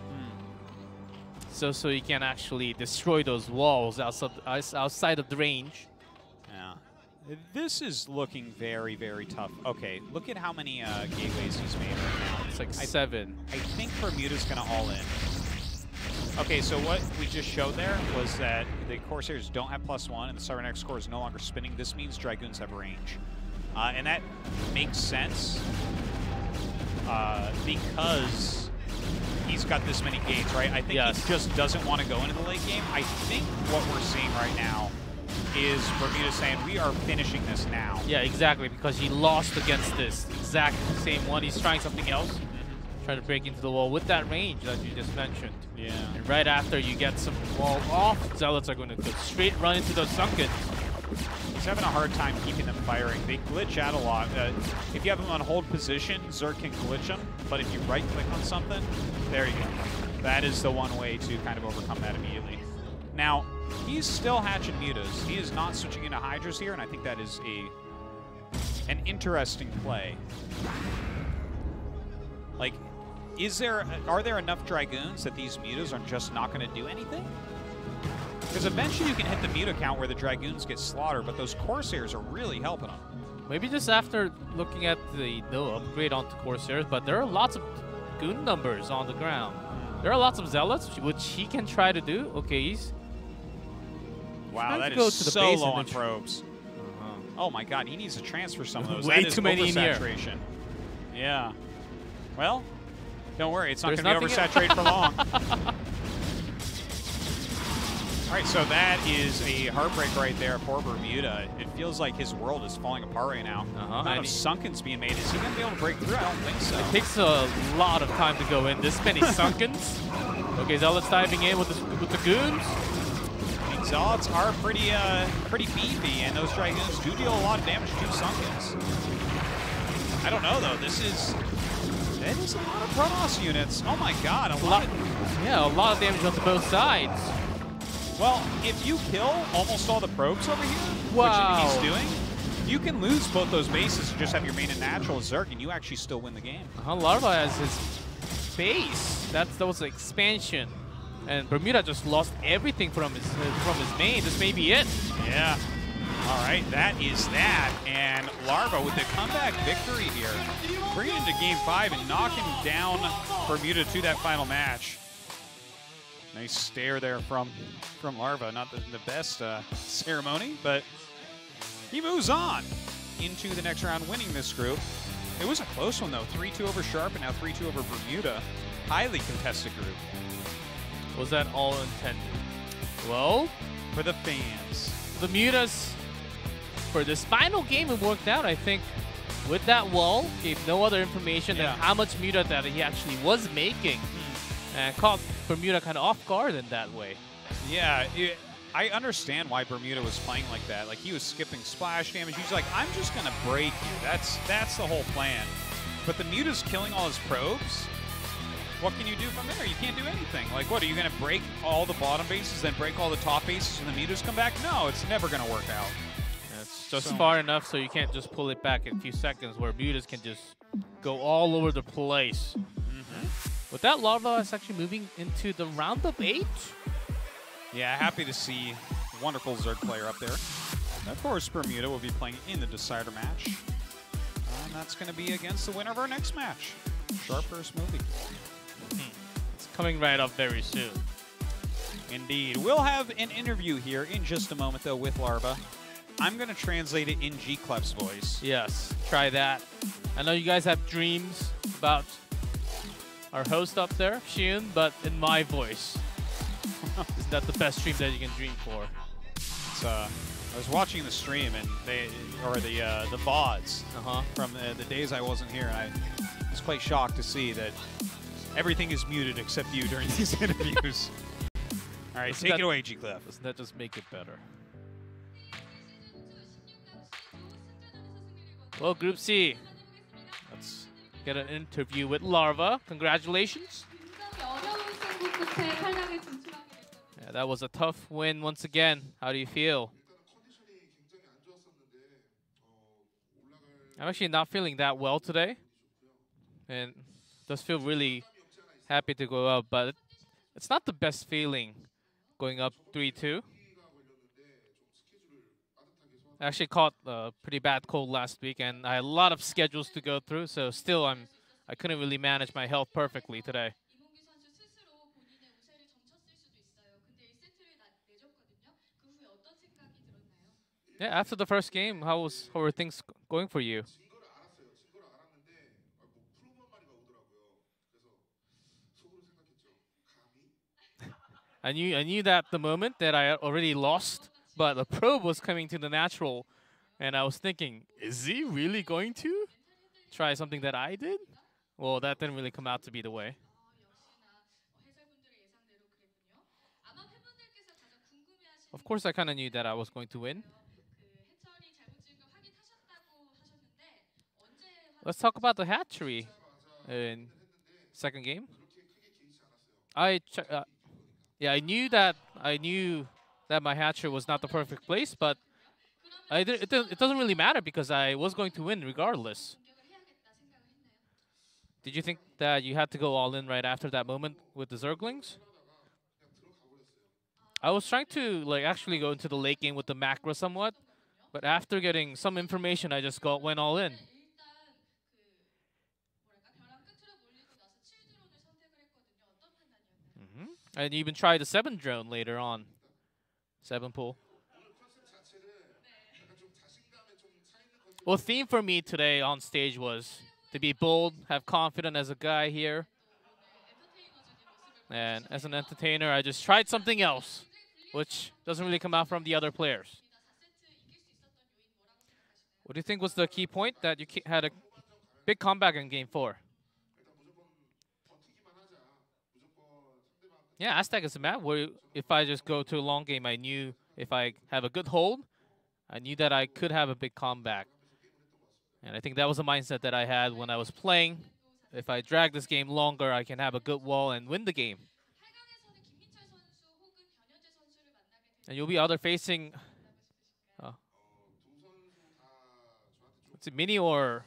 So he can actually destroy those walls outside of the range. Yeah. This is looking very, very tough. Okay, look at how many gateways he's made right now. It's like 7. I think Bermuda's going to all in. Okay, so what we just showed there was that the Corsairs don't have +1 and the Cybernetics core is no longer spinning. This means Dragoons have range. And that makes sense because he's got this many gates, right? I think he just doesn't want to go into the late game. I think what we're seeing right now is Bermuda saying, we are finishing this now. Yeah, exactly, because he lost against this exact same one. He's trying something else. Trying to break into the wall with that range that you just mentioned. Yeah. And right after you get some wall off, Zealots are going to go straight run into those Sunkens. He's having a hard time keeping them firing. They glitch out a lot. If you have them on hold position, Zerg can glitch them. But if you right-click on something, there you go. That is the one way to kind of overcome that immediately. Now, he's still hatching mutas. He is not switching into Hydras here, and I think that is an interesting play. Like, are there enough Dragoons that these mutas are just not going to do anything? Because eventually you can hit the muta count where the Dragoons get slaughtered, but those Corsairs are really helping them. Maybe just after looking at the no upgrade onto Corsairs, but there are lots of goon numbers on the ground. There are lots of zealots, which he can try to do. Okay, he's Wow, trying that to go is to the so base low and on then probes. Oh my god, he needs to transfer some of those. Way That is too many in here. oversaturation. Yeah. Well, don't worry, it's not There's going to be nothing oversaturated for long. All right, so that is a heartbreak right there for Bermuda. It feels like his world is falling apart right now. Amount of Sunkens being made. Is he going to be able to break through? I don't think so. It takes a lot of time to go in. This many Sunkens. Okay, Zealots diving in with the goons. I mean, Zealots are pretty beefy, and those Dragoons do deal a lot of damage to Sunkens. I don't know, though. That is a lot of Protoss units. Oh my god, a lot. Yeah, a lot of damage onto both sides. Well, if you kill almost all the probes over here, Wow. which he's doing, you can lose both those bases and just have your main and natural Zerg, and you actually still win the game. Larva has his base. That was the expansion. And Bermuda just lost everything from his main. This may be it. Yeah. All right, that is that. And Larva with the comeback victory here, bringing it into Game 5 and knocking down Bermuda to that final match. Nice stare there from Larva. Not the best ceremony, but he moves on into the next round, winning this group. It was a close one, though. 3-2 over Sharp and now 3-2 over Bermuda. Highly contested group. Was that all intended? Well, For the fans. Bermuda's, for this final game, it worked out, I think. With that wall, gave no other information than how much Bermuda that he actually was making. And caught Bermuda kind of off guard in that way. Yeah, I understand why Bermuda was playing like that. Like, he was skipping splash damage. He's like, I'm just going to break you. That's the whole plan. But the Muta's killing all his probes. What can you do from there? You can't do anything. Like, what, are you going to break all the bottom bases, then break all the top bases, and the Mutas come back? No, it's never going to work out. It's just far enough so you can't just pull it back in a few seconds, where Mutas can just go all over the place. With that, Larva is actually moving into the round of 8. Yeah, happy to see a wonderful Zerg player up there. And of course, Bermuda will be playing in the decider match. And that's going to be against the winner of our next match. Sharp versus Movie. It's coming right up very soon. Indeed. We'll have an interview here in just a moment, though, with Larva. I'm going to translate it in G-Clef's voice. Yes, try that. I know you guys have dreams about our host up there, Shion, but in my voice. Isn't that the best stream that you can dream for? It's, I was watching the stream, and the VODs from the days I wasn't here, and I was quite shocked to see that everything is muted except you during these interviews. All right, take it away, G-Clef. Doesn't that just make it better? Well, Group C, let's get an interview with Larva. Congratulations. Yeah, that was a tough win once again. How do you feel? I'm actually not feeling that well today, and does feel really happy to go up, but it's not the best feeling going up 3-2. I actually caught a pretty bad cold last week, and I had a lot of schedules to go through, so still I couldn't really manage my health perfectly today. Yeah, after the first game, how were things going for you? I knew that the moment that I already lost, but the probe was coming to the natural, and I was thinking, is he really going to try something that I did? Well, that didn't really come out to be the way. Of course, I kind of knew that I was going to win. Let's talk about the hatchery in second game. Yeah, I knew that my hatchery was not the perfect place, but it doesn't really matter because I was going to win regardless. Did you think that you had to go all in right after that moment with the Zerglings? I was trying to actually go into the late game with the macro somewhat, But after getting some information, I just went all in. And even tried the 7 drone later on. 7 pull. Well, theme for me today on stage was to be bold, have confidence as a guy here. And as an entertainer, I just tried something else, which doesn't really come out from the other players. What do you think was the key point that you had a big comeback in Game 4? Yeah, Aztec is a map where if I just go to a long game, I knew if I have a good hold, I knew that I could have a big comeback. And I think that was a mindset that I had when I was playing. If I drag this game longer, I can have a good wall and win the game. And you'll be either facing it's a Mini or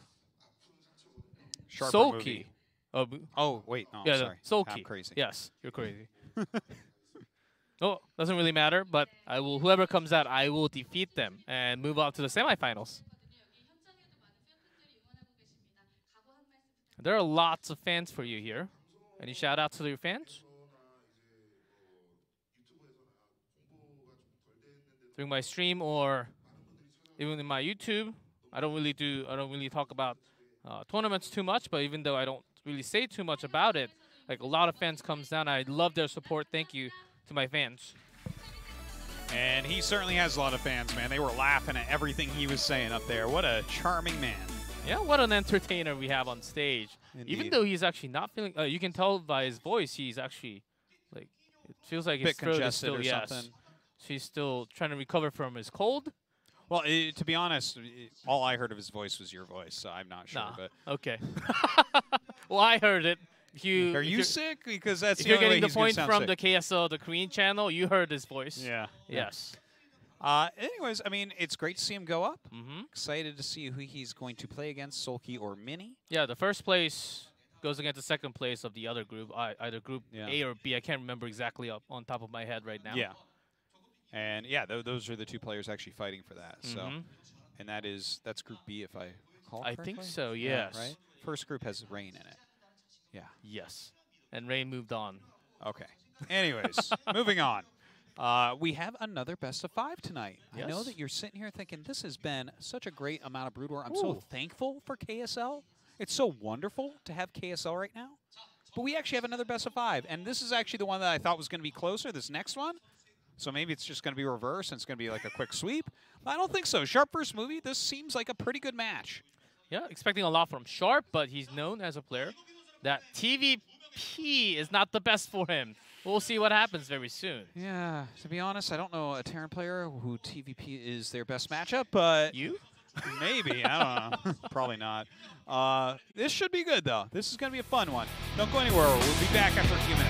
Soulkey. Oh, wait. No, yeah, sorry. Soulkey. I'm crazy. Yes, you're crazy. Oh, doesn't really matter, but I will. Whoever comes out, I will defeat them and move on to the semifinals. There are lots of fans for you here. Any shout out to your fans? During my stream or even in my YouTube, I don't really talk about tournaments too much, but even though I don't really say too much about it, like a lot of fans comes down. I love their support. Thank you to my fans. And he certainly has a lot of fans, man. They were laughing at everything he was saying up there. What a charming man. Yeah, what an entertainer we have on stage. Indeed. Even though he's actually not feeling, you can tell by his voice, he's actually, like, it feels like his throat is still, or something. He's still trying to recover from his cold. Well, to be honest, all I heard of his voice was your voice, so I'm not sure. Nah. But Okay. Well, I heard it. Are you sick? Because that's if the you're only way getting the he's gonna point sound from sick. the KSL, the Korean channel, you heard his voice. Yeah. Yes. Anyways, I mean, it's great to see him go up. Mm-hmm. Excited to see who he's going to play against, Soulkey or Mini. Yeah, the first place goes against the second place of the other group, either group Yeah. A or B. I can't remember exactly on top of my head right now. Yeah. And yeah, those are the two players actually fighting for that. So, Mhm. and that's Group B, if I recall I correctly. think so, Yeah, yes. right. First group has Rain in it. Yeah. Yes. And Rain moved on. Okay. Anyways, moving on. We have another best of 5 tonight. I know Yes. that you're sitting here thinking this has been such a great amount of Brood War. I'm so Ooh. thankful for KSL. It's so wonderful to have KSL right now. But we actually have another best of 5, and this is actually the one that I thought was going to be closer, this next one. So maybe it's just going to be reverse, and it's going to be like a quick sweep. But I don't think so. Sharp versus Movie, this seems like a pretty good match. Yeah, expecting a lot from Sharp, but he's known as a player that TVP is not the best for him. We'll see what happens very soon. Yeah, to be honest, I don't know a Terran player who TVP is their best matchup, but You? maybe. I don't know. Probably not. This should be good, though. This is going to be a fun one. Don't go anywhere. We'll be back after a few minutes.